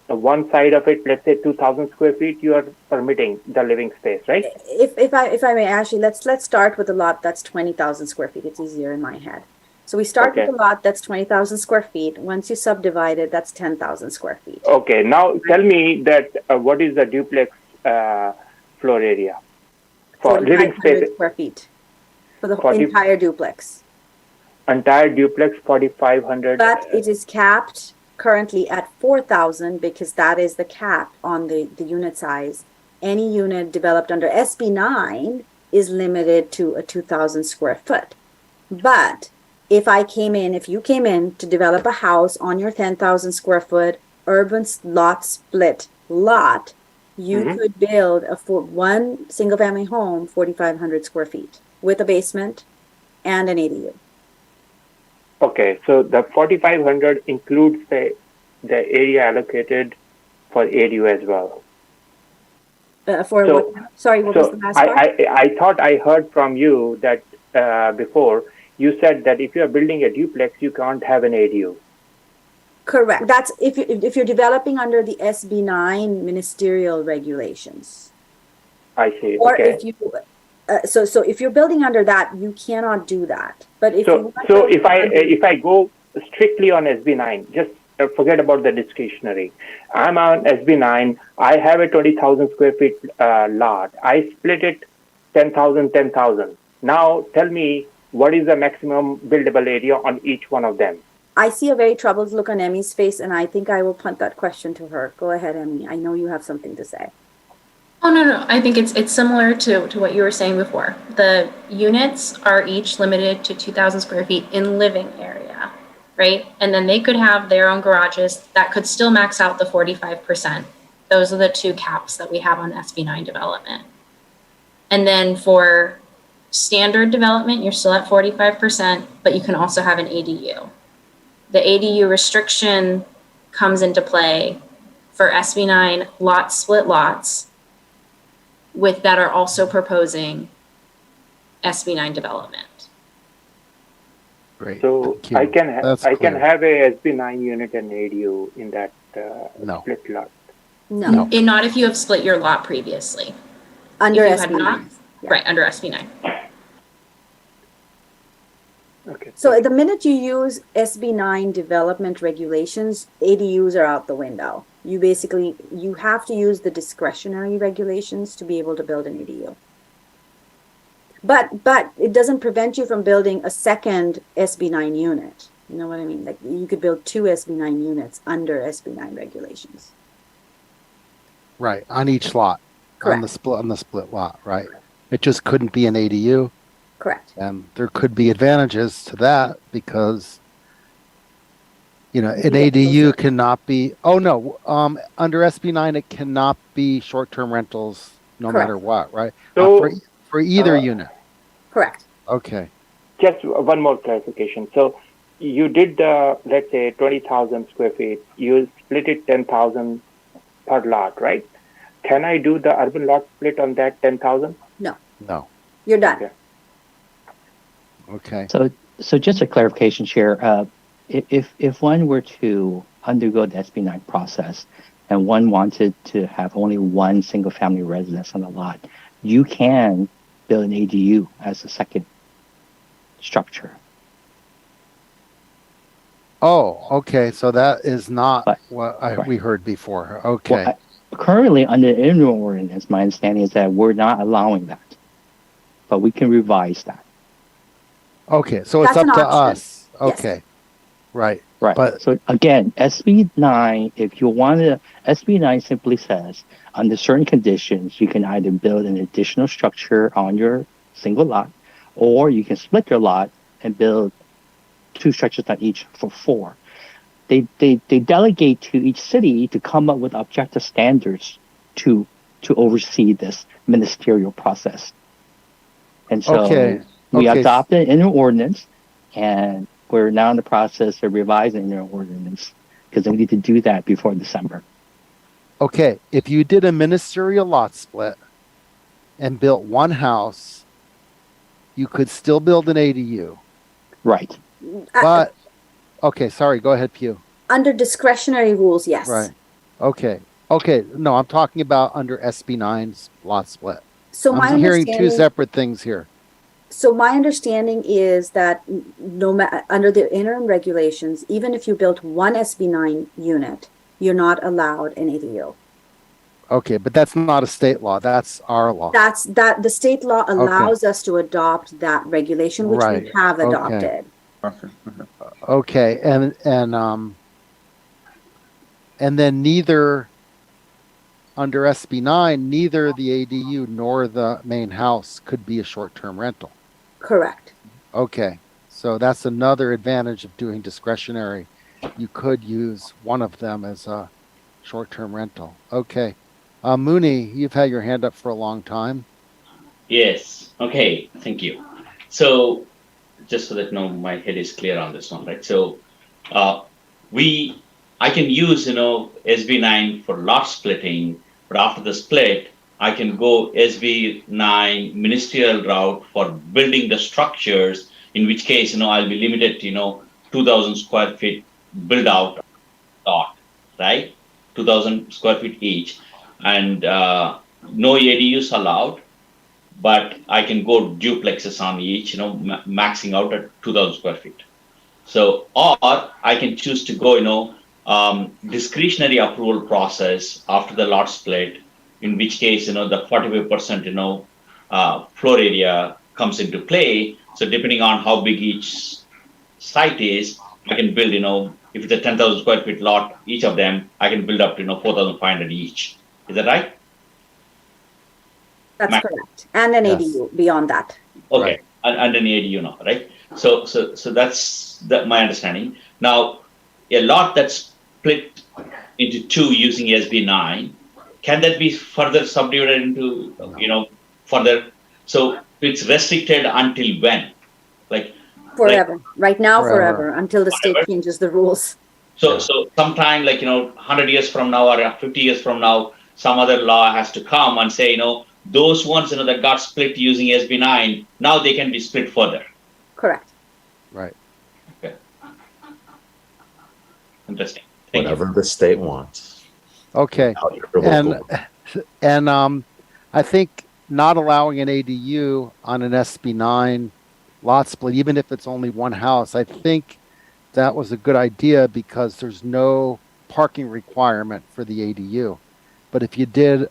one side of it, let's say 2,000 square feet, you are permitting the living space, right? If I may, Ashley, let's start with a lot that's 20,000 square feet. It's easier in my head. So we start with a lot that's 20,000 square feet. Once you subdivide it, that's 10,000 square feet. Okay. Now tell me that what is the duplex floor area for living space? Square feet for the entire duplex. Entire duplex, 4,500. But it is capped currently at 4,000 because that is the cap on the unit size. Any unit developed under SB9 is limited to a 2,000 square foot. But if you came in to develop a house on your 10,000 square foot urban lot split lot, you could build one single family home, 4,500 square feet with a basement and an ADU. Okay, so the 4,500 includes the area allocated for ADU as well. What was the last part? I thought I heard from you that before you said that if you are building a duplex, you can't have an ADU. Correct. That's if you're developing under the SB9 ministerial regulations. I see. Or okay. if you so if you're building under that, you cannot do that. But if if I go strictly on SB9, just forget about the discretionary. I'm on SB9. I have a 20,000 square feet lot. I split it 10,000, 10,000. Now tell me what is the maximum buildable area on each one of them? I see a very troubled look on Emmy's face, and I think I will punt that question to her. Go ahead, Emmy. I know you have something to say. Oh, no. I think it's similar to what you were saying before. The units are each limited to 2,000 square feet in living area, right? And then they could have their own garages that could still max out the 45%. Those are the two caps that we have on SB9 development. And then for standard development, you're still at 45%, but you can also have an ADU. The ADU restriction comes into play for SB9 split lots that are also proposing SB9 development. Great. So I can have a SB9 unit and ADU in that split lot. No. And not if you have split your lot previously. Under SB9. Right, under SB9. Okay. So the minute you use SB9 development regulations, ADUs are out the window. You have to use the discretionary regulations to be able to build an ADU. But it doesn't prevent you from building a second SB9 unit. You know what I mean? Like you could build two SB9 units under SB9 regulations. Right, on each lot. Correct. On the split lot, right? It just couldn't be an ADU. Correct. And there could be advantages to that because, an ADU cannot be, under SB9, it cannot be short-term rentals no matter what, right? So, for either unit. Correct. Okay. Just one more clarification. So you did, let's say, 20,000 square feet. You split it 10,000 per lot, right? Can I do the urban lot split on that 10,000? No. You're done. Okay. So just a clarification, Chair. If one were to undergo the SB9 process and one wanted to have only one single family residence on the lot, you can build an ADU as a second structure. Oh, okay. So that is not what we heard before. Okay. Well, currently, under the Interim Ordinance, my understanding is that we're not allowing that, but we can revise that. Okay, so it's That's up an to option. us. Okay. Yes. Right. Right. But So again, SB9, if you want to, SB9 simply says under certain conditions, you can either build an additional structure on your single lot, or you can split your lot and build 2 structures on each for 4. They delegate to each city to come up with objective standards to oversee this ministerial process. And so we adopted an ordinance, and we're now in the process of revising the ordinance because we need to do that before December. Okay, if you did a ministerial lot split and built one house, you could still build an ADU. Right. But, okay, sorry, go ahead, Pew. Under discretionary rules, yes. Right. Okay. Okay, no, I'm talking about under SB9's lot split. So I'm hearing 2 separate things here. So my understanding is that under the interim regulations, even if you built one SB9 unit, you're not allowed an ADU. Okay, but that's not a state law. That's our law. The state law allows us to adopt that regulation, which we have adopted. Okay, and then neither under SB9, neither the ADU nor the main house could be a short-term rental. Correct. Okay, so that's another advantage of doing discretionary. You could use one of them as a short-term rental. Okay. Mooney, you've had your hand up for a long time. Yes. Okay. Thank you. So just so that my head is clear on this one, right? So I can use, SB9 for lot splitting, but after the split, I can go SB9 ministerial route for building the structures, in which case, I'll be limited to, 2,000 square feet build out lot, right? 2,000 square feet each. And no ADUs allowed, but I can go duplexes on each, maxing out at 2,000 square feet. So, or I can choose to go, discretionary approval process after the lot split, in which case, the 45%, floor area comes into play. So depending on how big each site is, I can build, if it's a 10,000 square feet lot, each of them, I can build up to, 4,500 each. Is that right? That's correct. And an ADU beyond that. Okay. Right. And an ADU now, right? So that's my understanding. Now, a lot that's split into 2 using SB9, can that be further subdivided into, further? So it's restricted until when? Forever. Right now, forever, until the state changes the rules. So sometime 100 years from now or 50 years from now, some other law has to come and say, those ones, that got split using SB9, now they can be split further. Correct. Right. Okay. Interesting. Whatever the state wants. Okay. And I think not allowing an ADU on an SB9 lot split, even if it's only one house, I think that was a good idea because there's no parking requirement for the ADU. But if you did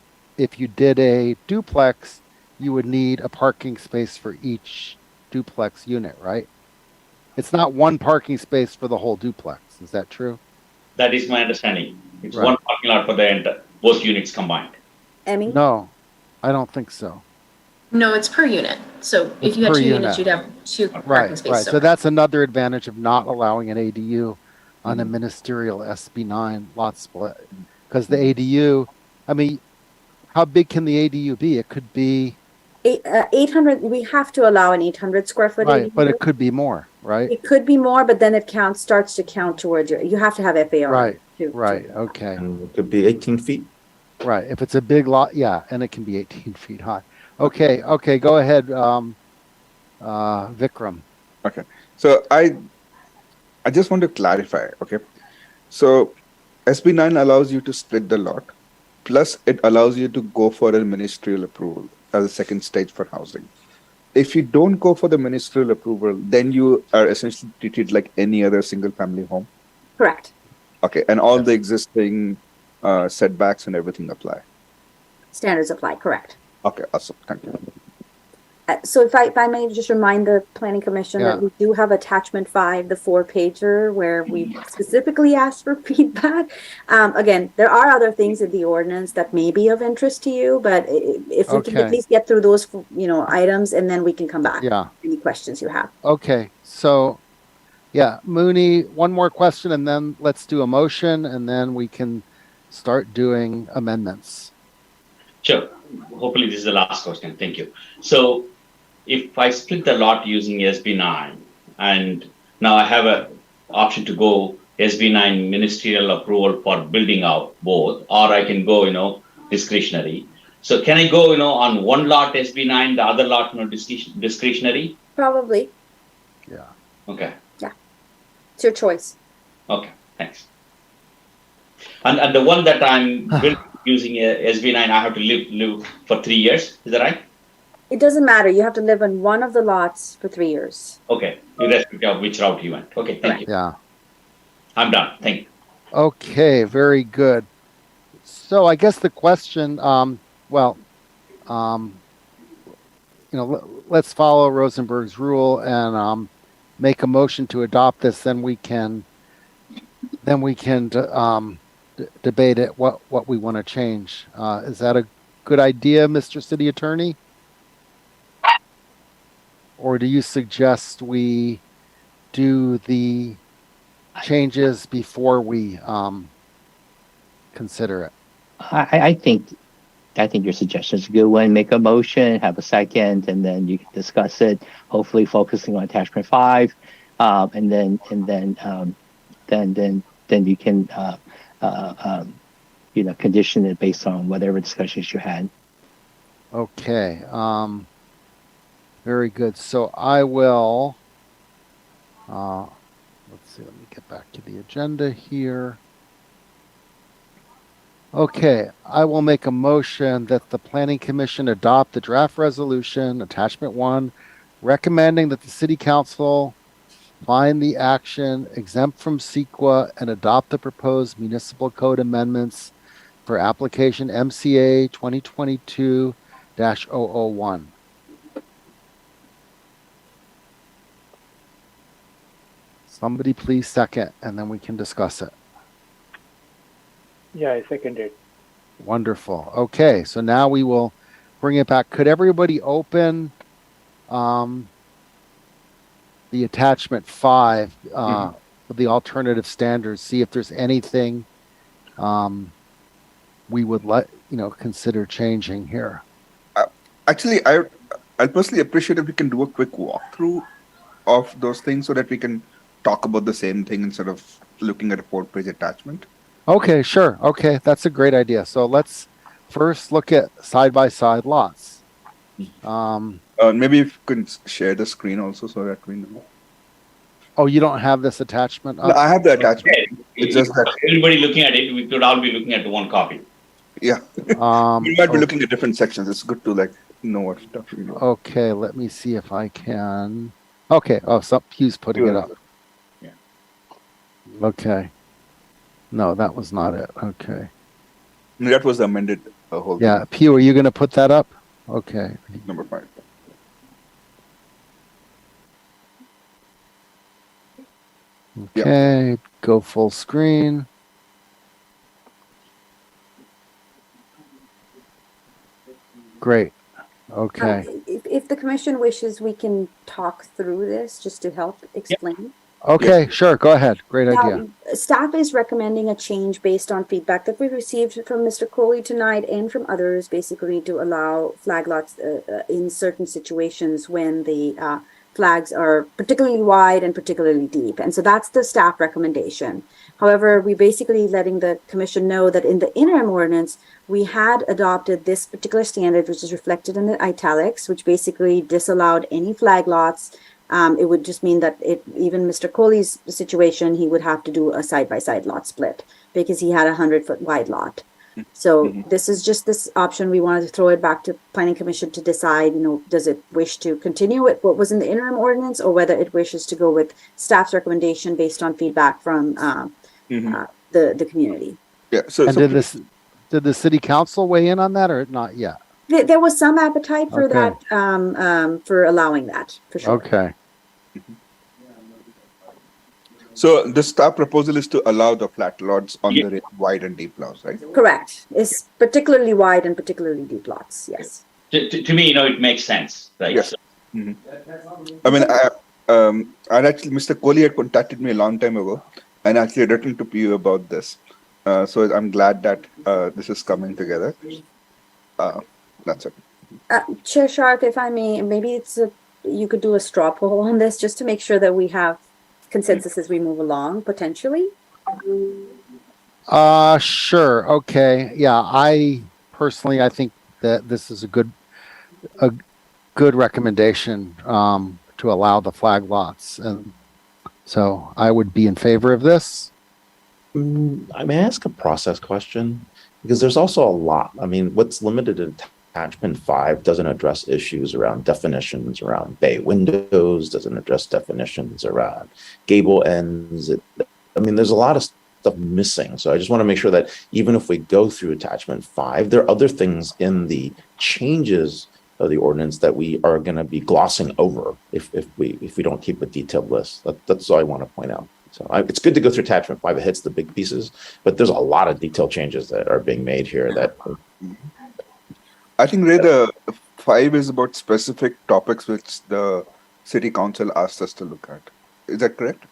a duplex, you would need a parking space for each duplex unit, right? It's not one parking space for the whole duplex. Is that true? That is my understanding. It's one parking lot for both units combined. Emmy? No, I don't think so. No, it's per unit. So if you had 2 units, you'd have 2 parking spaces. Right. So that's another advantage of not allowing an ADU on a ministerial SB9 lot split. Because the ADU, I mean, how big can the ADU be? It could be 800. We have to allow an 800 square foot ADU. But it could be more, right? It could be more, but then it starts to count towards you have to have FAR. Right. Okay. And it could be 18 feet. Right. If it's a big lot, and it can be 18 feet high. Okay. Go ahead, Vikram. Okay. So I just want to clarify. Okay. So SB9 allows you to split the lot, plus it allows you to go for a ministerial approval as a second stage for housing. If you don't go for the ministerial approval, then you are essentially treated like any other single family home. Correct. Okay. And all the existing setbacks and everything apply. Standards apply. Correct. Okay. Awesome. Thank you. So if I may just remind the planning commission that we do have attachment 5, the 4-pager, where we specifically asked for feedback. Again, there are other things in the ordinance that may be of interest to you, but if we can at least get through those, items, and then we can come back. Yeah. Any questions you have. Okay. So, Mooney, one more question, and then let's do a motion, and then we can start doing amendments. Sure. Hopefully this is the last question. Thank you. So if I split the lot using SB9, and now I have an option to go SB9 ministerial approval for building out both, or I can go, discretionary. So can I go, on one lot SB9, the other lot, discretionary? Probably. Yeah. Okay. Yeah. It's your choice. Okay. Thanks. And the one that I'm using SB9, I have to live for 3 years. Is that right? It doesn't matter. You have to live on one of the lots for 3 years. Okay. Irrespective of which route you went. Okay. Thank you. Yeah. I'm done. Thank you. Okay. Very good. So I guess the question, let's follow Rosenberg's rule and make a motion to adopt this. Then we can debate it. What we want to change. Is that a good idea, Mr. City Attorney? Or do you suggest we do the changes before we consider it? I think your suggestion is a good one. Make a motion, have a second, and then you can discuss it. Hopefully, focusing on attachment 5, and then you can condition it based on whatever discussions you had. Okay. Very good. So I will. Let's see. Let me get back to the agenda here. Okay, I will make a motion that the Planning Commission adopt the draft resolution, attachment 1, recommending that the City Council find the action exempt from CEQA and adopt the proposed municipal code amendments for application MCA 2022-001. Somebody please second, and then we can discuss it. Yeah, I second it. Wonderful. Okay, so now we will bring it back. Could everybody open the attachment 5 with the alternative standards? See if there's anything we would consider changing here. Actually, I'd personally appreciate if we can do a quick walkthrough of those things so that we can talk about the same thing instead of looking at a 4-page attachment. Okay, sure. Okay, that's a great idea. So let's first look at side-by-side lots. Maybe if you can share the screen also so that we know. Oh, you don't have this attachment? No, I have the attachment. It's just that everybody looking at it, we could all be looking at one copy. Yeah. We might be looking at different sections. It's good to know what stuff we know. Okay, let me see if I can. Okay. Oh, Hugh's putting it up. Yeah. Okay. No, that was not it. Okay. That was the amended whole thing. Yeah, Pew, are you going to put that up? Okay. Number 5. Okay, go full screen. Great. Okay. If the commission wishes, we can talk through this just to help explain. Okay, sure. Go ahead. Great idea. Staff is recommending a change based on feedback that we received from Mr. Coley tonight and from others, basically to allow flag lots in certain situations when the flags are particularly wide and particularly deep. And so that's the staff recommendation. However, we basically letting the commission know that in the interim ordinance, we had adopted this particular standard, which is reflected in the italics, which basically disallowed any flag lots. It would just mean that even Mr. Coley's situation, he would have to do a side-by-side lot split because he had a 100-foot wide lot. So this is just this option. We wanted to throw it back to Planning Commission to decide, does it wish to continue with what was in the interim ordinance or whether it wishes to go with staff's recommendation based on feedback from the community. Yeah. And did the city council weigh in on that or not yet? There was some appetite for Okay. that, for allowing that, for sure. Okay. So the staff proposal is to allow the flat lots on the wide and deep lots, right? Correct. It's particularly wide and particularly deep lots. Yes. To me, it makes sense, right? Yes. So, I mean, I'd actually, Mr. Kohli had contacted me a long time ago and actually written to you about this. So I'm glad that this is coming together. That's it. Chair Sharp, if I may, maybe you could do a straw poll on this just to make sure that we have consensus as we move along, potentially. Sure. Okay. Yeah, I think that this is a good recommendation to allow the flag lots, and so I would be in favor of this. I may ask a process question, because there's also a lot. I mean, what's limited in attachment 5 doesn't address issues around definitions around bay windows, doesn't address definitions around gable ends. I mean, there's a lot of stuff missing. So I just want to make sure that even if we go through attachment 5, there are other things in the changes of the ordinance that we are going to be glossing over if we don't keep a detailed list. That's all I want to point out. So it's good to go through attachment 5. It hits the big pieces, but there's a lot of detailed changes that are being made here that. I think, Ray, the 5 is about specific topics which the city council asked us to look at. Is that correct?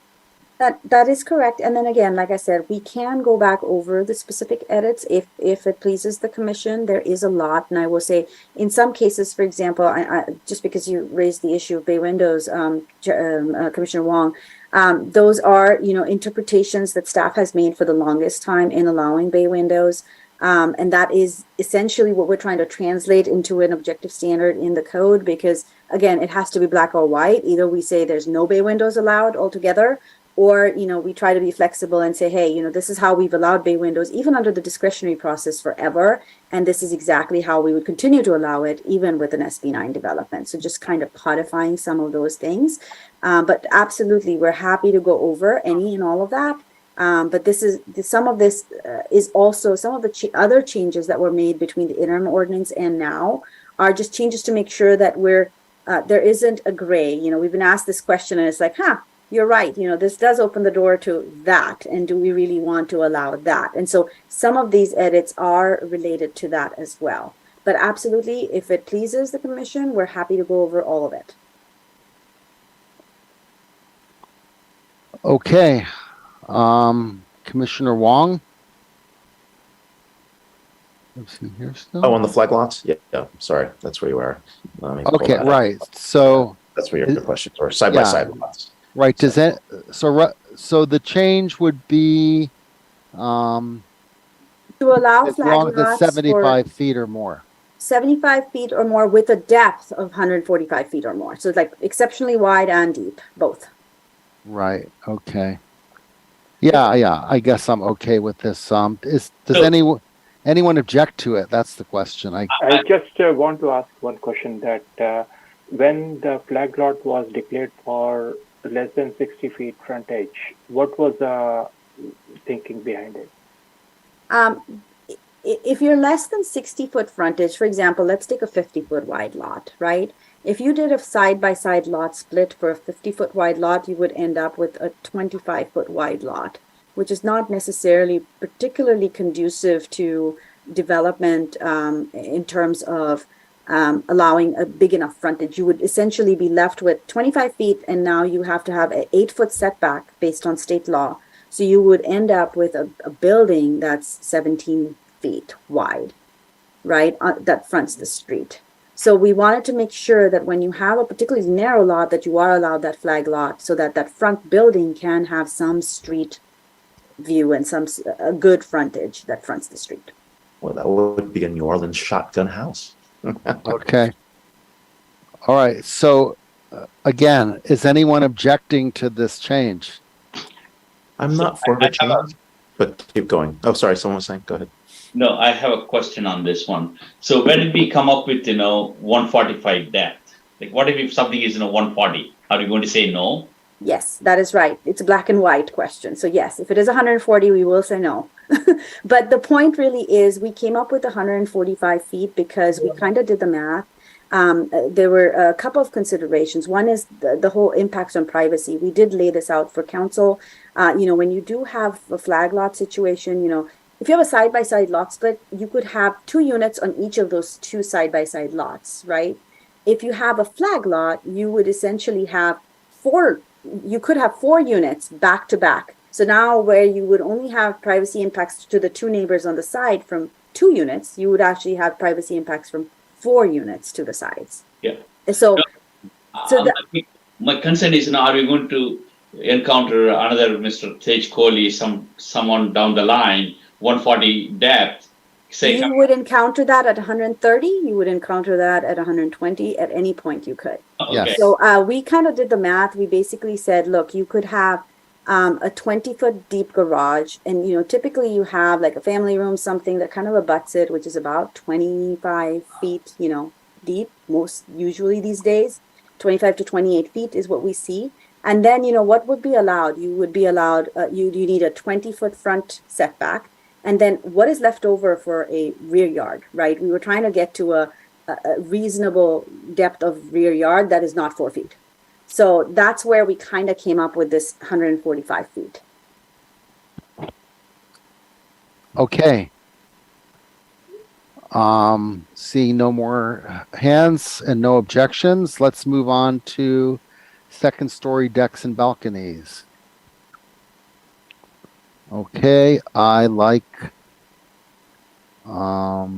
That is correct. And then again, like I said, we can go back over the specific edits if it pleases the commission. There is a lot, and I will say, in some cases, for example, I just because you raised the issue of bay windows, Commissioner Wong, those are interpretations that staff has made for the longest time in allowing bay windows. And that is essentially what we're trying to translate into an objective standard in the code, because again, it has to be black or white. Either we say there's no bay windows allowed altogether, or we try to be flexible and say, hey, this is how we've allowed bay windows even under the discretionary process forever, and this is exactly how we would continue to allow it even with an Sb9 development. So just kind of codifying some of those things, but absolutely, we're happy to go over any and all of that. But some of this is also some of the other changes that were made between the interim ordinance and now are just changes to make sure that there isn't a gray. We've been asked this question and it's like, you're right. This does open the door to that. And do we really want to allow that? And so some of these edits are related to that as well. But absolutely, if it pleases the commission, we're happy to go over all of it. Okay. Commissioner Wong. Here still? Oh, on the flag lots? Yeah. Sorry, that's where you are. Okay, right. So that's where your questions are. Side by side lots. Right. Does that so the change would be to allow as flag long as lots it's 75 feet or more. 75 feet or more with a depth of 145 feet or more. So it's like exceptionally wide and deep, both. Right. Okay. Yeah. I guess I'm okay with this. Does anyone object to it? That's the question. I just want to ask one question that when the flag lot was declared for less than 60 feet frontage, what was the thinking behind it? If you're less than 60-foot frontage, for example, let's take a 50-foot wide lot, right? If you did a side-by-side lot split for a 50-foot wide lot, you would end up with a 25-foot wide lot, which is not necessarily particularly conducive to development in terms of allowing a big enough frontage. You would essentially be left with 25 feet, and now you have to have an 8-foot setback based on state law. So you would end up with a building that's 17 feet wide, right? That fronts the street. So we wanted to make sure that when you have a particularly narrow lot, that you are allowed that flag lot, so that that front building can have some street view and a good frontage that fronts the street. Well, that would be a New Orleans shotgun house. Okay. All right. So again, is anyone objecting to this change? I'm not for the change, but keep going. Oh, sorry. Someone was saying, go ahead. No, I have a question on this one. So when did we come up with 145 depth? Like, what if something is 140? Are you going to say no? Yes, that is right. It's a black and white question. So yes, if it is 140, we will say no. But the point really is we came up with 145 feet because we kind of did the math. There were a couple of considerations. One is the whole impacts on privacy. We did lay this out for council. When you do have a flag lot situation, if you have a side-by-side lot split, you could have 2 units on each of those 2 side-by-side lots, right? If you have a flag lot, you would essentially have 4 units back to back. So now where you would only have privacy impacts to the 2 neighbors on the side from 2 units, you would actually have privacy impacts from 4 units to the sides. Yeah. So, my concern is, are we going to encounter another Mr. Tej Kohli, someone down the line, 140 depth? Say, you would encounter that at 130. You would encounter that at 120. At any point you could. Okay. So we kind of did the math. We basically said, look, you could have a 20-foot deep garage, and typically you have like a family room, something that kind of abuts it, which is about 25 feet, deep. Most usually these days, 25 to 28 feet is what we see. And then what would be allowed? You would be allowed. You need a 20-foot front setback. And then what is left over for a rear yard, right? We were trying to get to a reasonable depth of rear yard that is not 4 feet. So that's where we kind of came up with this 145 feet. Okay. Seeing no more hands and no objections, let's move on to second-story decks and balconies. Okay, I like. So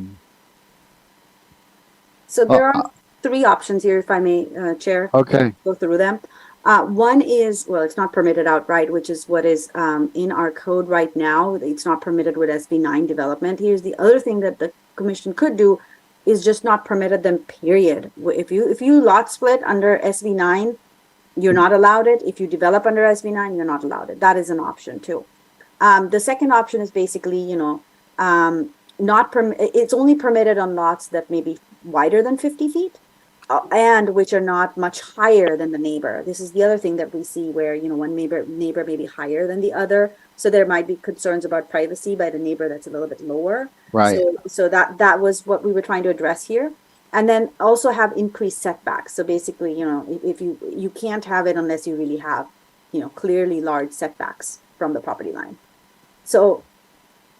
there are 3 options here, if I may, Chair. Okay. Go through them. One is, well, it's not permitted outright, which is what is in our code right now. It's not permitted with Sb9 development. Here's the other thing that the commission could do is just not permitted them, period. If you lot split under Sb9, you're not allowed it. If you develop under Sb9, you're not allowed it. That is an option too. The second option is basically, it's only permitted on lots that may be wider than 50 feet and which are not much higher than the neighbor. This is the other thing that we see where, one neighbor may be higher than the other. So there might be concerns about privacy by the neighbor that's a little bit lower. Right. So that was what we were trying to address here. And then also have increased setbacks. So basically, if you can't have it unless you really have, clearly large setbacks from the property line. So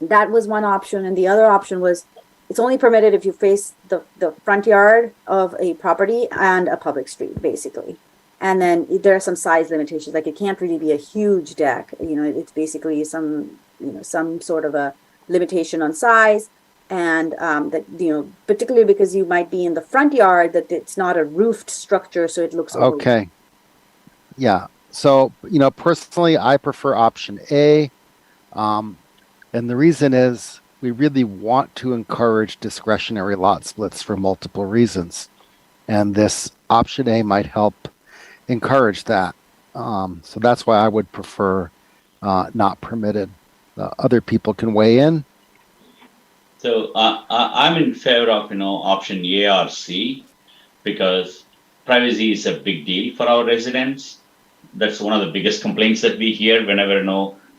that was one option. And the other option was it's only permitted if you face the front yard of a property and a public street, basically. And then there are some size limitations, like it can't really be a huge deck. It's basically some sort of a limitation on size. And that, particularly because you might be in the front yard, that it's not a roofed structure, so it looks okay. Yeah. So, personally, I prefer option A. And the reason is we really want to encourage discretionary lot splits for multiple reasons. And this option A might help encourage that. So that's why I would prefer not permitted. Other people can weigh in. So I'm in favor of option A or C because privacy is a big deal for our residents. That's one of the biggest complaints that we hear whenever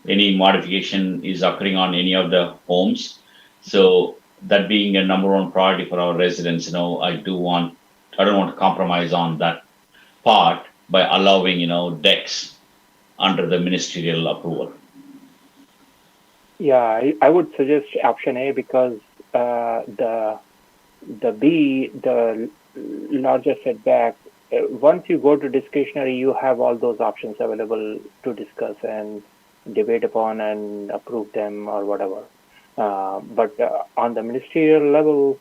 any modification is occurring on any of the homes. So that being a number one priority for our residents, I don't want to compromise on that part by allowing decks under the ministerial approval. Yeah, I would suggest option A because the B, the larger setback, once you go to discretionary, you have all those options available to discuss and debate upon and approve them or whatever. But on the ministerial level,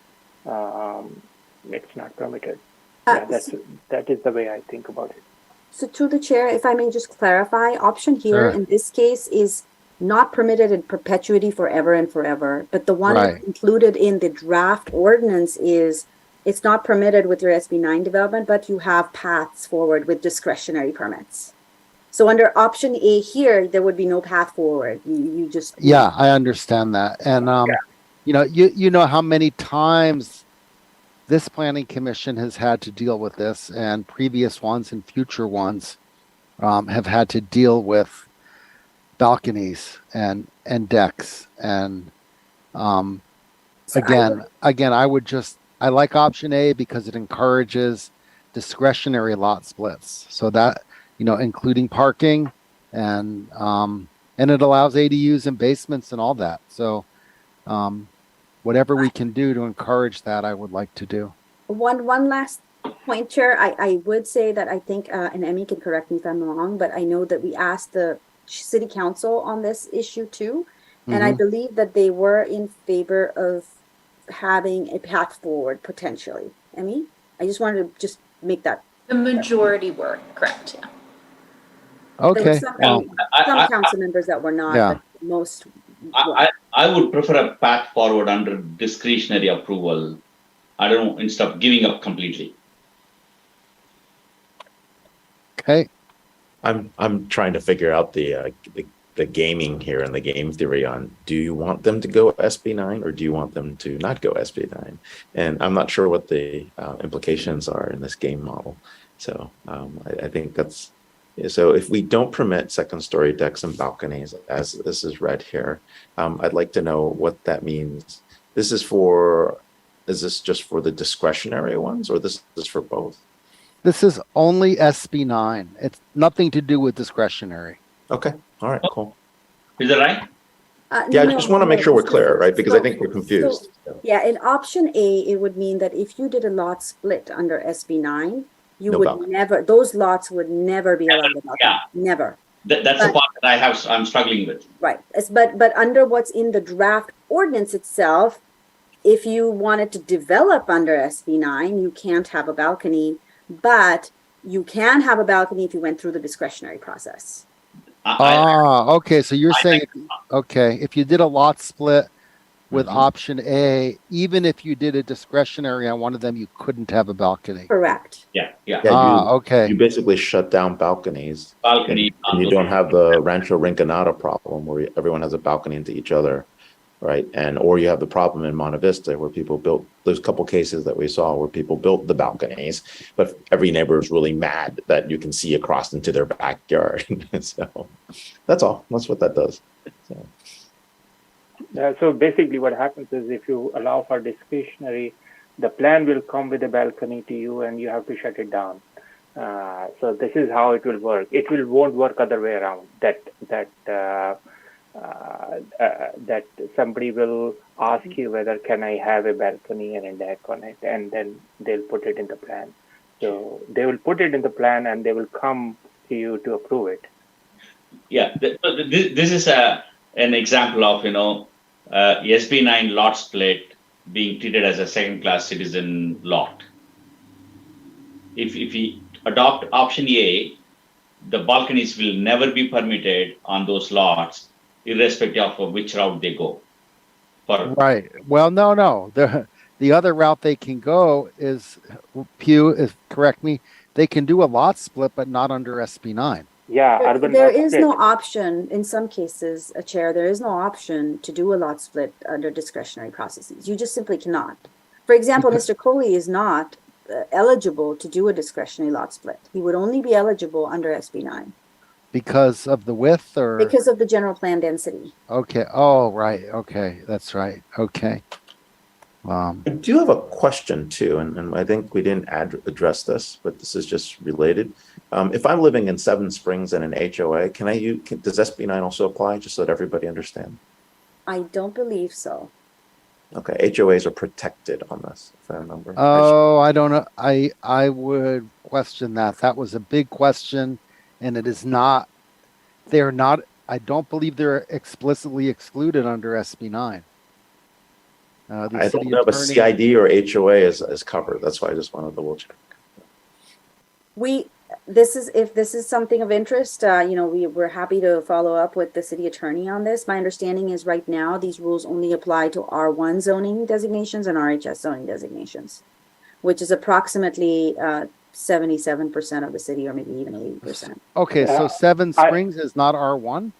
it's not permitted. That is the way I think about it. So to the chair, if I may just clarify, option here in this case is not permitted in perpetuity forever and forever. But the one included in the draft ordinance is it's not permitted with your Sb9 development, but you have paths forward with discretionary permits. So under option A here, there would be no path forward. You just I understand that, and you know how many times this planning commission has had to deal with this, and previous ones and future ones have had to deal with balconies and decks. And again, I like option A because it encourages discretionary lot splits. So that, including parking and it allows ADUs and basements and all that. So whatever we can do to encourage that, I would like to do. One last point, Chair. I would say that I think, and Emmy can correct me if I'm wrong, but I know that we asked the City Council on this issue too. And I believe that they were in favor of having a path forward potentially. Emmy, I just wanted to just make that. The majority were correct. Yeah. Okay. Some council members that were not, but most. I would prefer a path forward under discretionary approval. I don't know, instead of giving up completely. Okay. I'm trying to figure out the gaming here and the game theory on, do you want them to go Sb9 or do you want them to not go Sb9? And I'm not sure what the implications are in this game model. So I think that's, so if we don't permit second story decks and balconies, as this is read here, I'd like to know what that means. Is this just for the discretionary ones or this is for both? This is only Sb9. It's nothing to do with discretionary. Okay. All right, cool. Is that right? Yeah, I just want to make sure we're clear, right? Because I think we're confused. Yeah, in option A, it would mean that if you did a lot split under Sb9, you would never, those lots would never be allowed to balcony. Yeah. Never. That's the part that I'm struggling with. Right. But under what's in the draft ordinance itself, if you wanted to develop under Sb9, you can't have a balcony, but you can have a balcony if you went through the discretionary process. Okay. So you're saying, okay, if you did a lot split with option A, even if you did a discretionary on one of them, you couldn't have a balcony. Correct. Yeah. Okay. You basically shut down balconies. Balcony. And you don't have the Rancho Rinconada problem where everyone has a balcony into each other, right? Or you have the problem in Monte Vista where people built, there's a couple cases that we saw where people built the balconies, but every neighbor is really mad that you can see across into their backyard. So that's all. That's what that does. So. So basically what happens is if you allow for discretionary, the plan will come with a balcony to you and you have to shut it down. So this is how it will work. It won't work other way around, that somebody will ask you whether can I have a balcony and a deck on it, and then they'll put it in the plan. So they will put it in the plan and they will come to you to approve it. Yeah, this is an example of, Sb9 lot split being treated as a second-class citizen lot. If we adopt option A, the balconies will never be permitted on those lots, irrespective of which route they go. Right. Well, no. The other route they can go is, correct me, they can do a lot split, but not under Sb9. Yeah, there is no option in some cases, Chair. There is no option to do a lot split under discretionary processes. You just simply cannot. For example, Mr. Coley is not eligible to do a discretionary lot split. He would only be eligible under Sb9. Because of the width or? Because of the general plan density. Okay. Oh, right. Okay. That's right. Okay. I do have a question too, and I think we didn't address this, but this is just related. If I'm living in Seven Springs in an HOA, does Sb9 also apply, just so that everybody understands? I don't believe so. Okay, HOAs are protected on this, if I remember. Oh, I don't know. I would question that. That was a big question, and it is not. They're not. I don't believe they're explicitly excluded under Sb9. I don't know if a CID or HOA is covered. That's why I just wanted to double check. If this is something of interest, we're happy to follow up with the city attorney on this. My understanding is right now these rules only apply to R1 zoning designations and RHS zoning designations, which is approximately 77% of the city, or maybe even 80%. Okay, so Seven Springs is not R1?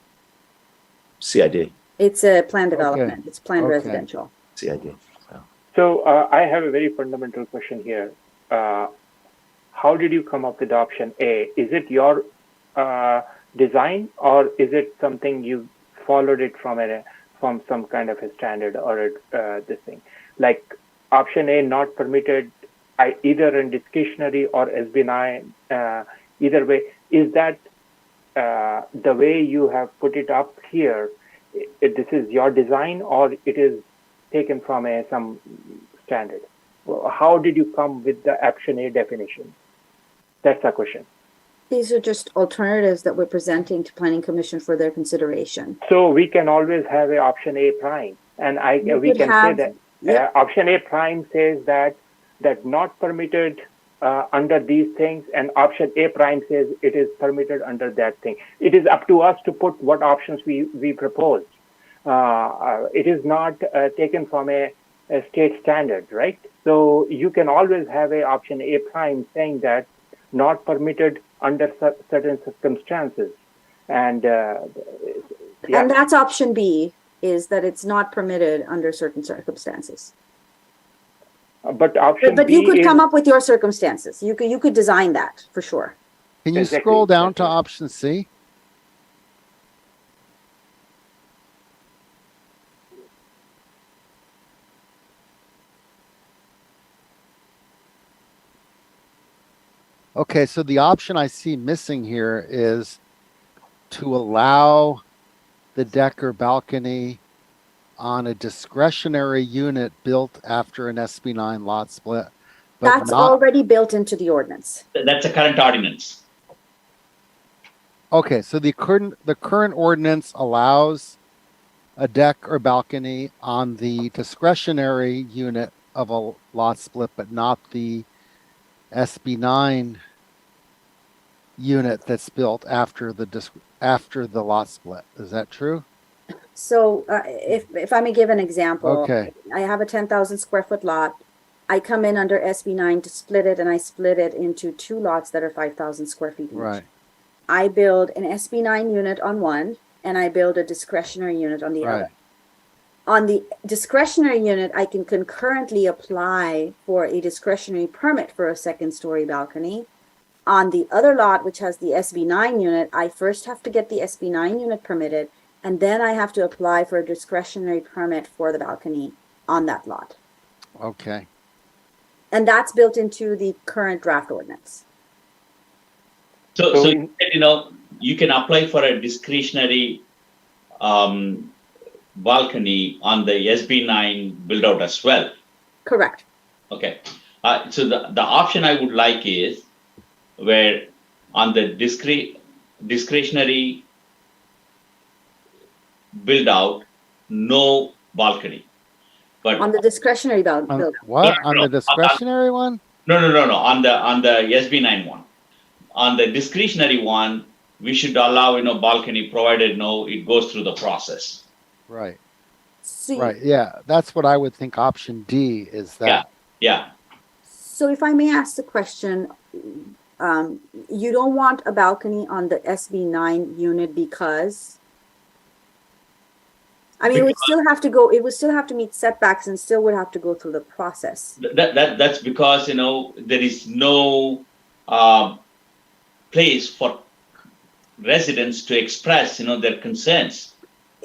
CID. It's a planned development. It's planned residential. CID. So I have a very fundamental question here. How did you come up with option A? Is it your design, or is it something you followed it from some kind of a standard or this thing? Like option A, not permitted, either in discretionary or SB9, either way. Is that the way you have put it up here? This is your design, or it is taken from some standard? Well, how did you come with the option A definition? That's the question. These are just alternatives that we're presenting to Planning Commission for their consideration. So we can always have a option A prime, and we can say that option A prime says that not permitted under these things, and option A prime says it is permitted under that thing. It is up to us to put what options we propose. It is not taken from a state standard, right? So you can always have a option A prime saying that not permitted under certain circumstances, and that's option B, is that it's not permitted under certain circumstances. But option but B you could is, come up with your circumstances. You could design that for sure. Can you scroll down to option C? Okay, so the option I see missing here is to allow the deck or balcony on a discretionary unit built after an SB9 lot split. But That's already built into the ordinance. That's a current ordinance. Okay, so the current ordinance allows a deck or balcony on the discretionary unit of a lot split, but not the SB9 unit that's built after the lot split. Is that true? So if I may give an example, okay. I have a 10,000 square foot lot. I come in under SB9 to split it, and I split it into two lots that are 5,000 square feet each. Right. I build an SB9 unit on one, and I build a discretionary unit on the other. On the discretionary unit, I can concurrently apply for a discretionary permit for a second story balcony. On the other lot, which has the SB9 unit, I first have to get the SB9 unit permitted, and then I have to apply for a discretionary permit for the balcony on that lot. Okay. And that's built into the current draft ordinance. So you can apply for a discretionary balcony on the SB9 build out as well. Correct. Okay. So the option I would like is where on the discretionary build out, no balcony. But on the discretionary build. What? On the discretionary one? No. On the SB9 one. On the discretionary one, we should allow balcony provided it goes through the process. Right. See, right. Yeah, that's what I would think. Option D is that. Yeah. So if I may ask the question, you don't want a balcony on the SB9 unit because? I mean, it would still have to go. It would still have to meet setbacks, and still would have to go through the process. That's because there is no place for residents to express their concerns.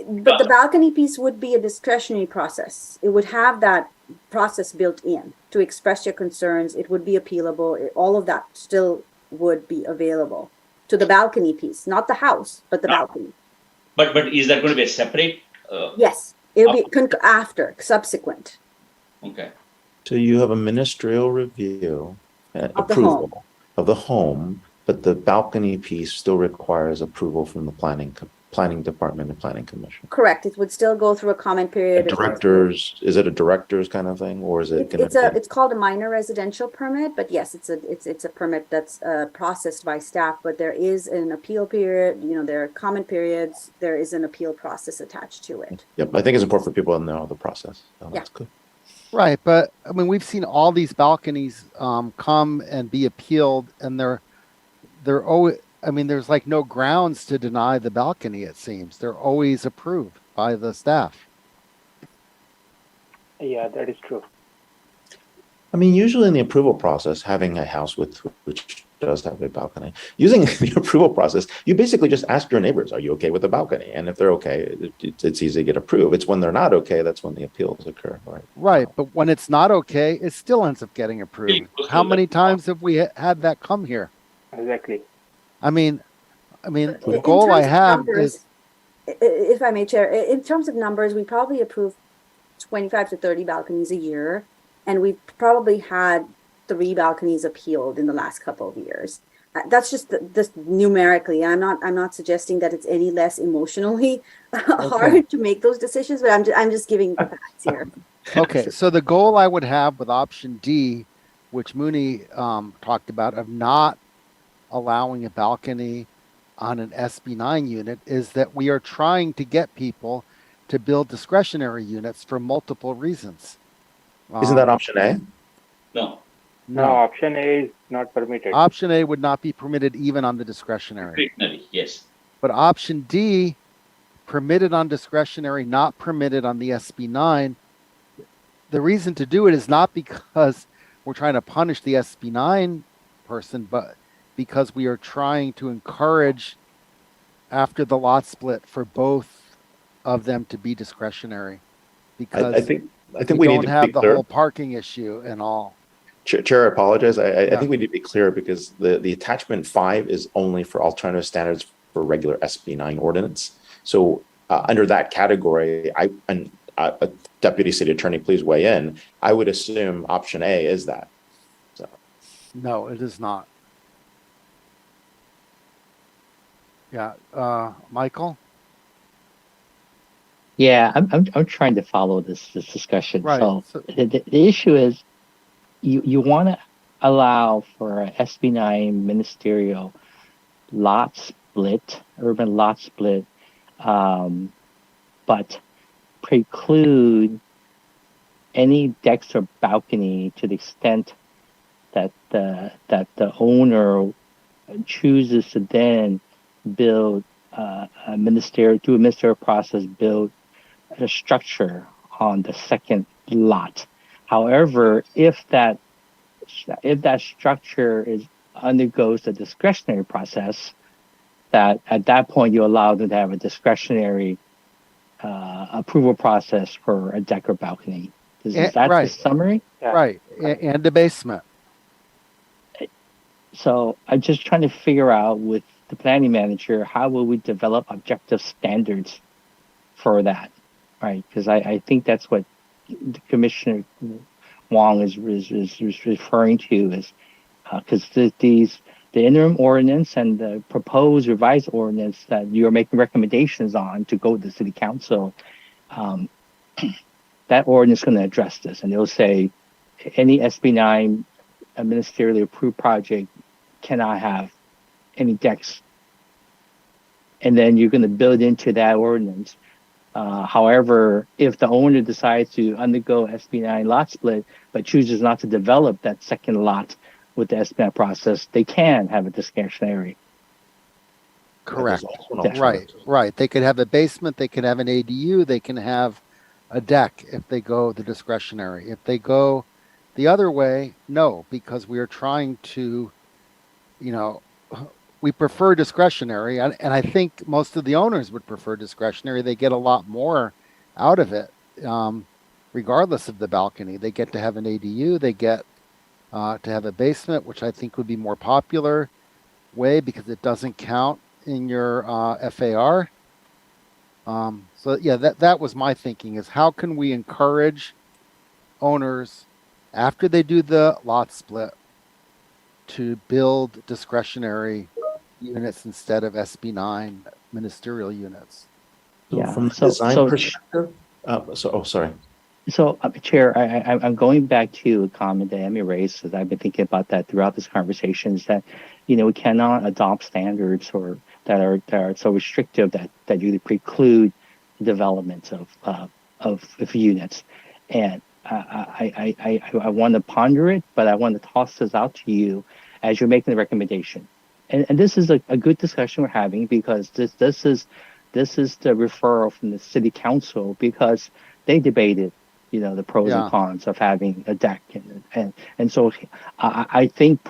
But the balcony piece would be a discretionary process. It would have that process built in to express your concerns. It would be appealable. All of that still would be available to the balcony piece, not the house, but the balcony. But is that going to be a separate? Yes, it'll be subsequent. Okay. So you have a ministerial review approval of the home, but the balcony piece still requires approval from the planning department and planning commission. Correct. It would still go through a comment period. Is it a director's kind of thing, or is it? It's called a minor residential permit, but yes, it's a permit that's processed by staff. But there is an appeal period. There are comment periods. There is an appeal process attached to it. Yep, I think it's important for people to know the process. So that's good. Right, but I mean, we've seen all these balconies come and be appealed, and they're always. I mean, there's like no grounds to deny the balcony, it seems. They're always approved by the staff. Yeah, that is true. I mean, usually in the approval process, having a house which does have a balcony. Using the approval process, you basically just ask your neighbors, are you okay with the balcony? And if they're okay, it's easy to get approved. It's when they're not okay, that's when the appeals occur, right? Right, but when it's not okay, it still ends up getting approved. How many times have we had that come here? Exactly. I mean, the In goal I terms of have numbers, is if I may, Chair, in terms of numbers, we probably approve 25 to 30 balconies a year, and we've probably had 3 balconies appealed in the last couple of years. That's just numerically. I'm not suggesting that it's any less emotionally hard to make those decisions, but I'm just giving facts here. okay. So the goal I would have with option D, which Mooney talked about, of not allowing a balcony on an SB9 unit, is that we are trying to get people to build discretionary units for multiple reasons. Isn't that option A? No. No, option A is not permitted. Option A would not be permitted even on the discretionary. Yes. But option D, permitted on discretionary, not permitted on the SB9. The reason to do it is not because we're trying to punish the SB9 person, but because we are trying to encourage, after the lot split, for both of them to be discretionary. Because I think we need don't to have be the clear. whole parking issue and all. Chair, I apologize. I Yeah. think we need to be clear because the attachment 5 is only for alternative standards for regular SB9 ordinance. So under that category, Deputy City Attorney, please weigh in. I would assume option A is that. So. No, it is not. Yeah, Michael? Yeah, I'm trying to follow this discussion. Right. So the issue is you want to allow for a SB9 ministerial lot split, urban lot split, but preclude any decks or balcony to the extent that the owner chooses to then build through a ministerial process, build a structure on the second lot. However, if that structure undergoes the discretionary process, that at that point you allow them to have a discretionary approval process for a deck or balcony. Is that right. the summary? Yeah. Right, and the basement. So I'm just trying to figure out with the planning manager, how will we develop objective standards for that, right? Because I think that's what the Commissioner Wong is referring to, is because the interim ordinance and the proposed revised ordinance that you're making recommendations on to go to the City Council, that ordinance is going to address this, and it'll say any SB9 ministerially approved project cannot have any decks, and then you're going to build into that ordinance. However, if the owner decides to undergo SB9 lot split but chooses not to develop that second lot with the SB9 process, they can have a discretionary. Correct. Right. They could have a basement, they could have an ADU, they can have a deck if they go the discretionary. If they go the other way, no, because we are trying to, we prefer discretionary, and I think most of the owners would prefer discretionary. They get a lot more out of it, regardless of the balcony. They get to have an ADU, they get to have a basement, which I think would be more popular way because it doesn't count in your FAR. So yeah, that was my thinking, is how can we encourage owners after they do the lot split to build discretionary units instead of SB9 ministerial units. Yeah. From the design perspective, sorry. So, Chair, I'm going back to a comment that Emmy raised, because I've been thinking about that throughout this conversation, is that, we cannot adopt standards or that are so restrictive that you preclude development of units. And I want to ponder it, but I want to toss this out to you as you're making the recommendation. And this is a good discussion we're having, because this is the referral from the City Council, because they debated, the pros and cons of having a deck, and so I think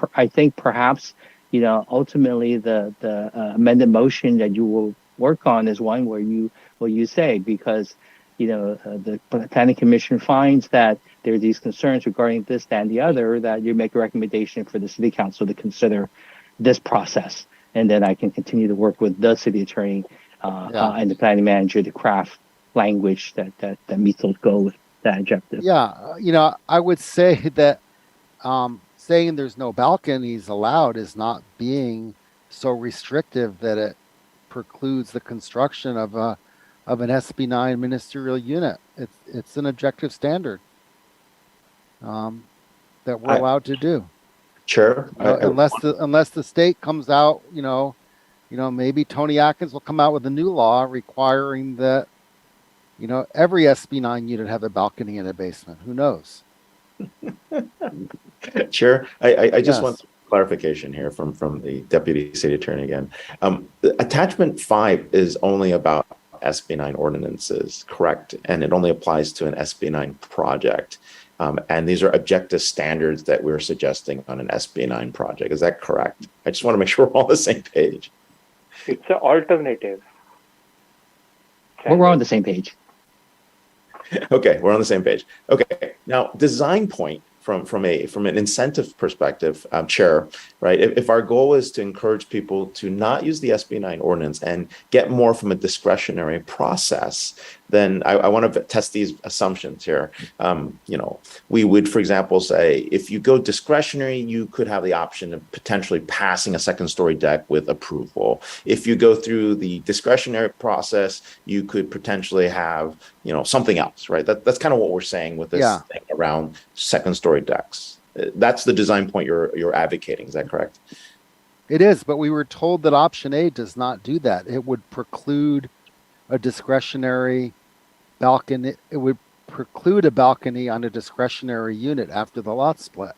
perhaps ultimately the amended motion that you will work on is one where you say, because the planning commission finds that there are these concerns regarding this, that, and the other, that you make a recommendation for the city council to consider this process, and then I can continue to work with the city attorney and the planning manager to craft language that meets those goals with that objective. Yeah, I would say that saying there's no balconies allowed is not being so restrictive that it precludes the construction of an Sb9 ministerial unit. It's an objective standard that we're allowed to do. Chair, unless the state comes out, maybe Tony Atkins will come out with a new law requiring that, every Sb9 unit have a balcony in a basement. Who knows? Chair, I just want clarification here from the deputy city attorney again. Attachment 5 is only about Sb9 ordinances, correct? And it only applies to an Sb9 project. And these are objective standards that we're suggesting on an Sb9 project. Is that correct? I just want to make sure we're all on the same page. It's an alternative. Well, we're on the same page. Okay, we're on the same page. Okay, now design point from an incentive perspective, Chair, right? If our goal is to encourage people to not use the Sb9 ordinance and get more from a discretionary process, then I want to test these assumptions here. We would, for example, say if you go discretionary, you could have the option of potentially passing a second-story deck with approval. If you go through the discretionary process, you could potentially have, something else, right? That's kind of what we're saying with this thing around second-story decks. That's the design point you're advocating. Is that correct? It is, but we were told that option A does not do that. It would preclude a discretionary balcony. It would preclude a balcony on a discretionary unit after the lot split.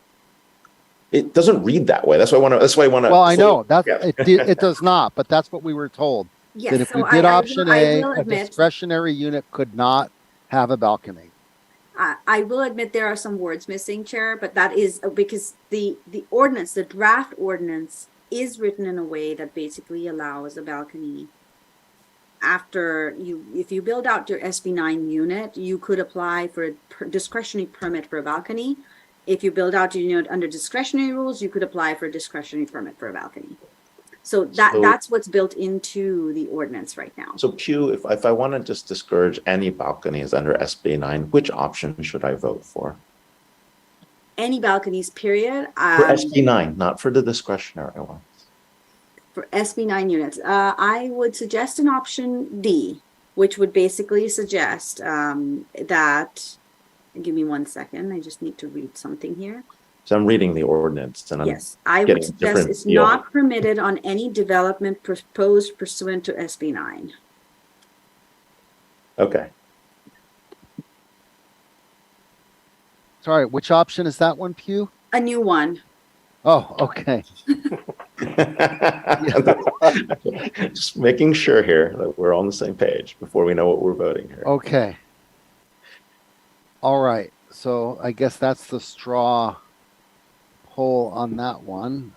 It doesn't read that way. That's why I want to. Well, I know that it does not, but that's what we were told. Yes, that if we did option A, a discretionary unit could not have a balcony. I will admit there are some words missing, Chair, but that is because the ordinance, the draft ordinance, is written in a way that basically allows a balcony. If you build out your Sb9 unit, you could apply for a discretionary permit for a balcony. If you build out your unit under discretionary rules, you could apply for a discretionary permit for a balcony. So that's what's built into the ordinance right now. So Q, if I want to just discourage any balconies under Sb9, which option should I vote for? Any balconies, period. For Sb9, not for the discretionary ones. For Sb9 units, I would suggest an option D, which would basically suggest that. Give me 1 second. I just need to read something here. So I'm reading the ordinance, and I would suggest it's not permitted on any development proposed pursuant to Sb9. Okay. Sorry, which option is that one, Pew? A new one. Oh, okay. Just making sure here that we're on the same page before we know what we're voting here. Okay. All right. So I guess that's the straw poll on that one.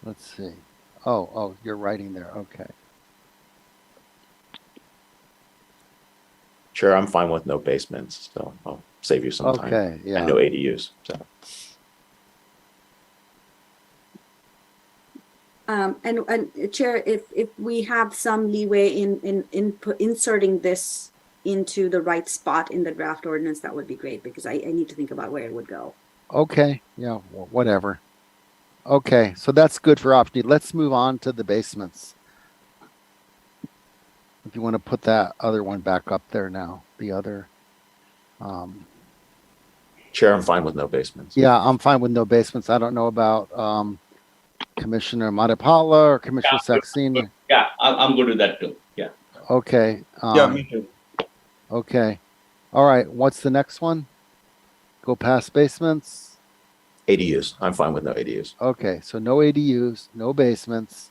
Let's see. Oh, you're writing there. Okay. Sure, I'm fine with no basements, so I'll save you some time. Okay, yeah. And no ADUs. So. And Chair, if we have some leeway in inserting this into the right spot in the draft ordinance, that would be great, because I need to think about where it would go. Okay, yeah, whatever. Okay, so that's good for option D. Let's move on to the basements. If you want to put that other one back up there now, the other. Chair, I'm fine with no basements. Yeah, I'm fine with no basements. I don't know about Commissioner Matapala or Commissioner Saxena. Yeah, I'm good with that too. Yeah. Okay. Yeah, me too. Okay. All right. What's the next one? Go past basements. ADUs. I'm fine with no ADUs. Okay. So no ADUs, no basements.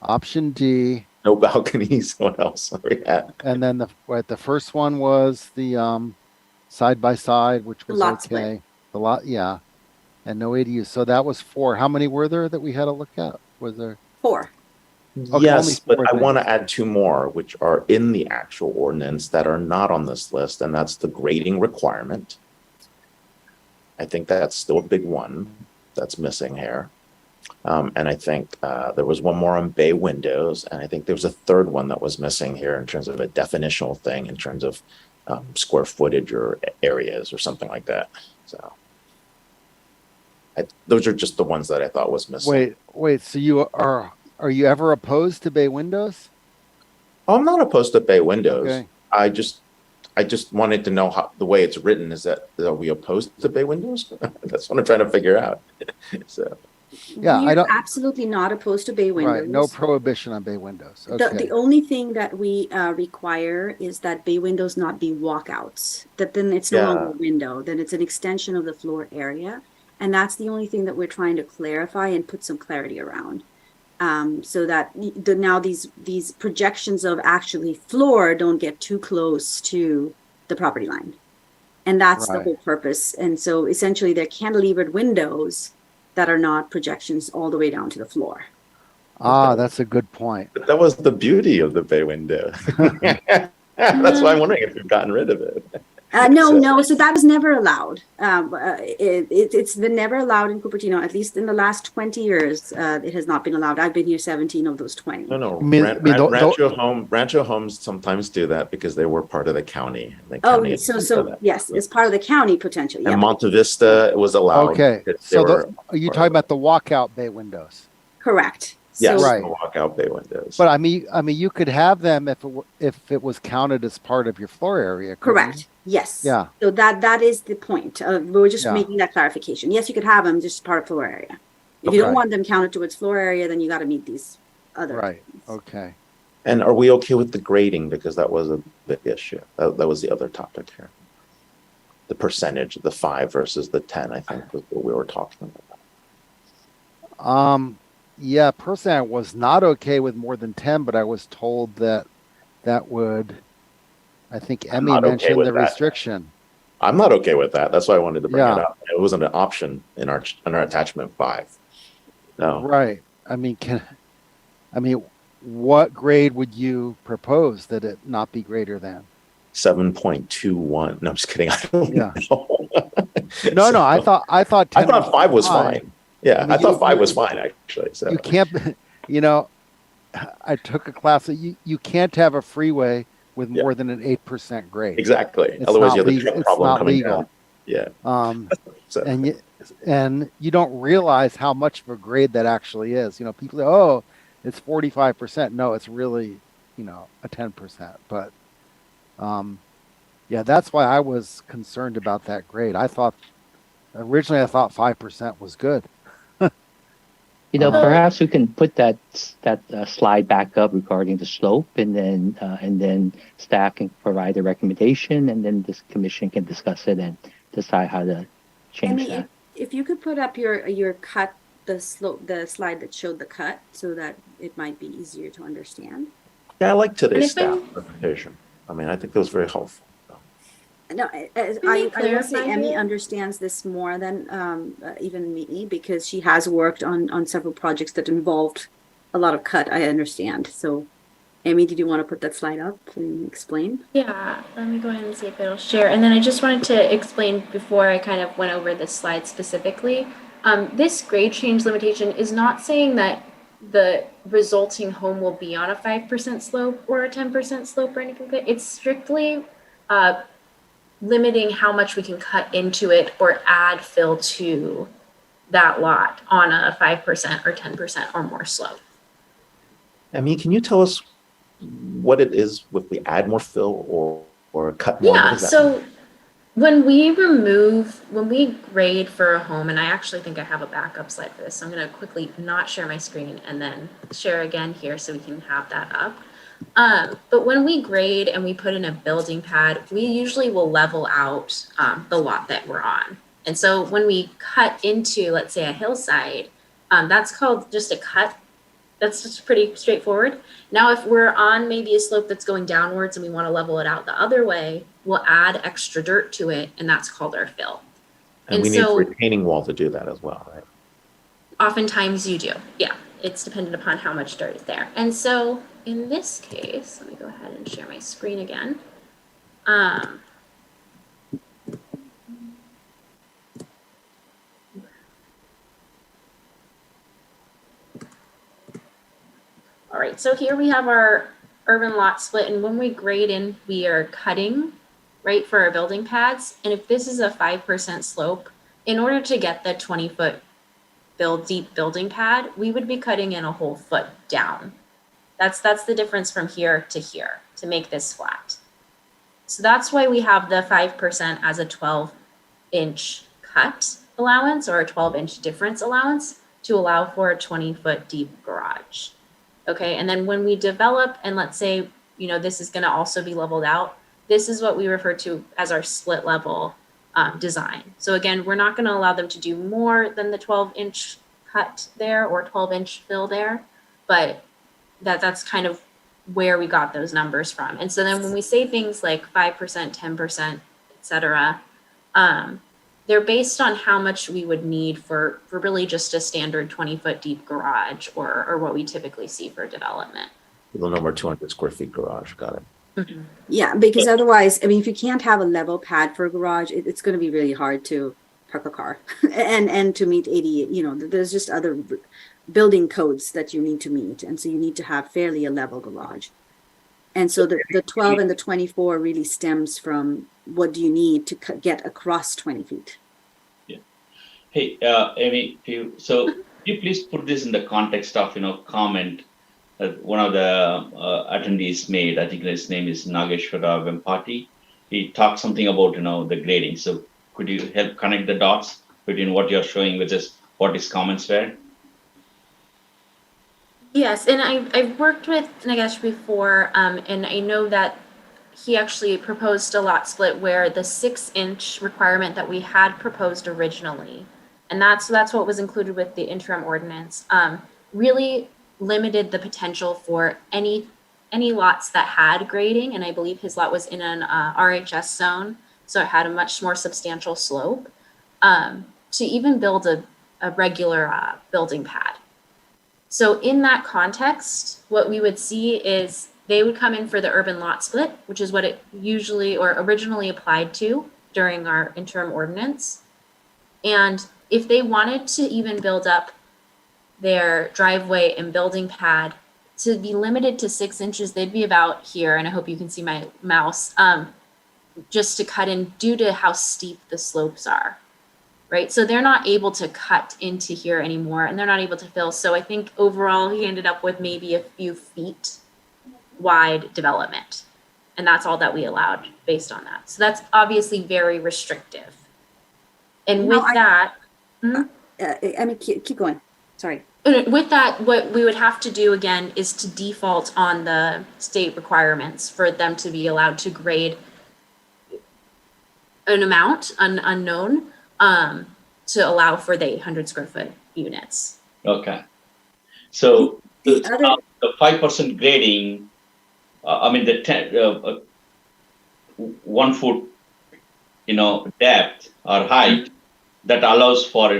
Option D. No balconies. What else are we at? And then the first one was the side by side, which was lot okay. split. The lot, yeah. and no ADUs. So that was 4. How many were there that we had to look at? Was there 4? only Yes, but 4 I want things. to add 2 more, which are in the actual ordinance that are not on this list, and that's the grading requirement. I think that's still a big one that's missing here. And I think there was one more on bay windows, and I think there was a third one that was missing here in terms of a definitional thing, in terms of square footage or areas or something like that. So those are just the ones that I thought was missing. Wait. So are you ever opposed to bay windows? I'm not opposed to bay windows. Okay. I just wanted to know how the way it's written is that are we opposed to bay windows? That's what I'm trying to figure out. So Yeah, I We're don't. absolutely not opposed to bay windows. Right. No prohibition on bay windows. Okay. The only thing that we require is that bay windows not be walkouts. That then it's no longer a window. Then it's an extension of the floor area, and that's the only thing that we're trying to clarify and put some clarity around, so that now these projections of actually floor don't get too close to the property line, and that's the Right. whole purpose. And so essentially, they're cantilevered windows that are not projections all the way down to the floor. That's a good point. but that was the beauty of the bay window. That's why I'm wondering if you've gotten rid of it. No. So that was never allowed. It's been never allowed in Cupertino. At least in the last 20 years, it has not been allowed. I've been here 17 of those 20. No. I Rancho homes sometimes do that because they were part of the county. The Oh, county so yes, it's part of the county potentially. And Yeah, Monte Vista was allowed. Okay. because they So were are you part talking of about the walkout bay windows? correct. Yes, So, Right. the walkout bay windows. But I mean, you could have them if it was counted as part of your floor area. couldn't correct. you? Yes. Yeah. So that is the point. We're just Yeah. making that clarification. Yes, you could have them just part of floor area. If you don't Okay. want them counted towards floor area, then you got to meet these other. Right. Okay. And are we okay with the grading? Because that was a big issue. That was the other topic here. The percentage, the 5 versus the 10, I think was what we were talking about. Yeah, personally, I was not okay with more than 10, but I was told that would, I think I'm Emmy not okay mentioned with the that. restriction. I'm not okay with that. That's why I wanted to bring Yeah. it up. It wasn't an option in our attachment 5. No. Right. I mean, what grade would you propose that it not be greater than? 7.21. No, I'm just kidding. I don't Yeah. know. No, I thought 10 I thought 5 was fine. Yeah, I mean, I thought 5 was fine actually. So You can't, I took a class that you can't have a freeway with more than an 8% grade. exactly. It's Otherwise, not you have the legal. truck It's problem not coming legal. down. Yeah. So, And you don't realize how much of a grade that actually is. People say, "Oh, it's 45%." No, it's really, a 10%. But, yeah, that's why I was concerned about that grade. Originally I thought 5% was good. Perhaps we can put that slide back up regarding the slope, and then staff can provide a recommendation, and then this commission can discuss it and decide how to change that. If you could put up your cut, the slide that showed the cut, so that it might be easier to understand. yeah, I like today's And if staff presentation. I mean, I think that was very helpful. No, Can I we will clarify say Emmy here? understands this more than even me, because she has worked on several projects that involved a lot of cut. I understand. So, Emmy, did you want to put that slide up and explain? Yeah, let me go ahead and see if it'll share. And then I just wanted to explain before I kind of went over this slide specifically. This grade change limitation is not saying that the resulting home will be on a 5% slope or a 10% slope or anything like that. It's strictly limiting how much we can cut into it or add fill to that lot on a 5% or 10% or more slope. I mean, can you tell us what it is if we add more fill or cut more? What Yeah, does that so mean? when we grade for a home, and I actually think I have a backup slide for this, so I'm going to quickly not share my screen and then share again here so we can have that up. But when we grade and we put in a building pad, we usually will level out the lot that we're on. And so when we cut into, let's say, a hillside, that's called just a cut. That's just pretty straightforward. Now, if we're on maybe a slope that's going downwards and we want to level it out the other way, we'll add extra dirt to it, and that's called our fill. And we need a retaining wall to do that as well, right? Oftentimes you do. Yeah. It's dependent upon how much dirt is there. And so in this case, let me go ahead and share my screen again. All right, so here we have our urban lot split, and when we grade in, we are cutting, right, for our building pads. And if this is a 5% slope, in order to get the 20-foot deep building pad, we would be cutting in a whole foot down. That's the difference from here to make this flat. So that's why we have the 5% as a 12-inch cut allowance or a 12-inch difference allowance to allow for a 20-foot deep garage. Okay, and then when we develop, and let's say, you know, this is going to also be leveled out, this is what we refer to as our split level design. So again, we're not going to allow them to do more than the 12-inch cut there or 12-inch fill there, but that's kind of where we got those numbers from. And so then when we say things like 5%, 10%, et cetera, they're based on how much we would need for really just a standard 20-foot deep garage or what we typically see for development. A little over 200 square feet garage, got it. Mm-hmm. Yeah, because otherwise, I mean, if you can't have a level pad for a garage, it's going to be really hard to park a car and to meet 80, you know, there's just other building codes that you need to meet. And so you need to have fairly a level garage. And so the 12 and the 24 really stems from what do you need to get across 20 feet. Yeah. Hey, Amy, so could you please put this in the context of, comment that one of the attendees made. I think his name is Nageshwara Vempati. He talked something about, the grading. So could you help connect the dots between what you're showing with just what his comments were? Yes, and I've worked with Nagesh before, and I know that he actually proposed a lot split where the 6-inch requirement that we had proposed originally, and that's what was included with the interim ordinance, really limited the potential for any lots that had grading, and I believe his lot was in an RHS zone, so it had a much more substantial slope, to even build a regular building pad. So in that context, what we would see is they would come in for the urban lot split, which is what it usually or originally applied to during our interim ordinance. And if they wanted to even build up their driveway and building pad to be limited to 6 inches, they'd be about here, and I hope you can see my mouse, just to cut in due to how steep the slopes are. Right, so they're not able to cut into here anymore, and they're not able to fill. So I think overall he ended up with maybe a few feet wide development, and that's all that we allowed based on that. So that's obviously very restrictive. And with that, I mean, keep going. Sorry. With that, what we would have to do again is to default on the state requirements for them to be allowed to grade an amount unknown. To allow for the 800 square foot units. Okay. So the 5% grading, I mean, the 1 foot, depth or height that allows for,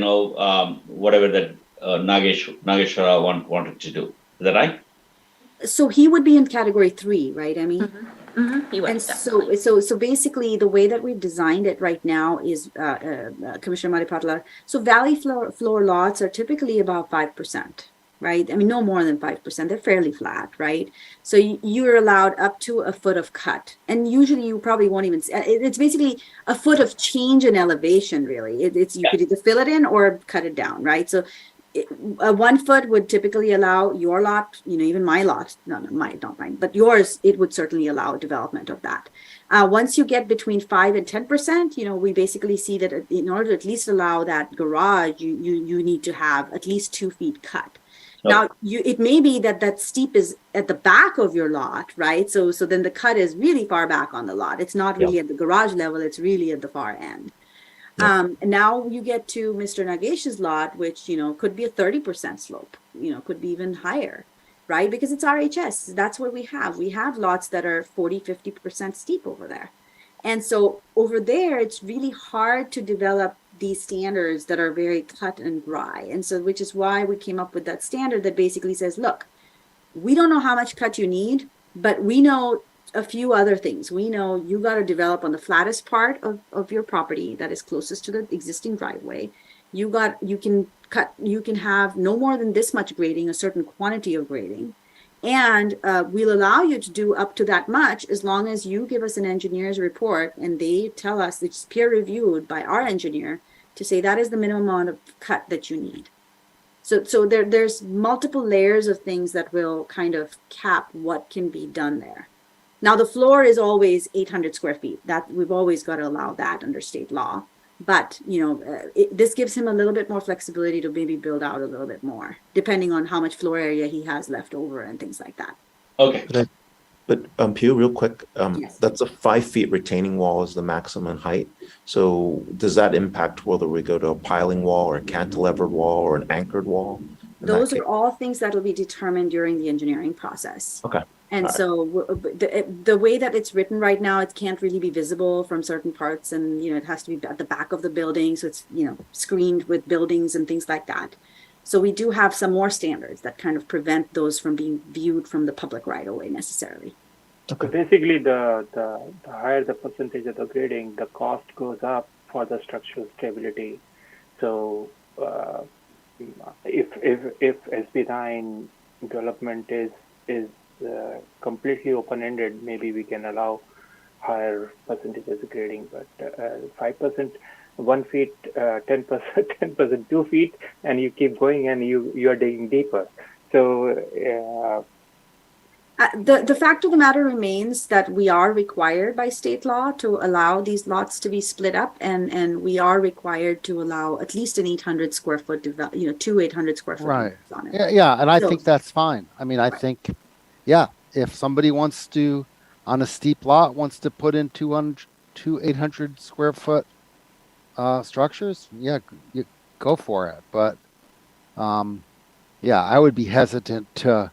whatever that Nageshwara wanted to do. Is that right? So he would be in category 3, right? I mean, He would, and so basically the way that we've designed it right now is, Commissioner Maripatla, so valley floor lots are typically about 5%, right? I mean, no more than 5%. They're fairly flat, right? So you're allowed up to a foot of cut. And usually you probably won't even, it's basically a foot of change in elevation, really. You could either fill it in or cut it down, right? So 1 foot would typically allow your lot, even my lot, not mine, but yours, it would certainly allow development of that. Once you get between 5 and 10%, we basically see that in order to at least allow that garage, you need to have at least 2 feet cut. Now, it may be that steep is at the back of your lot, right? So then the cut is really far back on the lot. It's not really at the garage level. It's really at the far end. And now you get to Mr. Nagesh's lot, which, could be a 30% slope, could be even higher, right? Because it's RHS. That's what we have. We have lots that are 40, 50% steep over there. And so over there, it's really hard to develop these standards that are very cut and dry. And so, which is why we came up with that standard that basically says, look, we don't know how much cut you need, but we know a few other things. We know you got to develop on the flattest part of your property that is closest to the existing driveway. You can have no more than this much grading, a certain quantity of grading. And we'll allow you to do up to that much as long as you give us an engineer's report and they tell us it's peer reviewed by our engineer to say that is the minimum amount of cut that you need. So there's multiple layers of things that will kind of cap what can be done there. Now, the floor is always 800 square feet. That we've always got to allow that under state law. But, this gives him a little bit more flexibility to maybe build out a little bit more, depending on how much floor area he has left over and things like that. Okay. But Pew, real quick, Yes. that's a 5 feet retaining wall is the maximum height. So does that impact whether we go to a piling wall or a cantilevered wall or an anchored wall? Those are all things that will be determined during the engineering process. Okay. And so the way that it's written right now, it can't really be visible from certain parts, and it has to be at the back of the building, so it's screened with buildings and things like that. So we do have some more standards that kind of prevent those from being viewed from the public right away necessarily. So basically, the higher the percentage of the grading, the cost goes up for the structural stability. So if Sb9 development is completely open-ended, maybe we can allow higher percentages of grading, but 5%, 1 feet, 10%, 10%, 2 feet, and you keep going and you are digging deeper. So the fact of the matter remains that we are required by state law to allow these lots to be split up, and we are required to allow at least an 800 square foot, 2 800 square foot Right. on it. Yeah, and I think that's fine. I mean, I think, if somebody wants to, on a steep lot, wants to put in 2 800 square foot structures, you go for it. But I would be hesitant to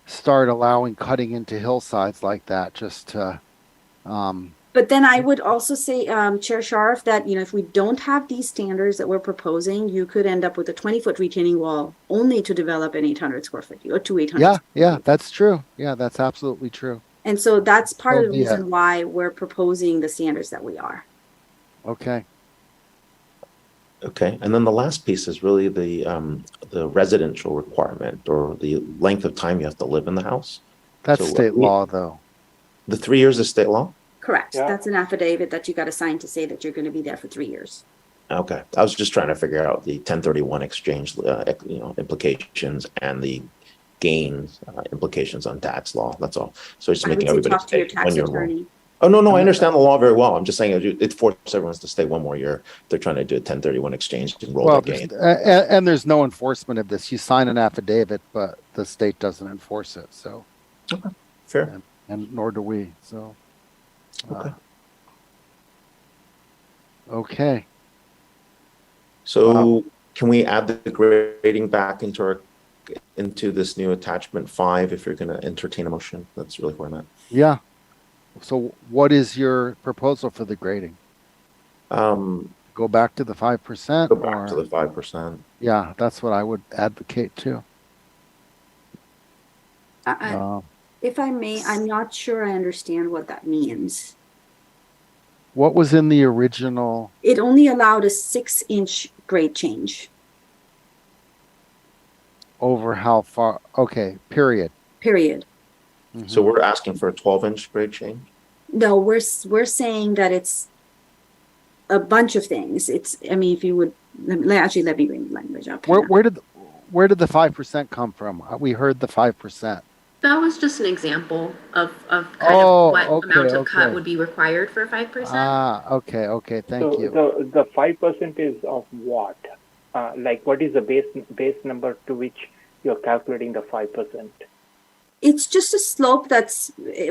start allowing cutting into hillsides like that just to But then I would also say, Chair Sharf, that if we don't have these standards that we're proposing, you could end up with a 20-foot retaining wall only to develop an 800 square foot or 2 800. Yeah, that's true. Yeah, that's absolutely true. And so that's part of the Yeah. reason why we're proposing the standards that we are. Okay. Okay, and then the last piece is really the residential requirement or the length of time you have to live in the house. That's state law, though. The 3 years is state law? Correct. Yeah. That's an affidavit that you got to sign to say that you're going to be there for 3 years. Okay, I was just trying to figure out the 1031 exchange, implications and the gains implications on tax law. That's all. So just I would making say everybody talk to your stay tax 1 year more. attorney. Oh, no, I understand the law very well. I'm just saying it forces everyone to stay 1 more year. They're trying to do a 1031 exchange and roll Well, the gain. and there's no enforcement of this. You sign an affidavit, but the state doesn't enforce it. So, Fair. and nor do we. So, Okay. Okay. So can we add the grading back into this new attachment 5 if you're going to entertain a motion? That's really where I'm at. Yeah. So what is your proposal for the grading? Go back to the 5%? Go back to the 5%. Yeah, that's what I would advocate too. If I may, I'm not sure I understand what that means. What was in the original? It only allowed a 6-inch grade change. Over how far? Okay, period. Period. So we're asking for a 12-inch grade change? No, we're saying that it's a bunch of things. If you would let me bring the language up. Where did the 5% come from? We heard the 5%. That was just an example of kind of what amount of cut would be required for 5%. Ah, okay. Thank you. The 5% is of what? Like what is the base number to which you're calculating the 5%? It's just a slope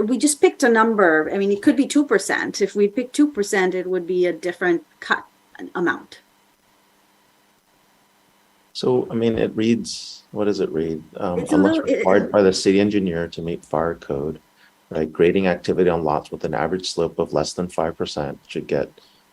we just picked a number. I mean, it could be 2%. If we pick 2%, it would be a different cut amount. So, I mean, it reads, what does it read? Unless required by the city engineer to meet fire code, right? Grading activity on lots with an average slope of less than 5% should get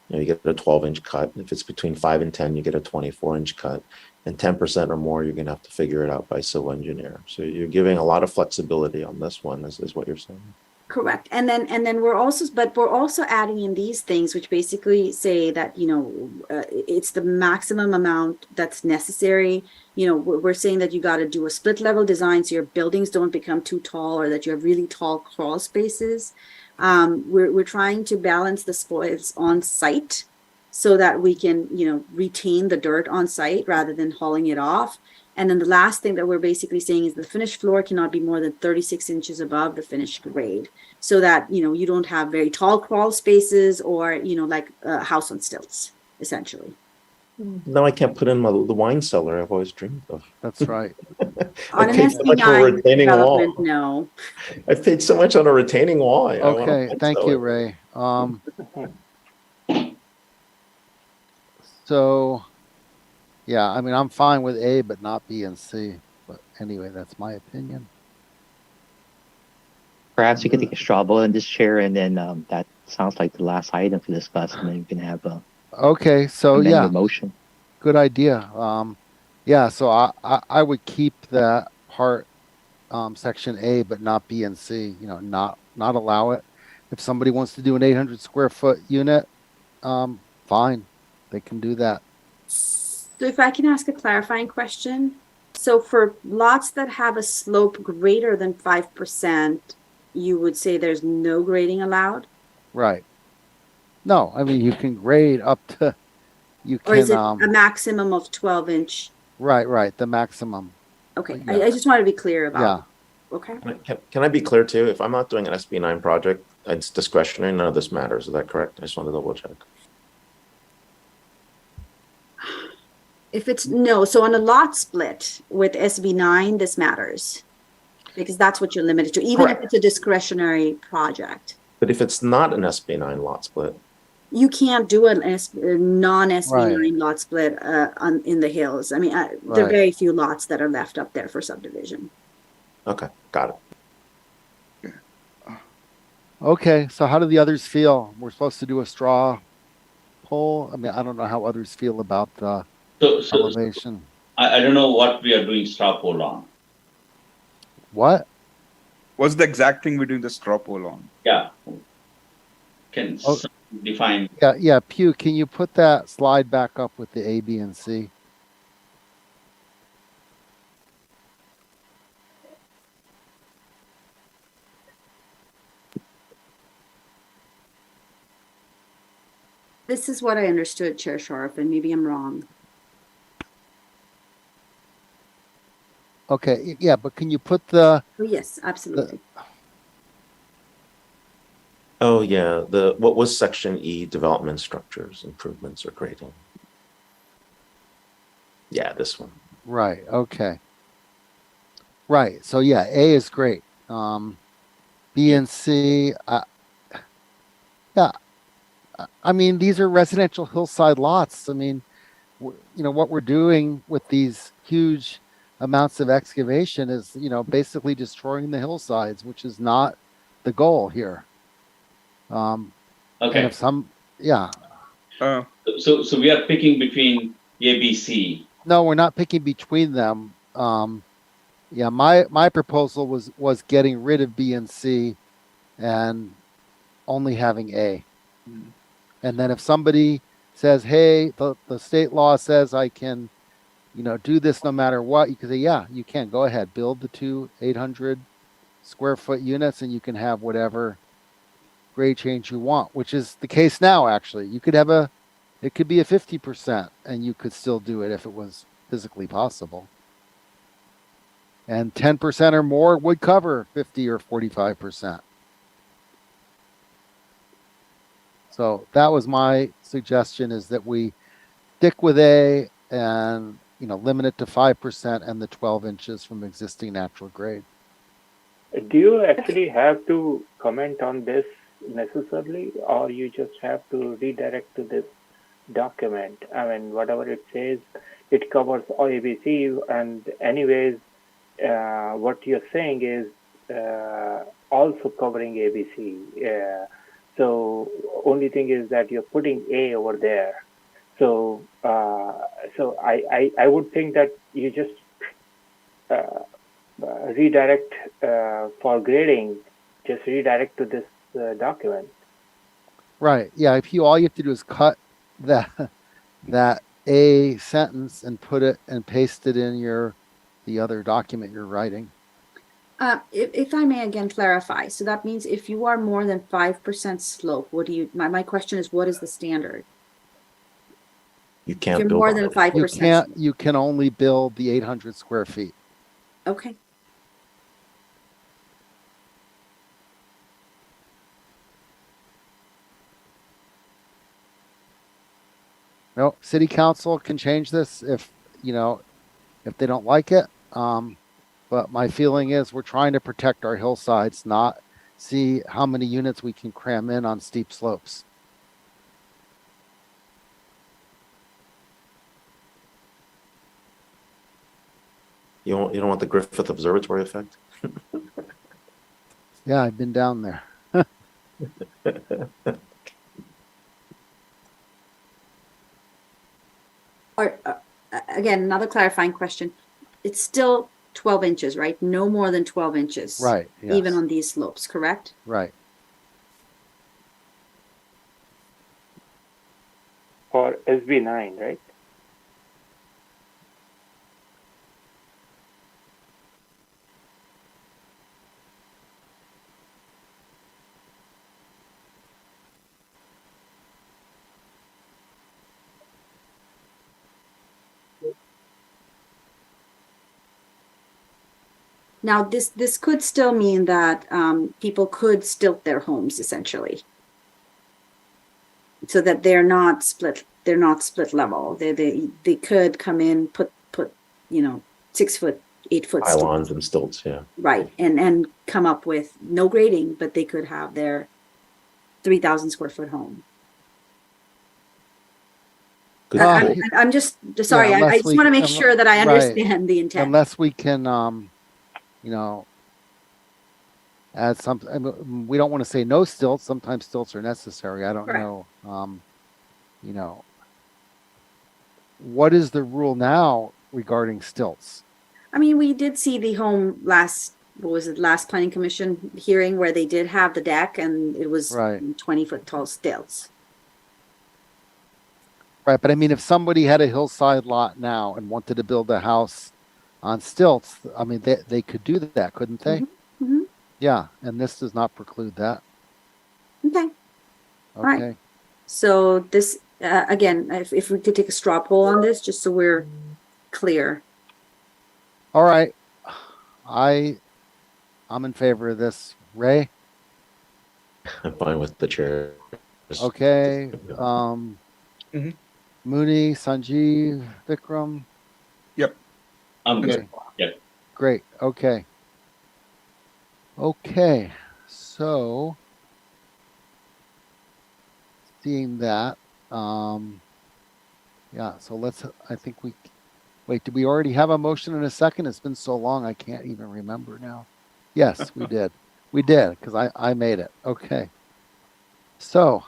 you get a 12-inch cut. If it's between 5 and 10, you get a 24-inch cut. And 10% or more, you're going to have to figure it out by civil engineer. So you're giving a lot of flexibility on this one, is what you're saying. Correct. And then we're also adding in these things, which basically say that, it's the maximum amount that's necessary. We're saying that you got to do a split level design so your buildings don't become too tall, or that you have really tall crawl spaces. We're trying to balance the spoils on site so that we can, retain the dirt on site rather than hauling it off. And then the last thing that we're basically saying is the finished floor cannot be more than 36 inches above the finished grade, so that, you don't have very tall crawl spaces or, like a house on stilts, essentially. Now I can't put in the wine cellar I've always dreamed of. That's right. On I an paid so much for a Sb9 retaining wall. development, no. I paid so much on a retaining wall. I want a Okay, wine thank cellar. you, Ray. So, yeah, I mean, I'm fine with A, but not B and C. But anyway, that's my opinion. Perhaps you could take a straw vote on this, Chair, and then that sounds like the last item to discuss, and then you can have a Okay, so amend yeah, your motion. good idea. Yeah, so I would keep that part, section A, but not B and C. Not allow it. If somebody wants to do an 800 square foot unit, fine, they can do that. So if I can ask a clarifying question. So for lots that have a slope greater than 5%, you would say there's no grading allowed? Right. No, I mean, you can grade up to, you Or is can, it a maximum of 12-inch? right, the maximum. Okay, Yeah. I just want to be clear about. Yeah. Okay. Can I be clear too? If I'm not doing an SB9 project, it's discretionary. None of this matters. Is that correct? I just want to double check. If it's no, so on a lot split with Sb9, this matters because that's what you're limited to, even Correct. if it's a discretionary project. But if it's not an SB9 lot split, You can't do a non-SB9 Right. lot split in the hills. I mean, there are Right. very few lots that are left up there for subdivision. okay, got it. Okay, so how do the others feel? We're supposed to do a straw poll. I mean, I don't know how others feel about the So elevation. I don't know what we are doing straw poll on. What? What's the exact thing we're doing the straw poll on? Yeah. Can Oh. someone define? Yeah, Pew, can you put that slide back up with the A, B, and C? This is what I understood, Chair Sharp, and maybe I'm wrong. Okay, yeah, but can you put the, Oh, yes, absolutely. Oh yeah, what was section E? Development structures, improvements, or grading? Yeah, this one. right, okay. Right, so yeah, A is great. B and C, yeah. I mean, these are residential hillside lots. I mean, what we're doing with these huge amounts of excavation is, basically destroying the hillsides, which is not the goal here. And Okay. if yeah, So we are picking between A, B, C. no, we're not picking between them. Yeah, my proposal was getting rid of B and C and only having A. And then if somebody says, hey, the state law says I can, do this no matter what, you can say, yeah, you can. Go ahead, build the two 800 square foot units and you can have whatever grade change you want, which is the case now, actually. It could be a 50% and you could still do it if it was physically possible. And 10% or more would cover 50 or 45%. So that was my suggestion, is that we stick with A and, limit it to 5% and the 12 inches from existing natural grade. Do you actually have to comment on this necessarily, or you just have to redirect to this document? I mean, whatever it says, it covers all ABC, and anyways, what you're saying is also covering ABC. So only thing is that you're putting A over there. So I would think that you just redirect for grading, just redirect to this document. Right. Yeah. If you all you have to do is cut that A sentence and put it and paste it in the other document you're writing. If I may again clarify, so that means if you are more than 5% slope, what do you? My question is, what is the standard? You If can't you're build more on than it. 5%. You can only build the 800 square feet. Okay. No, city council can change this if if they don't like it. But my feeling is we're trying to protect our hillsides, not see how many units we can cram in on steep slopes. You don't want the Griffith Observatory effect? Yeah, I've been down there. Or again, another clarifying question. It's still 12 inches, right? No more than 12 inches. Right. Yes. Even on these slopes, correct? Right. For SB9, right? Now, this could still mean that people could stilt their homes essentially, so that they're not split. They're not split level. They could come in, put 6 foot, 8 foot Pylons and stilts, yeah. right, and come up with no grading, but they could have their 3,000 square foot home. Good I'm just sorry. Yeah, I just want to make sure that I understand the intent. Unless we can, add something. I mean, we don't want to say no stilts. Sometimes stilts are necessary. I don't know. What is the rule now regarding stilts? I mean, we did see the home last planning commission hearing where they did have the deck and it was 20-foot tall stilts. Right, but I mean, if somebody had a hillside lot now and wanted to build a house on stilts, I mean, they could do that, couldn't they? Mm-hmm. Mm-hmm. Yeah, and this does not preclude that. Okay. Okay. All right. So this, again, if we could take a straw poll on this, just so we're clear. All right. I'm in favor of this. Ray? I'm fine with the chair. Okay. Mooney, Sanjeev, Vikram? Yep. I'm good. Yep. Great. Okay. Okay. So, seeing that, yeah, so I think wait, did we already have a motion in a second? It's been so long, I can't even remember now. Yes, we did. We did, because I made it. Okay. So,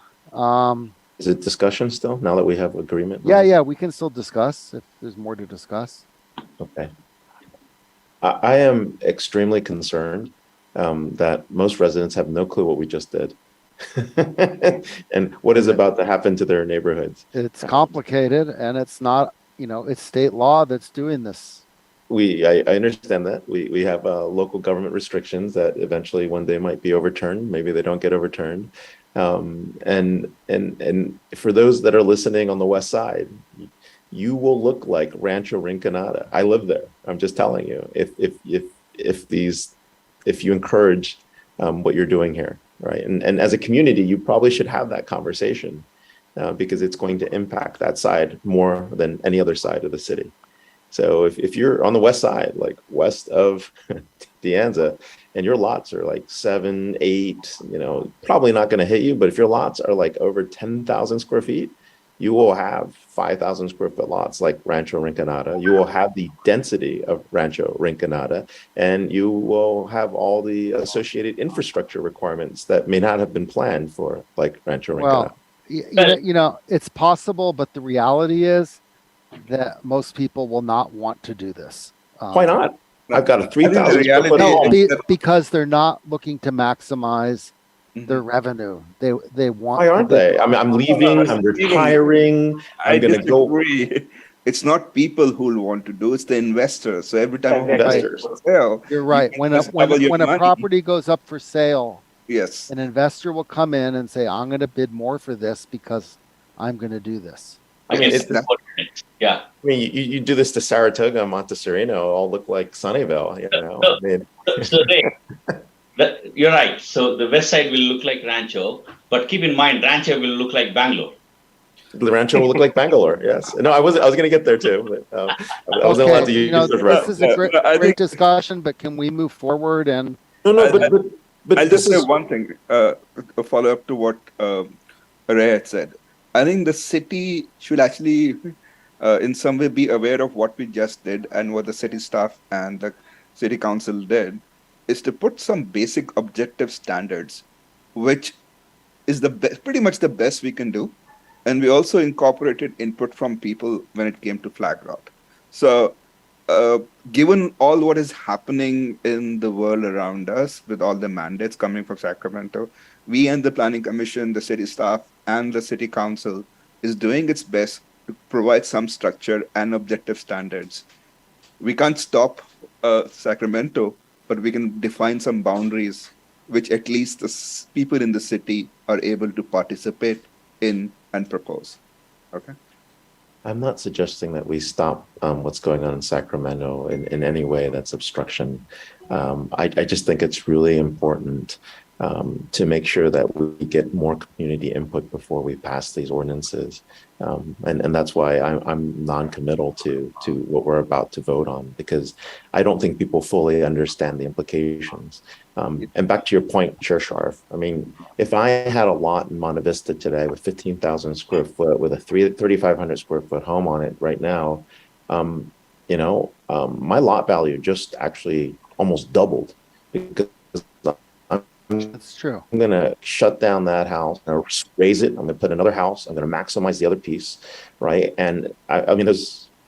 is it discussion still now that we have agreement? Yeah, we can still discuss if there's more to discuss. Okay. I am extremely concerned that most residents have no clue what we just did and what is about to happen to their neighborhoods. It's complicated and it's not, it's state law that's doing this. I understand that. We have local government restrictions that eventually one day might be overturned. Maybe they don't get overturned. And for those that are listening on the west side, you will look like Rancho Rinconada. I live there. I'm just telling you, if you encourage what you're doing here, right? And as a community, you probably should have that conversation because it's going to impact that side more than any other side of the city. So if you're on the west side, like west of De Anza, and your lots are like 7, 8, probably not going to hit you. But if your lots are like over 10,000 square feet, you will have 5,000 square foot lots like Rancho Rinconada. You will have the density of Rancho Rinconada, and you will have all the associated infrastructure requirements that may not have been planned for like Rancho Rinconada. Well, you know, it's possible, but the reality is that most people will not want to do this. Why not? I've got a 3,000 square foot No, home. because they're not looking to maximize their revenue. They want. Why aren't they? I mean, I'm leaving. I'm retiring. I'm going to go. It's not people who will want to do; it's the investors. So every time investors sell, you're right. When a property goes up for sale, yes, an investor will come in and say, "I'm going to bid more for this because I'm going to do this." I mean, yeah. I mean, you do this to Saratoga, Montecito, all look like Sunnyvale. You know, I mean. So you're right. So the west side will look like Rancho, but keep in mind, Rancho will look like Bangalore. The Rancho will look like Bangalore. Yes. No, I was going to get there too, but I wasn't allowed to use those references. This is a great discussion, but can we move forward and? But I'll just say one thing. A follow up to what Ray had said. I think the city should actually, in some way, be aware of what we just did and what the city staff and the city council did, is to put some basic objective standards, which is pretty much the best we can do. And we also incorporated input from people when it came to flag lot. So given all what is happening in the world around us, with all the mandates coming from Sacramento, we and the Planning Commission, the city staff, and the city council is doing its best to provide some structure and objective standards. We can't stop Sacramento, but we can define some boundaries which at least the people in the city are able to participate in and propose. Okay. I'm not suggesting that we stop what's going on in Sacramento in any way that's obstruction. I just think it's really important to make sure that we get more community input before we pass these ordinances. And that's why I'm non-committal to what we're about to vote on, because I don't think people fully understand the implications. And back to your point, Chair Sharf, I mean, if I had a lot in Monte Vista today with 15,000 square foot with a 3,500 square foot home on it right now, my lot value just actually almost doubled, because that's true. I'm going to shut down that house. I'm going to raise it. I'm going to put another house. I'm going to maximize the other piece, right? And I mean,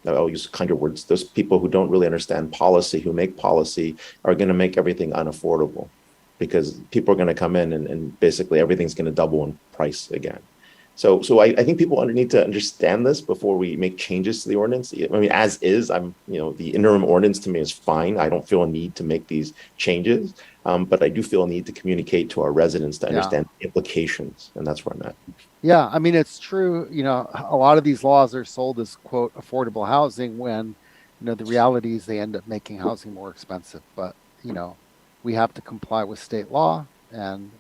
I'll use kinder words. Those people who don't really understand policy, who make policy, are going to make everything unaffordable, because people are going to come in and basically everything's going to double in price again. So I think people need to understand this before we make changes to the ordinance. I mean, as is, the interim ordinance to me is fine. I don't feel a need to make these changes, but I do feel a need to communicate to our residents to understand the implications, and that's where I'm at. Yeah, I mean, it's true. A lot of these laws are sold as, quote, affordable housing when, the reality is they end up making housing more expensive. But, we have to comply with state law, and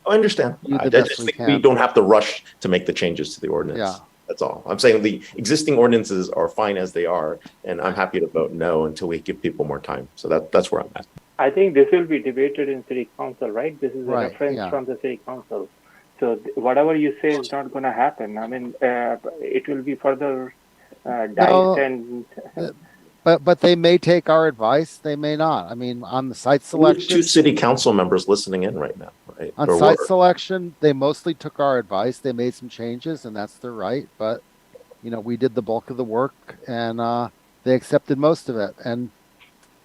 I understand. I just think we don't have to rush to make the changes to the ordinance. Yeah. That's all. I'm saying the existing ordinances are fine as they are, and I'm happy to vote no until we give people more time. So that's where I'm at. I think this will be debated in city council, right? This is a reference from the city council. So whatever you say is not going to happen. I mean, it will be further diced and... But they may take our advice. They may not. I mean, on the site selection, two city council members listening in right now, right? On site selection, they mostly took our advice. They made some changes, and that's their right. But we did the bulk of the work, and they accepted most of it. And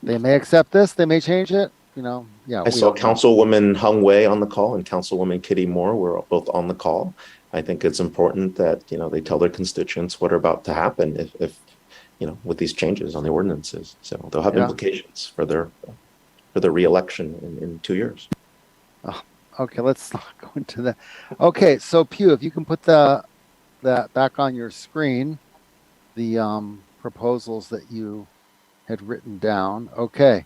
they may accept this. They may change it. I saw Councilwoman Hung Wei on the call and Councilwoman Kitty Moore were both on the call. I think it's important that they tell their constituents what are about to happen if with these changes on the ordinances. So they'll have implications for their re-election in 2 years. Oh, okay, let's not go into that. Okay, so Pew, if you can put that back on your screen, the proposals that you had written down. Okay.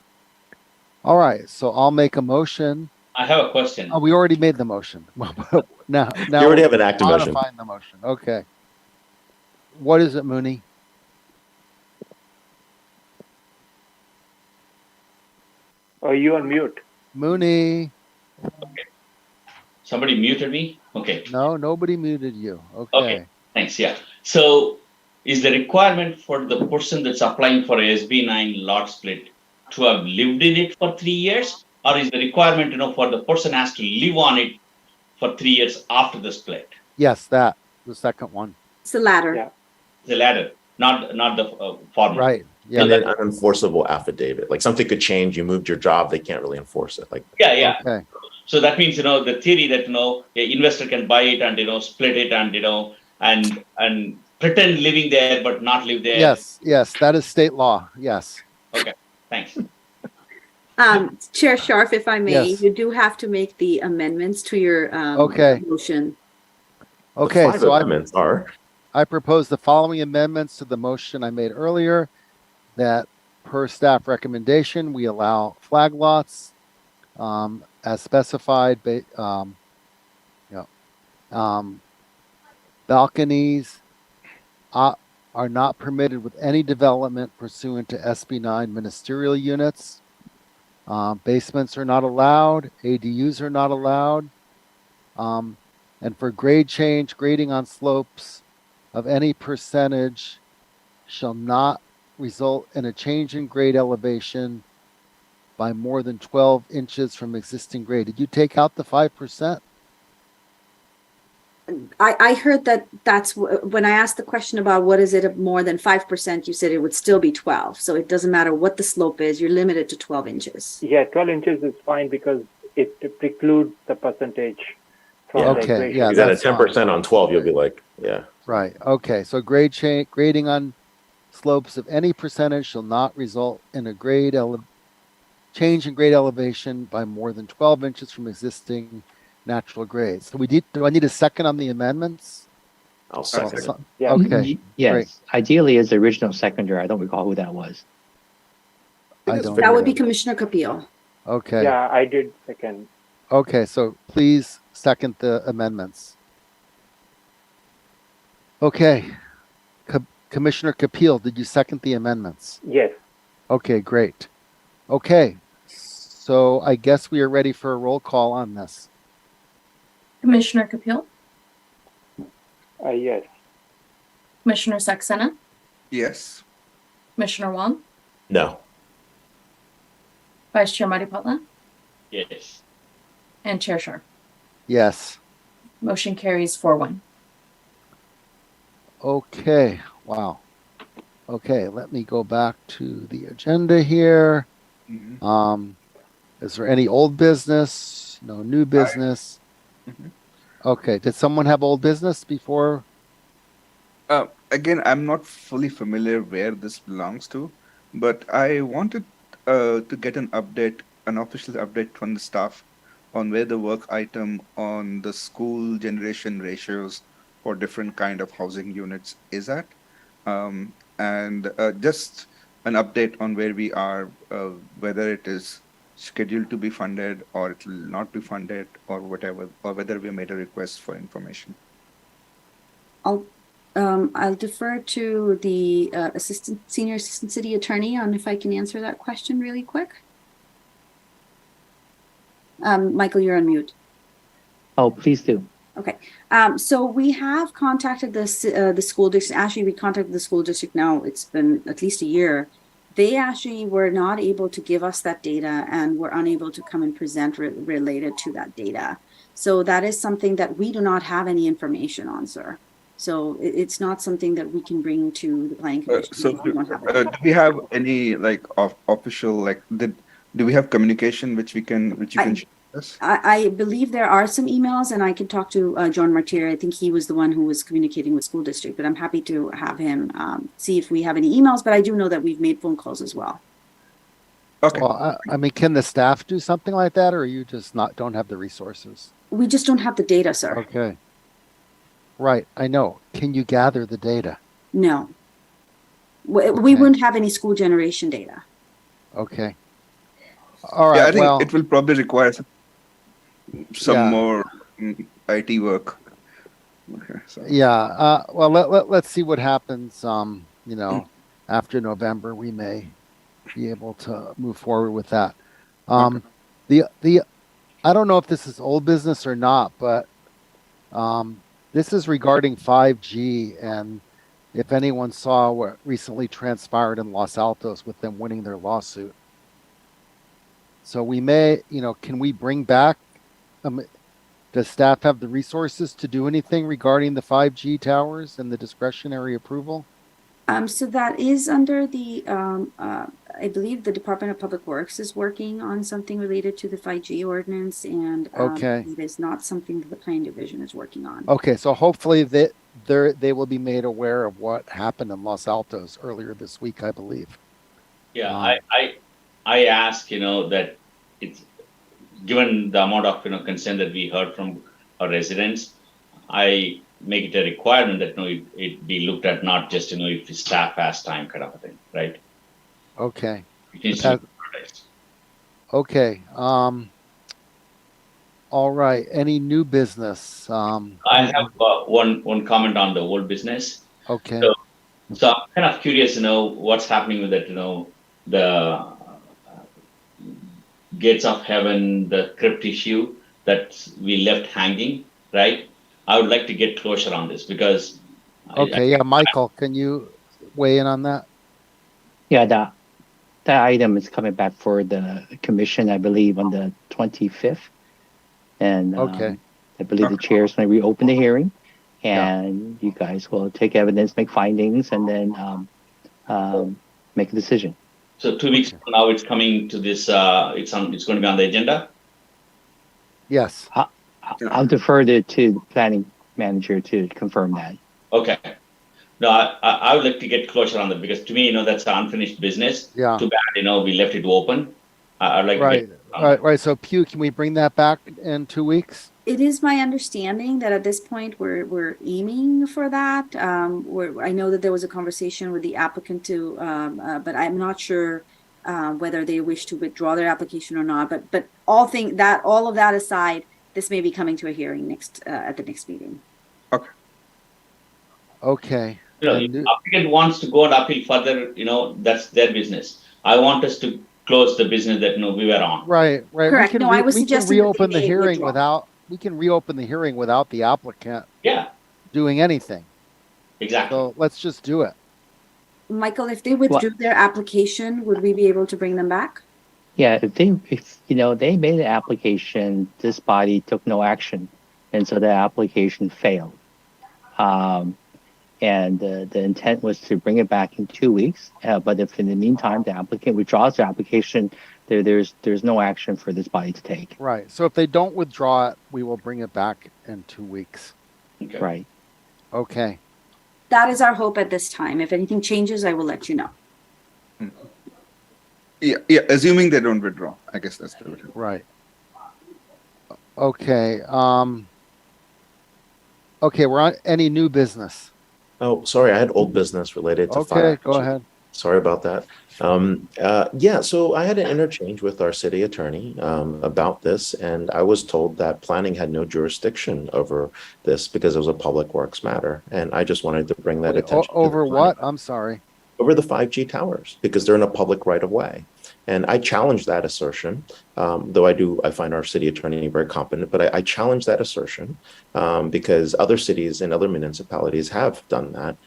All right, so I'll make a motion. I have a question. Oh, we already made the motion. now you already have an active motion. Modifying the motion. Okay. What is it, Mooney? Oh, you on mute. Mooney. Okay. Somebody muted me? Okay. No, nobody muted you. Okay. Okay. Thanks. Yeah. So is the requirement for the person that's applying for a SB9 lot split to have lived in it for 3 years, or is the requirement, for the person has to live on it for 3 years after the split? Yes, the second one. It's the latter. Yeah. The latter, not the former. Right. Yeah. And then an unenforceable affidavit, like something could change, you moved your job, they can't really enforce it. Like, Yeah. Okay. So that means, the theory that, an investor can buy it and, split it and, and pretend living there, but not live there. Yes, that is state law. Yes. Okay. Thanks. Chair Scharf, if I may, Yes. you do have to make the amendments to your Okay. motion. Okay. the 5 So amendments are. I propose the following amendments to the motion I made earlier, that per staff recommendation, we allow flag lots as specified, balconies are not permitted with any development pursuant to SB9 ministerial units. Basements are not allowed. ADUs are not allowed. And for grade change, grading on slopes of any percentage shall not result in a change in grade elevation by more than 12 inches from existing grade. Did you take out the 5%? I heard that's when I asked the question about what is it more than 5%, you said it would still be 12. So it doesn't matter what the slope is, you're limited to 12 inches. Yeah, 12 inches is fine because it precludes the percentage from the Okay, equation. yeah, You got a that's fine. 10% on 12, you'll be like, yeah. Right. Okay. So grading on slopes of any percentage shall not result in a change in grade elevation by more than 12 inches from existing natural grades. So do I need a second on the amendments? I'll second it. Yeah. Okay. Yes. Great. Ideally, as the original seconder, I don't recall who that was. That would be Commissioner Capil. Okay. Yeah, I did second. Okay. So please second the amendments. Okay. Commissioner Capil, did you second the amendments? Yes. Okay, great. Okay. So I guess we are ready for a roll call on this. Commissioner Capil, Yes. Commissioner Saxena, Yes. Commissioner Wong, No. Vice Chair Maripatla, Yes. and Chair Sharp. Yes. Motion carries 4-1. Okay. Wow. Okay, let me go back to the agenda here. Is there any old business? No new business? Okay, did someone have old business before? Again, I'm not fully familiar where this belongs to, but I wanted to get an official update from the staff on where the work item on the school generation ratios for different kind of housing units is at. And just an update on where we are, whether it is scheduled to be funded or it will not be funded or whatever, or whether we made a request for information. I'll defer to the senior assistant city attorney on if I can answer that question really quick. Michael, you're on mute. Oh, please do. Okay. So we have contacted the school district. Actually, we contacted the school district now. It's been at least a year. They actually were not able to give us that data and were unable to come and present related to that data. So that is something that we do not have any information on, sir. So it's not something that we can bring to the planning commission. Do we have any official do we have communication which you can share with us? I believe there are some emails, and I can talk to John Martir. I think he was the one who was communicating with school district, but I'm happy to have him see if we have any emails. But I do know that we've made phone calls as well. Okay. Well, I mean, can the staff do something like that, or you just don't have the resources? We just don't have the data, sir. Okay. Right, I know. Can you gather the data? No. We wouldn't have any school generation data. Okay. All right. Yeah, I think well, it will probably require some Yeah. more IT work. Okay. So. yeah. Well, let's see what happens. After November, we may be able to move forward with that. I don't know if this is old business or not, but This is regarding 5G, and if anyone saw what recently transpired in Los Altos with them winning their lawsuit. So we may, can we bring back, does staff have the resources to do anything regarding the 5G towers and the discretionary approval? So that is under the, I believe the Department of Public Works is working on something related to the 5G ordinance, and Okay. it is not something that the planning division is working on. Okay, so hopefully they will be made aware of what happened in Los Altos earlier this week, I believe. Yeah, I ask, that it's given the amount of concern that we heard from our residents, I make it a requirement that it be looked at not just if the staff has time kind of a thing, right? Okay. It needs to be prioritized. Okay. All right. Any new business? I have one comment on the old business. Okay. So I'm kind of curious, what's happening with that, the gates of heaven, the crypt issue that we left hanging, right? I would like to get closure on this because. Okay. Yeah, Michael, can you weigh in on that? Yeah, that item is coming back for the commission, I believe, on the 25th. And okay. I believe the chair is going to reopen the hearing, and you guys will take evidence, make findings, and then make a decision. So 2 weeks from now, it's coming to this. It's going to be on the agenda. Yes. I'll defer to the planning manager to confirm that. Okay. No, I would like to get closure on that because to me, that's unfinished business. Yeah. Too bad, we left it open. I'd like right. to get Right. So Pew, can we bring that back in 2 weeks? It is my understanding that at this point we're aiming for that. I know that there was a conversation with the applicant to, but I'm not sure whether they wish to withdraw their application or not. But all of that aside, this may be coming to a hearing at the next meeting. Okay. Okay. If the applicant wants to go and appeal further, that's their business. I want us to close the business that we were on. Right. Correct. I was suggesting we can reopen the hearing without the applicant doing anything. Exactly. So let's just do it. Michael, if they withdrew their application, would we be able to bring them back? Yeah, if they made an application, this body took no action, and so the application failed. And the intent was to bring it back in 2 weeks. But if in the meantime the applicant withdraws their application, there's no action for this body to take. Right. So if they don't withdraw it, we will bring it back in 2 weeks. Okay. Right. Okay. That is our hope at this time. If anything changes, I will let you know. Yeah. Assuming they don't withdraw, I guess that's the right. Okay. Okay. We're on any new business. Oh, sorry, I had old business related to 5G. Okay, go ahead. Sorry about that. So I had an interchange with our city attorney about this, and I was told that planning had no jurisdiction over this because it was a public works matter. And I just wanted to bring that attention. Over what? I'm sorry. Over the 5G towers, because they're in a public right of way. And I challenge that assertion, though I find our city attorney very competent, but I challenge that assertion because other cities and other municipalities have done that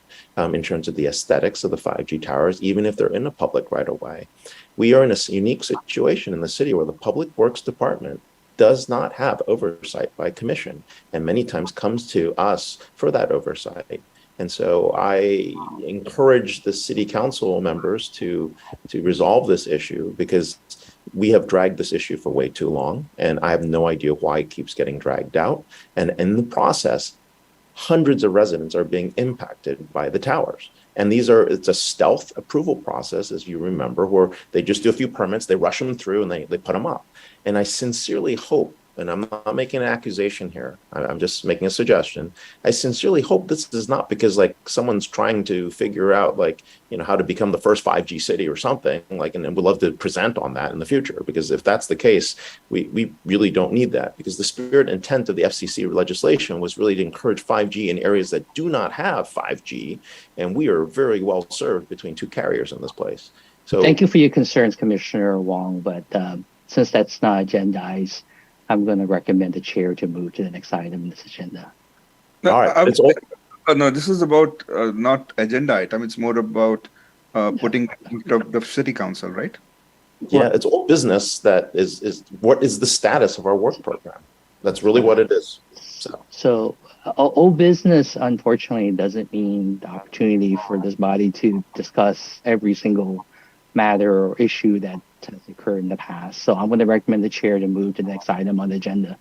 in terms of the aesthetics of the 5G towers, even if they're in a public right of way. We are in a unique situation in the city where the Public Works Department does not have oversight by commission and many times comes to us for that oversight. And so I encourage the city council members to resolve this issue because we have dragged this issue for way too long. And I have no idea why it keeps getting dragged out. And in the process, hundreds of residents are being impacted by the towers. And it's a stealth approval process, as you remember, where they just do a few permits, they rush them through and they put them up. And I sincerely hope, and I'm not making an accusation here, I'm just making a suggestion. I sincerely hope this is not because someone's trying to figure out how to become the first 5G city or something, and we'd love to present on that in the future, because if that's the case, we really don't need that, because the spirit and intent of the FCC legislation was really to encourage 5G in areas that do not have 5G, and we are very well served between two carriers in this place. So thank you for your concerns, Commissioner Wong, but since that's not agendized, I'm going to recommend the chair to move to the next item in this agenda. No, All right. It's no, this is about not agenda item. It's more about putting the city council, right? Yeah, it's all business that is what is the status of our work program. That's really what it is. So old business, unfortunately, doesn't mean the opportunity for this body to discuss every single matter or issue that has occurred in the past. So I'm going to recommend the chair to move to the next item on the agenda.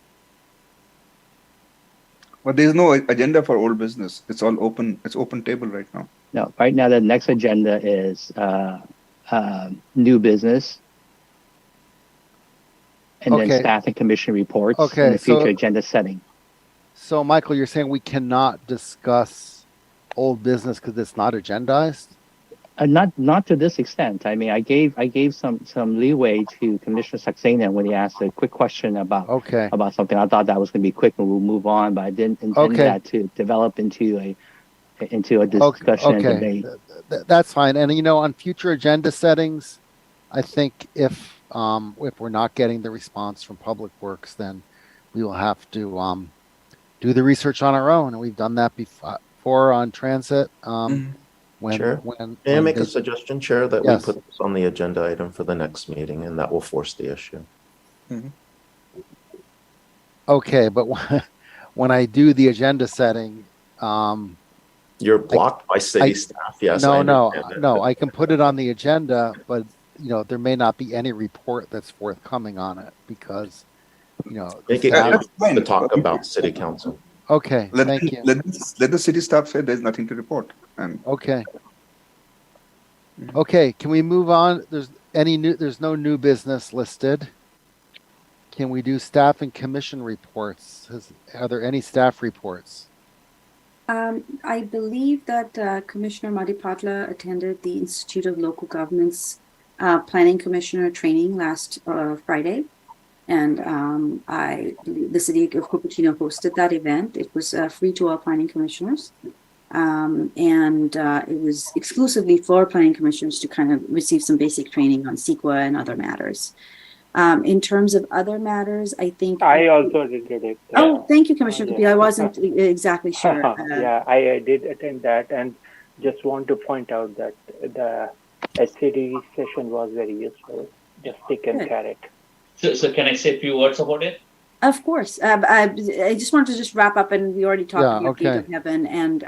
But there's no agenda for old business. It's all open. It's open table right now. No, right now the next agenda is new business. And then staff and commission reports and the future agenda setting. So, Michael, you're saying we cannot discuss old business because it's not agendized? Not to this extent. I mean, I gave some leeway to Commissioner Saxena when he asked a quick question about something. I thought that was going to be quick and we'll move on, but I didn't intend that to develop into a discussion and debate. That's fine. And on future agenda settings, I think if we're not getting the response from Public Works, then we will have to do the research on our own, and we've done that before on transit. May I make a suggestion, Chair, that we put this on the agenda item for the next meeting, and that will force the issue. Okay, but when I do the agenda setting, you're blocked by city staff. Yes. No. I can put it on the agenda, but there may not be any report that's forthcoming on it because make it to talk about city council. Okay, thank you. Let the city staff say there's nothing to report. Okay, can we move on? There's no new business listed. Can we do staff and commission reports? Are there any staff reports? I believe that Commissioner Madhipatla attended the Institute of Local Government's Planning Commissioner training last Friday. And the city of Cupertino hosted that event. It was free to all planning commissioners. And it was exclusively for planning commissioners to kind of receive some basic training on CEQA and other matters. In terms of other matters, I think I also did it. Oh, thank you, Commissioner Kapil. I wasn't exactly sure. Yeah, I did attend that, and just want to point out that the HCD session was very useful. Just stick and carrot. So can I say a few words about it? Of course. I just wanted to just wrap up, and we already talked about your of heaven, and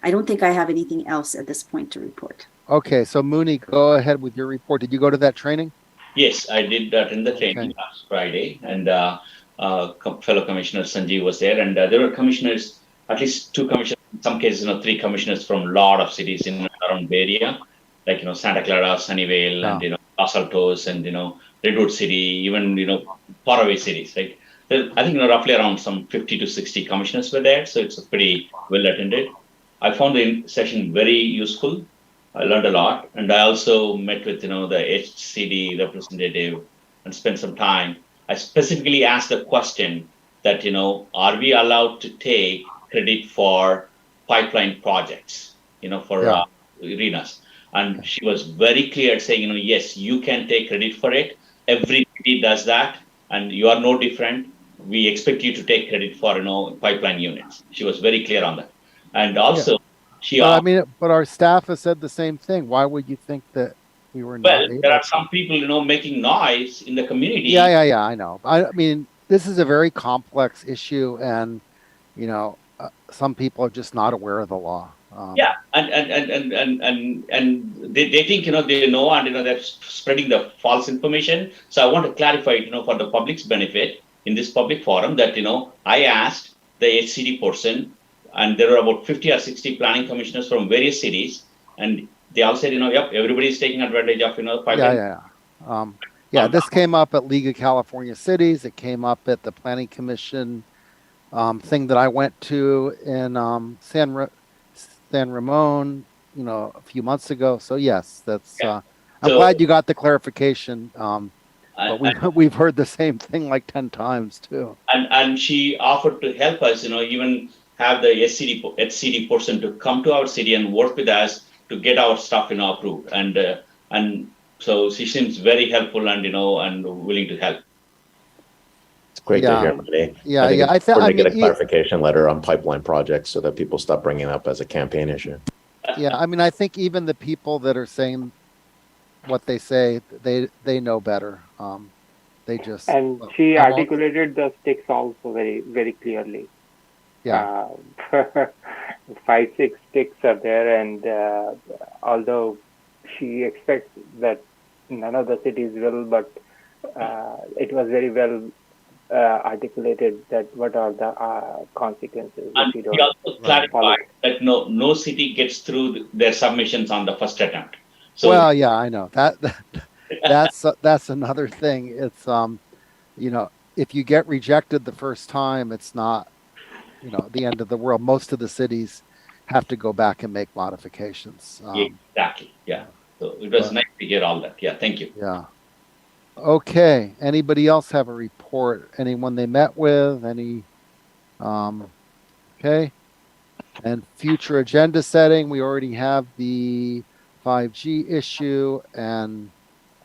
I don't think I have anything else at this point to report. Okay, so Mooney, go ahead with your report. Did you go to that training? Yes, I did attend the training last Friday, and fellow Commissioner Sanjeev was there, and there were commissioners, at least 2 commissioners, in some cases, 3 commissioners from a lot of cities in and around Bay Area, like Santa Clara, Sunnyvale, and Los Altos, and Redwood City, even faraway cities, right? I think roughly around some 50 to 60 commissioners were there, so it's pretty well attended. I found the session very useful. I learned a lot, and I also met with the HCD representative and spent some time. I specifically asked the question that are we allowed to take credit for pipeline projects, for arenas? And she was very clear, saying yes, you can take credit for it. Every city does that, and you are no different. We expect you to take credit for pipeline units. She was very clear on that, and also. But our staff has said the same thing. Why would you think that we were not able there are some people, making noise in the community. Yeah, I know. I mean, this is a very complex issue, and some people are just not aware of the law. And they think they know, and they're spreading the false information. So I want to clarify, for the public's benefit in this public forum that I asked the HCD person. And there were about 50 or 60 planning commissioners from various cities, and they all said, yep, everybody is taking advantage of, pipeline. This came up at League of California Cities. It came up at the Planning Commission thing that I went to in San Ramon, a few months ago. So yes, that's. I'm glad you got the clarification. But we've heard the same thing like 10 times too. And she offered to help us, even. Have the HCD person to come to our city and work with us to get our stuff approved, and so she seems very helpful and and willing to help. Great Yeah. to hear, Manny. Yeah, think yeah. it's important to get a mean, clarification letter on pipeline projects so that people stop bringing it up as a campaign issue. yeah, I mean, I think even the people that are saying what they say, they know better. They just And she I'm all, articulated the sticks also very, very clearly. yeah, 5, 6 sticks are there, and although she expects that none of the cities will, but it was very well articulated that what are the consequences And if you he don't also follow. clarified that no city gets through their submissions on the first attempt. So well, yeah, I know that's another thing. It's if you get rejected the first time, it's not the end of the world. Most of the cities have to go back and make modifications. Exactly. Yeah. So it was nice to hear all that. Yeah. Thank you. Yeah. Okay. Anybody else have a report? Anyone they met with? Any? Okay. And future agenda setting, we already have the 5G issue and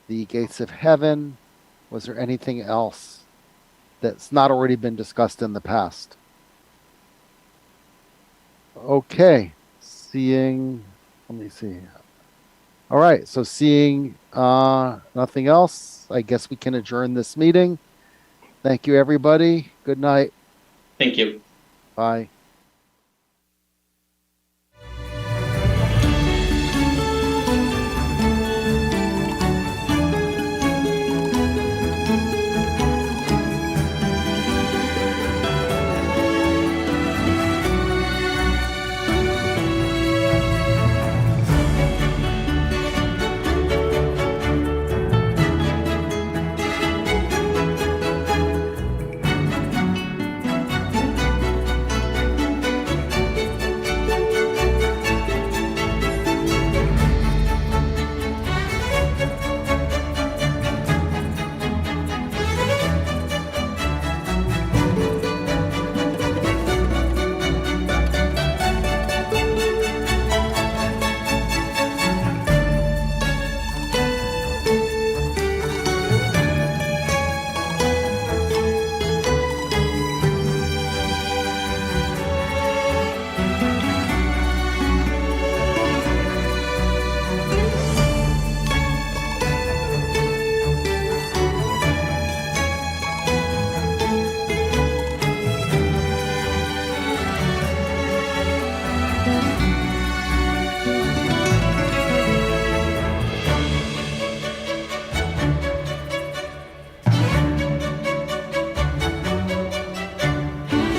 the gates of heaven. Was there anything else that's not already been discussed in the past? Okay. Let me see. All right. So seeing nothing else, I guess we can adjourn this meeting. Thank you, everybody. Good night. Thank you. Bye.